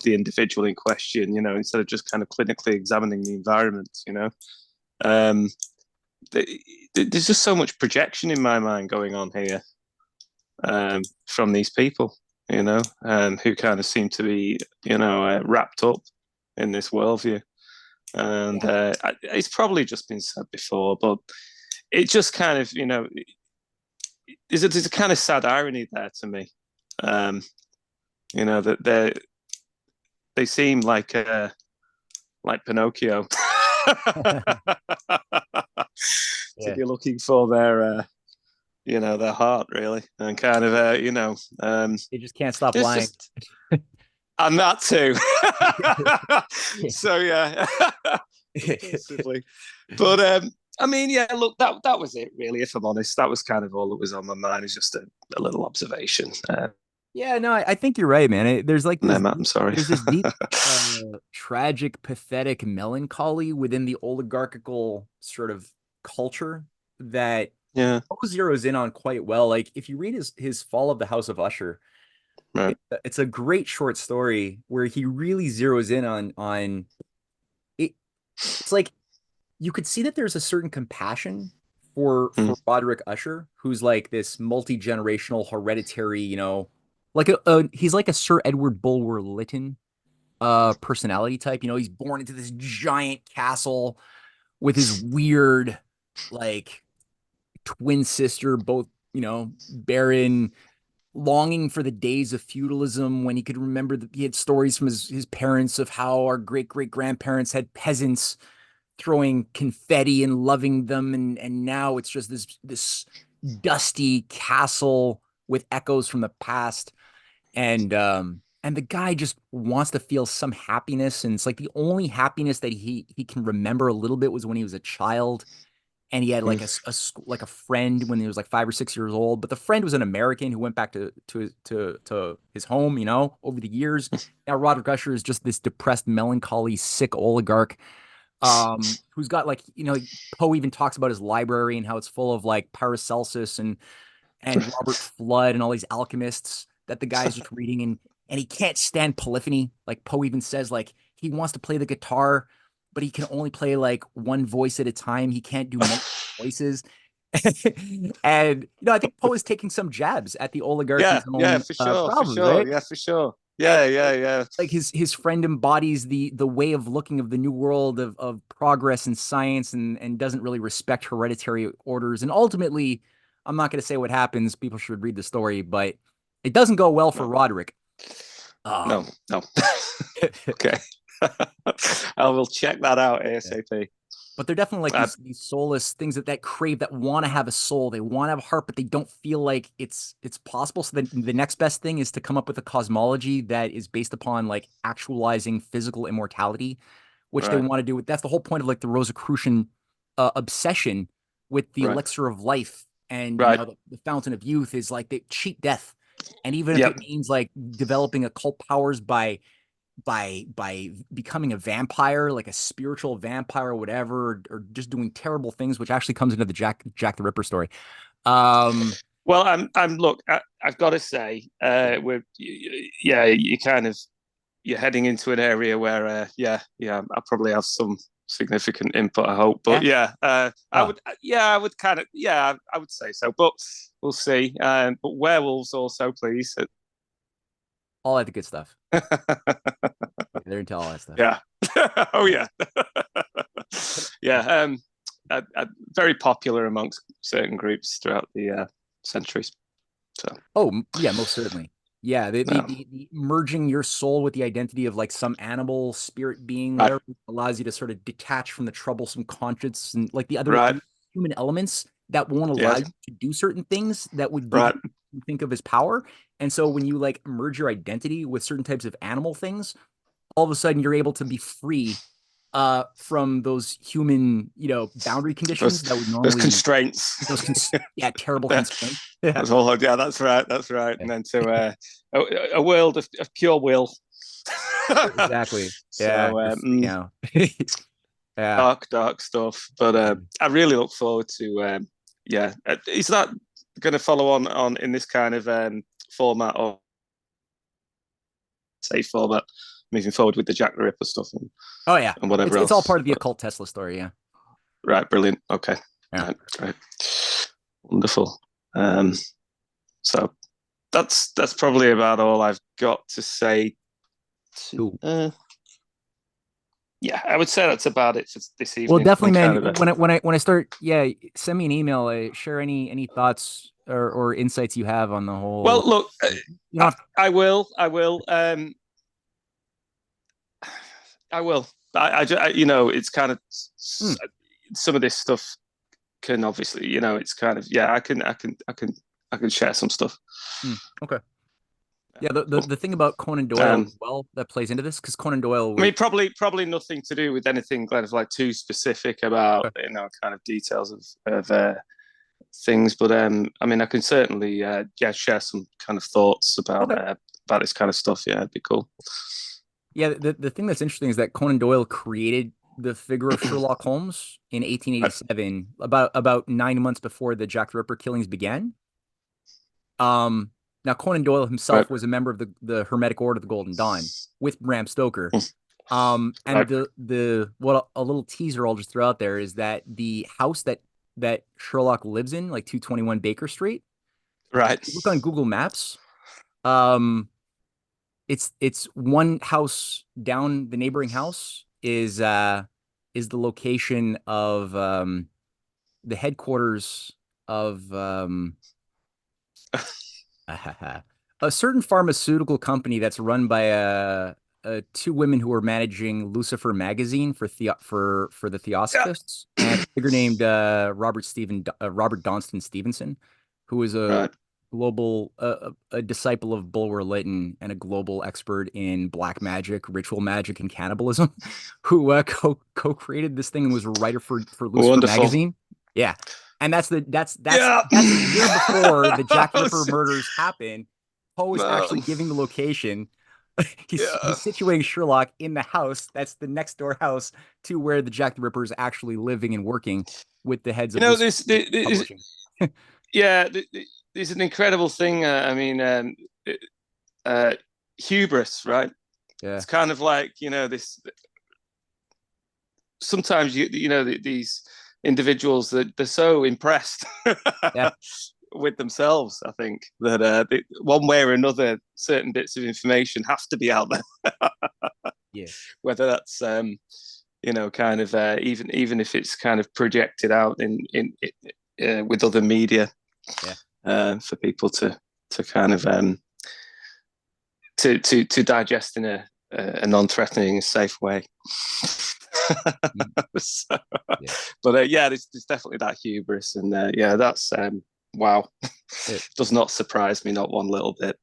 individual in question, instead of just kind of clinically examining the environment. There's just so much projection in my mind going on here from these people, who kind of seem to be, wrapped up in this worldview. And it's probably just been said before, but it just kind of, there's a kind of sad irony there to me. That they seem like Pinocchio. To be looking for their their heart, really, and kind of They just can't stop lying. And that too. So yeah. But I mean, yeah, look, that was it really, if I'm honest. That was kind of all that was on my mind. It's just a little observation. Yeah, no, I think you're right, man. There's like this, Matt, I'm sorry. There's this deep, tragic, pathetic melancholy within the oligarchical sort of culture that Poe zeroes in on quite well. Like if you read his Fall of the House of Usher, right. It's a great short story where he really zeroes in on it. It's like you could see that there's a certain compassion for Roderick Usher, who's like this multi-generational hereditary, like he's like a Sir Edward Bulwer Lytton personality type. He's born into this giant castle with his weird like twin sister, both, barren, longing for the days of feudalism when he could remember that he had stories from his parents of how our great-great-grandparents had peasants throwing confetti and loving them, and now it's just this dusty castle with echoes from the past. And the guy just wants to feel some happiness, and it's like the only happiness that he can remember a little bit was when he was a child, and he had like a friend when he was like 5 or 6 years old, but the friend was an American who went back to his home, over the years. Now Roderick Usher is just this depressed, melancholy, sick oligarch, who's got like, Poe even talks about his library and how it's full of like Paracelsus and Robert Flood and all these alchemists that the guy's just reading, and he can't stand polyphony. Like Poe even says like he wants to play the guitar, but he can only play like one voice at a time. He can't do multiple voices. And I think Poe is taking some jabs at the oligarchy's own for sure, problems, right? yeah, for sure, yeah. Like his friend embodies the way of looking of the new world of progress and science, and doesn't really respect hereditary orders. And ultimately, I'm not going to say what happens. People should read the story, but it doesn't go well for Roderick. No. Okay. I will check that out ASAP. Yeah. But they're definitely like these soulless things that crave, that want to have a soul. They want to have a heart, but they don't feel like it's possible. So then the next best thing is to come up with a cosmology that is based upon like actualizing physical immortality, which they want to do. That's the whole point of like the Rosicrucian obsession with the elixir of life, and the fountain of youth is like they cheat death. And even if it means like developing occult powers by becoming a vampire, like a spiritual vampire or whatever, or just doing terrible things, which actually comes into the Jack the Ripper story. Well, look, I've got to say, you're heading into an area where, I probably have some significant input, I hope. But I would say so, but we'll see. But werewolves also, please. All that good stuff. They're into all that stuff. Yeah. Oh yeah. Yeah. Very popular amongst certain groups throughout the centuries. So. Oh yeah, most certainly. Yeah, the merging your soul with the identity of like some animal spirit being, whatever, allows you to sort of detach from the troublesome conscience and like the other human elements that won't allow you to do certain things that would give you think of as power. And so when you like merge your identity with certain types of animal things, all of a sudden you're able to be free from those human, boundary conditions that would normally, those constraints, terrible constraints. That's right. And then to a world of pure will. Exactly. So, dark stuff. But I really look forward to is that going to follow on in this kind of format, or format moving forward with the Jack the Ripper stuff and whatever else? It's all part of the occult Tesla story. Yeah. Right. Brilliant. Okay. Yeah. Right. Wonderful. So that's probably about all I've got to say. I would say that's about it for this evening. Well, definitely, man. When I start, send me an email. Share any thoughts or insights you have on the whole. Well, look, I will. I it's kind of some of this stuff can obviously, it's kind of I can share some stuff. Okay. Yeah, the thing about Conan Doyle as well that plays into this, because Conan Doyle I mean, probably nothing to do with anything kind of like too specific about kind of details of things, but I mean, I can certainly share some kind of thoughts about this kind of stuff. Yeah, it'd be cool. Yeah, the thing that's interesting is that Conan Doyle created the figure of Sherlock Holmes in 1887, about 9 months before the Jack the Ripper killings began. Now, Conan Doyle himself was a member of the Hermetic Order of the Golden Dawn with Bram Stoker. And the what a little teaser I'll just throw out there is that the house that Sherlock lives in, like 221 Baker Street. Right. Look on Google Maps. It's one house down. The neighboring house is the location of the headquarters of a certain pharmaceutical company that's run by two women who are managing Lucifer magazine for the Theosophists, and a figure named Robert Donston Stevenson, who is a global a disciple of Bulwer Lytton and a global expert in black magic, ritual magic, and cannibalism, who co-created this thing and was a writer for Lucifer magazine. Yeah. And that's a year before the Jack the Ripper murders happen. Poe is actually giving the location. He's situating Sherlock in the house that's the next door house to where the Jack the Ripper is actually living and working with the heads of publishing. There's an incredible thing. I mean, hubris, right? Yeah. It's kind of like, this sometimes you know these individuals that they're so impressed Yeah. with themselves. I think that one way or another, certain bits of information have to be out there. Yeah. Whether that's you know, kind of even if it's kind of projected out in with other media, Yeah. for people to kind of to digest in a non-threatening, safe way. So, Yeah. but yeah, there's definitely that hubris, and yeah, that's wow. Does not surprise me, not one little bit.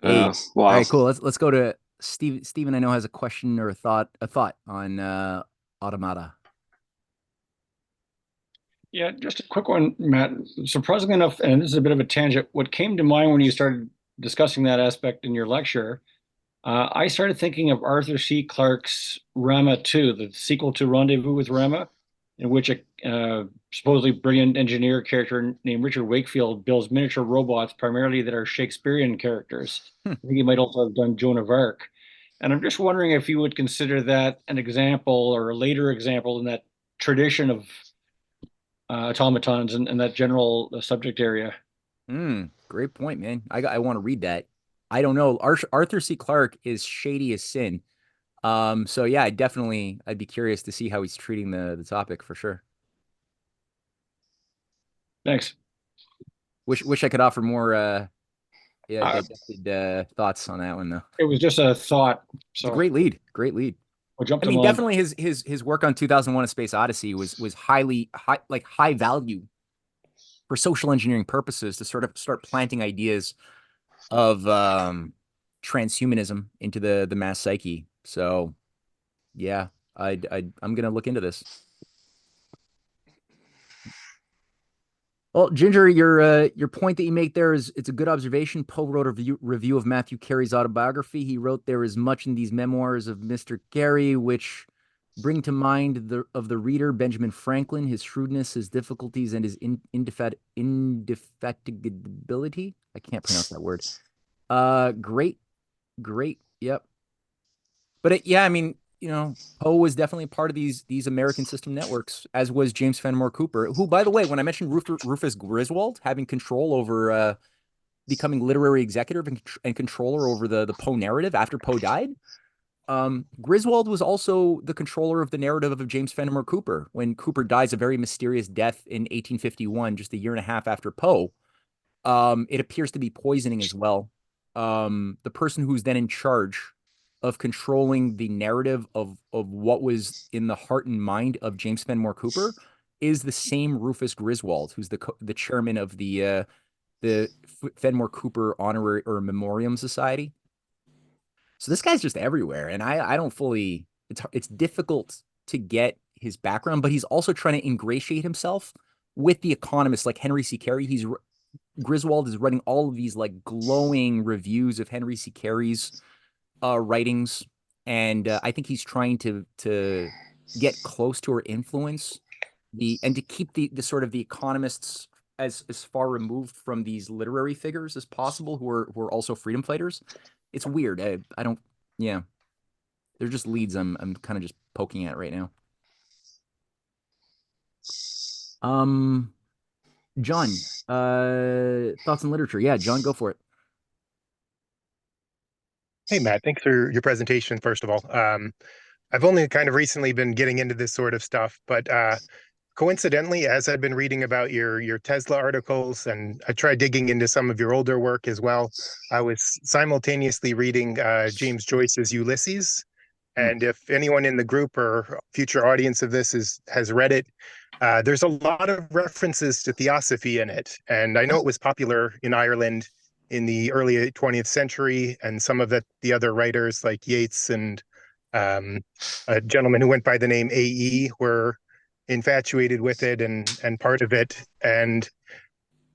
Hey, wow. All right, cool. Let's go to Steve. Steven, I know, has a question or a thought on automata. Yeah, just a quick one, Matt. Surprisingly enough, and this is a bit of a tangent, what came to mind when you started discussing that aspect in your lecture, I started thinking of Arthur C. Clarke's Rama 2, the sequel to Rendezvous with Rama, in which a supposedly brilliant engineer character named Richard Wakefield builds miniature robots primarily that are Shakespearean characters. I think he might also have done Joan of Arc. And I'm just wondering if you would consider that an example or a later example in that tradition of automatons and that general subject area. Great point, man. I want to read that. I don't know. Arthur C. Clarke is shady as sin. So yeah, I'd be curious to see how he's treating the topic for sure. Thanks. Wish I could offer more digested thoughts on that one though. It was just a thought. It's a great lead. Great lead. We'll jump I to mean, mine. definitely his work on 2001: A Space Odyssey was high value for social engineering purposes to sort of start planting ideas of transhumanism into the mass psyche. So yeah, I'm gonna look into this. Well, Ginger, your point that you make there is it's a good observation. Poe wrote a review of Matthew Carey's autobiography. He wrote there is much in these memoirs of Mr. Carey which bring to mind of the reader Benjamin Franklin, his shrewdness, his difficulties, and his indefatigability. I can't pronounce that word. Great, yep. But yeah, I mean, you know, Poe was definitely part of these American system networks, as was James Fenimore Cooper, who, by the way, when I mentioned Rufus Griswold having control over becoming literary executive and controller over the Poe narrative after Poe died, Griswold was also the controller of the narrative of James Fenimore Cooper when Cooper dies a very mysterious death in 1851, just a year and a half after Poe. It appears to be poisoning as well. The person who's then in charge of controlling the narrative of what was in the heart and mind of James Fenimore Cooper is the same Rufus Griswold, who's the chairman of the Fenimore Cooper Honorary or Memoriam Society. So this guy's just everywhere, and I don't fully. It's difficult to get his background, but he's also trying to ingratiate himself with the economists like Henry C. Carey. Griswold is writing all of these like glowing reviews of Henry C. Carey's writings, and I think he's trying to get close to or influence and to keep the sort of the economists as far removed from these literary figures as possible who are also freedom fighters. It's weird. I don't. Yeah, they're just leads I'm kind of just poking at right now. John, thoughts on literature? Yeah, John, go for it. Hey, Matt, thanks for your presentation, first of all. I've only kind of recently been getting into this sort of stuff, but coincidentally, as I've been reading about your Tesla articles, and I tried digging into some of your older work as well, I was simultaneously reading James Joyce's Ulysses. And if anyone in the group or future audience of this has read it, there's a lot of references to theosophy in it. And I know it was popular in Ireland in the early 20th century, and some of the other writers like Yeats and a gentleman who went by the name A.E. were infatuated with it and part of it. And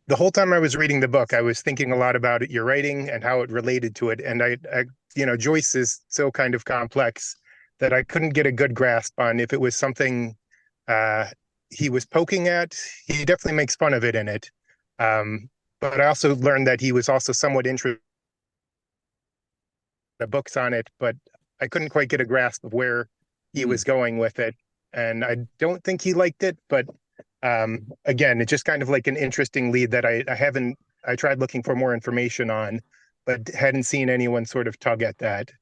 the whole time I was reading the book, I was thinking a lot about it, your writing and how it related to it. And I Joyce is so kind of complex that I couldn't get a good grasp on if it was something he was poking at. He definitely makes fun of it in it. But I also learned that he was also somewhat interested in the books on it, but I couldn't quite get a grasp of where he was going with it. And I don't think he liked it, but again, it's just kind of like an interesting lead that I tried looking for more information on, but hadn't seen anyone sort of tug at that.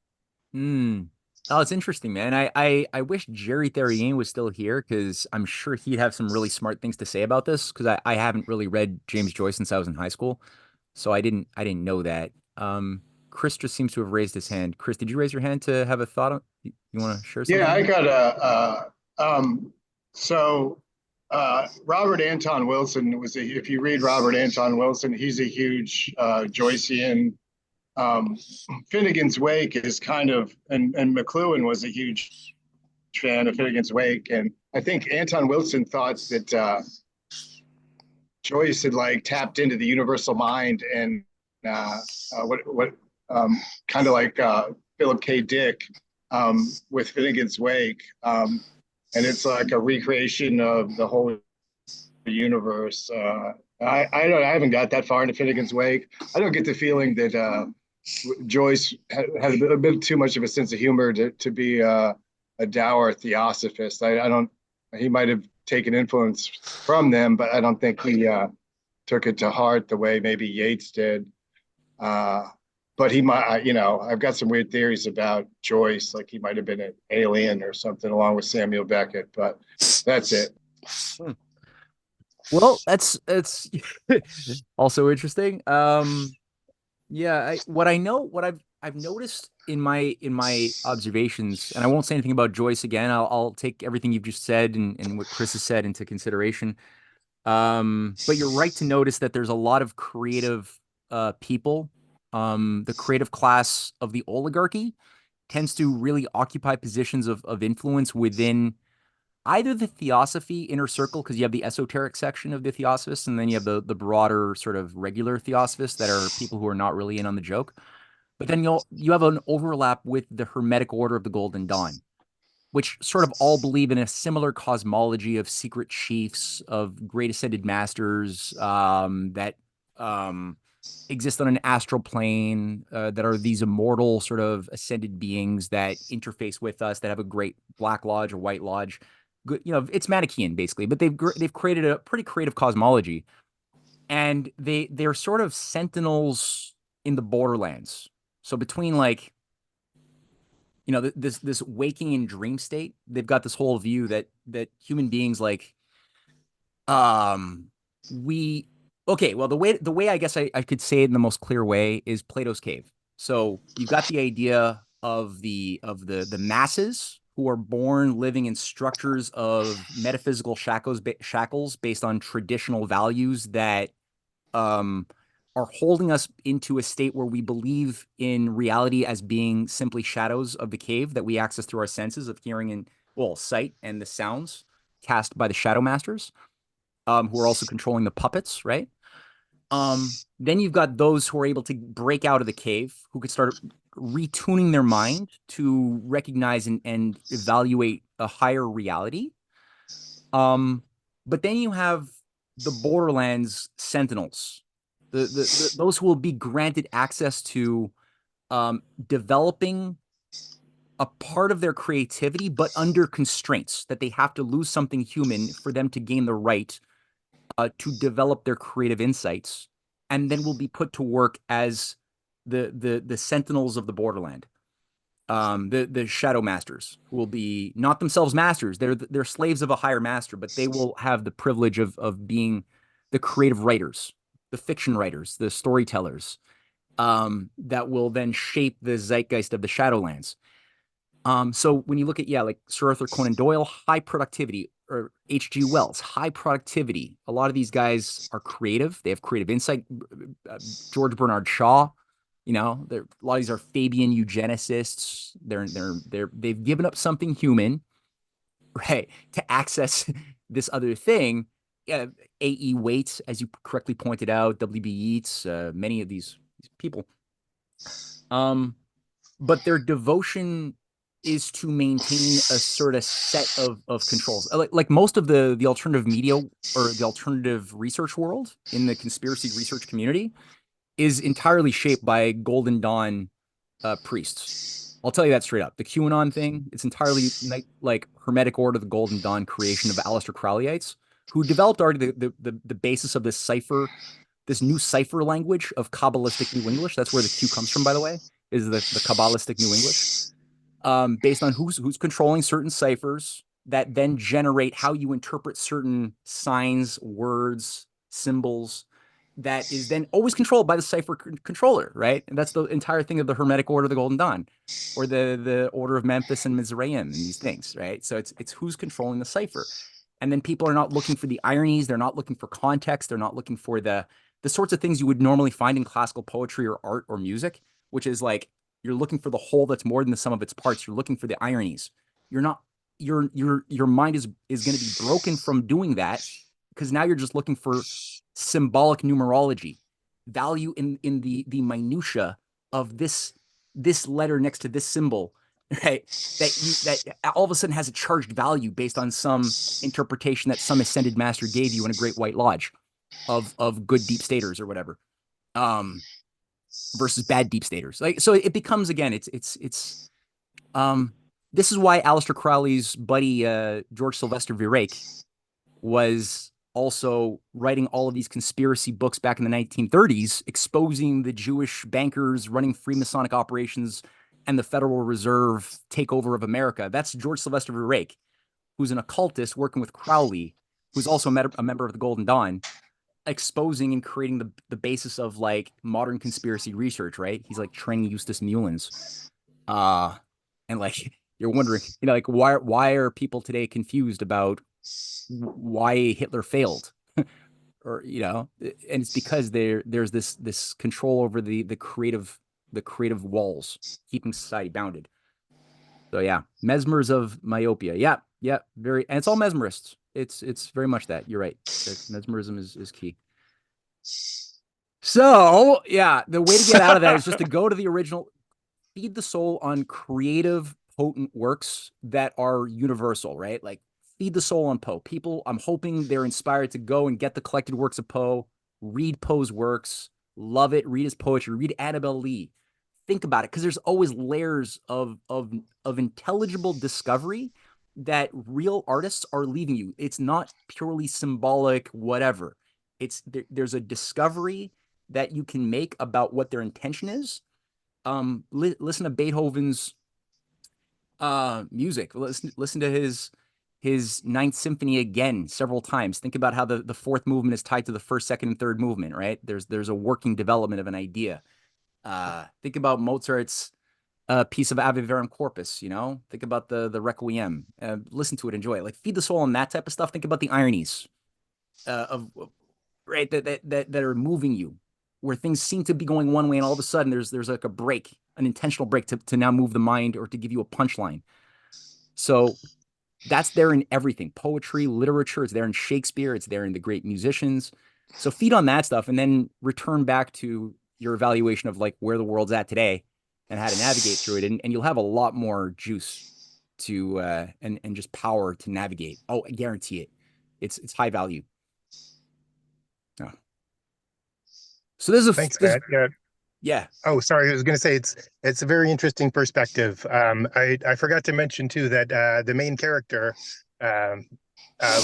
Oh, it's interesting, man. I wish Jerry Therrien was still here because I'm sure he'd have some really smart things to say about this because I haven't really read James Joyce since I was in high school. So I didn't know that. Chris just seems to have raised his hand. Chris, did you raise your hand to have a thought on, you want to share something? Yeah, I got so Robert Anton Wilson if you read Robert Anton Wilson, he's a huge Joycean. Finnegan's Wake is kind of, and McLuhan was a huge fan of Finnegan's Wake, and I think Anton Wilson thought that Joyce had like tapped into the universal mind and what kind of like Philip K. Dick with Finnegan's Wake, and it's like a recreation of the whole universe. I haven't got that far into Finnegan's Wake. I don't get the feeling that Joyce had a bit too much of a sense of humor to be a dour theosophist. I don't. He might have taken influence from them, but I don't think he took it to heart the way maybe Yeats did. But he might, I've got some weird theories about Joyce, like he might have been an alien or something along with Samuel Beckett, but that's it. Well, that's also interesting. Yeah, what I've noticed in my observations, and I won't say anything about Joyce again. I'll take everything you've just said and what Chris has said into consideration. But you're right to notice that there's a lot of creative people. The creative class of the oligarchy tends to really occupy positions of influence within either the theosophy inner circle, because you have the esoteric section of the theosophists, and then you have the broader sort of regular theosophists that are people who are not really in on the joke. But then you have an overlap with the Hermetic Order of the Golden Dawn, which sort of all believe in a similar cosmology of secret chiefs, of great ascended masters that exist on an astral plane, that are these immortal sort of ascended beings that interface with us, that have a great Black Lodge or White Lodge. Good, it's Manichaean basically, but they've created a pretty creative cosmology, and they're sort of sentinels in the borderlands. So between like this waking and dream state, they've got this whole view that human beings like we okay, well, the way I guess I could say it in the most clear way is Plato's cave. So you've got the idea of the masses who are born living in structures of metaphysical shackles based on traditional values that are holding us into a state where we believe in reality as being simply shadows of the cave that we access through our senses of hearing and, well, sight and the sounds cast by the shadow masters, who are also controlling the puppets, right? Then you've got those who are able to break out of the cave, who could start retuning their mind to recognize and evaluate a higher reality. But then you have the Borderlands Sentinels, those who will be granted access to developing a part of their creativity, but under constraints that they have to lose something human for them to gain the right to develop their creative insights, and then will be put to work as the sentinels of the borderland, the shadow masters, who will be not themselves masters. They're slaves of a higher master, but they will have the privilege of being the creative writers, the fiction writers, the storytellers, that will then shape the zeitgeist of the Shadowlands. So when you look at, like Sir Arthur Conan Doyle, high productivity, or H.G. Wells, high productivity. A lot of these guys are creative. They have creative insight. George Bernard Shaw, a lot of these are Fabian eugenicists. They've given up something human, right, to access this other thing. A.E. Waite, as you correctly pointed out, W.B. Yeats, many of these people. But their devotion is to maintain a sort of set of controls. Like most of the alternative media or the alternative research world in the conspiracy research community is entirely shaped by Golden Dawn priests. I'll tell you that straight up. The QAnon thing, it's entirely like Hermetic Order of the Golden Dawn creation of Aleister Crowleyites, who developed already the basis of this cipher, this new cipher language of Kabbalistic New English. That's where the Q comes from, by the way, is the Kabbalistic New English, based on who's controlling certain ciphers that then generate how you interpret certain signs, words, symbols, that is then always controlled by the cipher controller, right? And that's the entire thing of the Hermetic Order of the Golden Dawn, or the Order of Memphis and Mizraim, and these things, right? So it's who's controlling the cipher. And then people are not looking for the ironies, they're not looking for context, they're not looking for the sorts of things you would normally find in classical poetry or art or music, which is like you're looking for the whole that's more than the sum of its parts. You're looking for the ironies. You're not your mind is going to be broken from doing that, because now you're just looking for symbolic numerology, value in the minutia of this letter next to this symbol, right? That all of a sudden has a charged value based on some interpretation that some ascended master gave you in a great white lodge of good deep staters or whatever, versus bad deep staters. Like, so it becomes, again, this is why Aleister Crowley's buddy George Sylvester Virake was also writing all of these conspiracy books back in the 1930s, exposing the Jewish bankers running Freemasonic operations and the Federal Reserve takeover of America. That's George Sylvester Virake, who's an occultist working with Crowley, who's also a member of the Golden Dawn, exposing and creating the basis of like modern conspiracy research, right? He's like training Eustace Mullins. And like, you're wondering, like, why are people today confused about why Hitler failed? Or, and it's because there's this control over the creative walls, keeping society bounded. So yeah, mesmers of myopia. Yeah, very, and it's all mesmerists. It's very much that. You're right. Mesmerism is key. So yeah, the way to get out of that is just to go to the original, feed the soul on creative, potent works that are universal, right? Like, feed the soul on Poe. People, I'm hoping they're inspired to go and get the collected works of Poe, read Poe's works, love it, read his poetry, read Annabel Lee. Think about it, because there's always layers of intelligible discovery that real artists are leaving you. It's not purely symbolic, whatever. There's a discovery that you can make about what their intention is. Listen to Beethoven's music. Listen to his Ninth Symphony again several times. Think about how the fourth movement is tied to the first, second, and third movement, right? There's a working development of an idea. Think about Mozart's piece of Ave Verum Corpus, think about the Requiem, listen to it, enjoy it, like, feed the soul on that type of stuff. Think about the ironies of right that are moving you, where things seem to be going one way and all of a sudden there's like a break, an intentional break to now move the mind or to give you a punchline. So that's there in everything, poetry, literature. It's there in Shakespeare. It's there in the great musicians. So feed on that stuff and then return back to your evaluation of like where the world's at today and how to navigate through it. And you'll have a lot more juice to, and just power to navigate. Oh, I guarantee it. It's high value. Oh. So there's Thanks, Matt. Yeah. Oh, sorry. I was going to say it's a very interesting perspective. I forgot to mention too that the main character,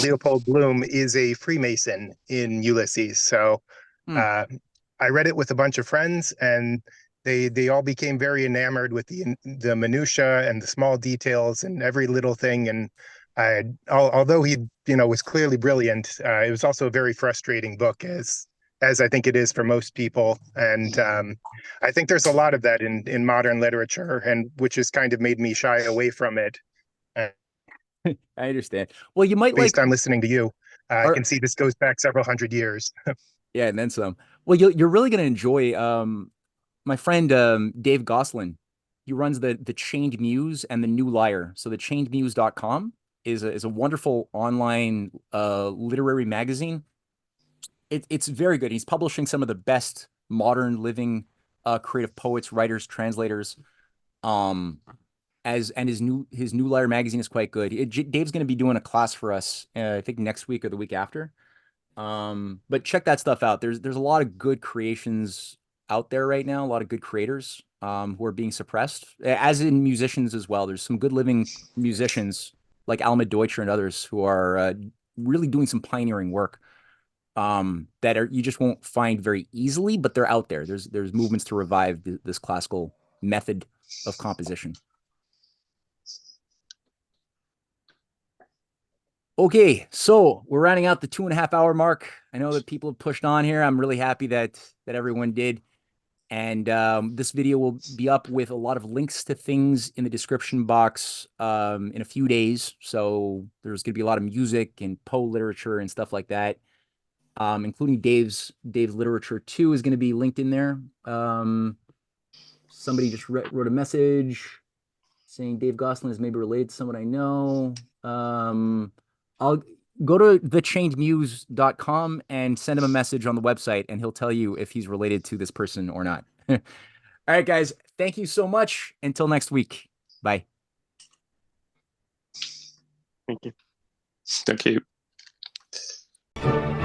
Leopold Bloom, is a Freemason in Ulysses. So I read it with a bunch of friends, and they all became very enamored with the minutia and the small details and every little thing. And although he was clearly brilliant, it was also a very frustrating book, as I think it is for most people. And I think there's a lot of that in modern literature, and which has kind of made me shy away from it. I understand. Well, you might based on listening to you. I can see this goes back several hundred years. Yeah, and then some. Well, you're really going to enjoy my friend Dave Gosselin. He runs the Chained Muse and the New Lyre. So the chainedmuse.com is a wonderful online literary magazine. It's very good. He's publishing some of the best modern living creative poets, writers, translators. And his New Lyre magazine is quite good. Dave's going to be doing a class for us, I think next week or the week after. But check that stuff out. There's a lot of good creations out there right now, a lot of good creators who are being suppressed, as in musicians as well. There's some good living musicians like Alma Deutscher and others who are really doing some pioneering work that you just won't find very easily, but they're out there. There's movements to revive this classical method of composition. Okay, so we're rounding out the 2.5 hour mark. I know that people have pushed on here. I'm really happy that everyone did. And this video will be up with a lot of links to things in the description box in a few days. So there's going to be a lot of music and Poe literature and stuff like that, including Dave's literature too is going to be linked in there. Somebody just wrote a message saying Dave Gosselin is maybe related to someone I know. I'll go to thechainedmuse.com and send him a message on the website, and he'll tell you if he's related to this person or not. All right, guys. Thank you so much. Until next week. Bye. Thank you. Thank you.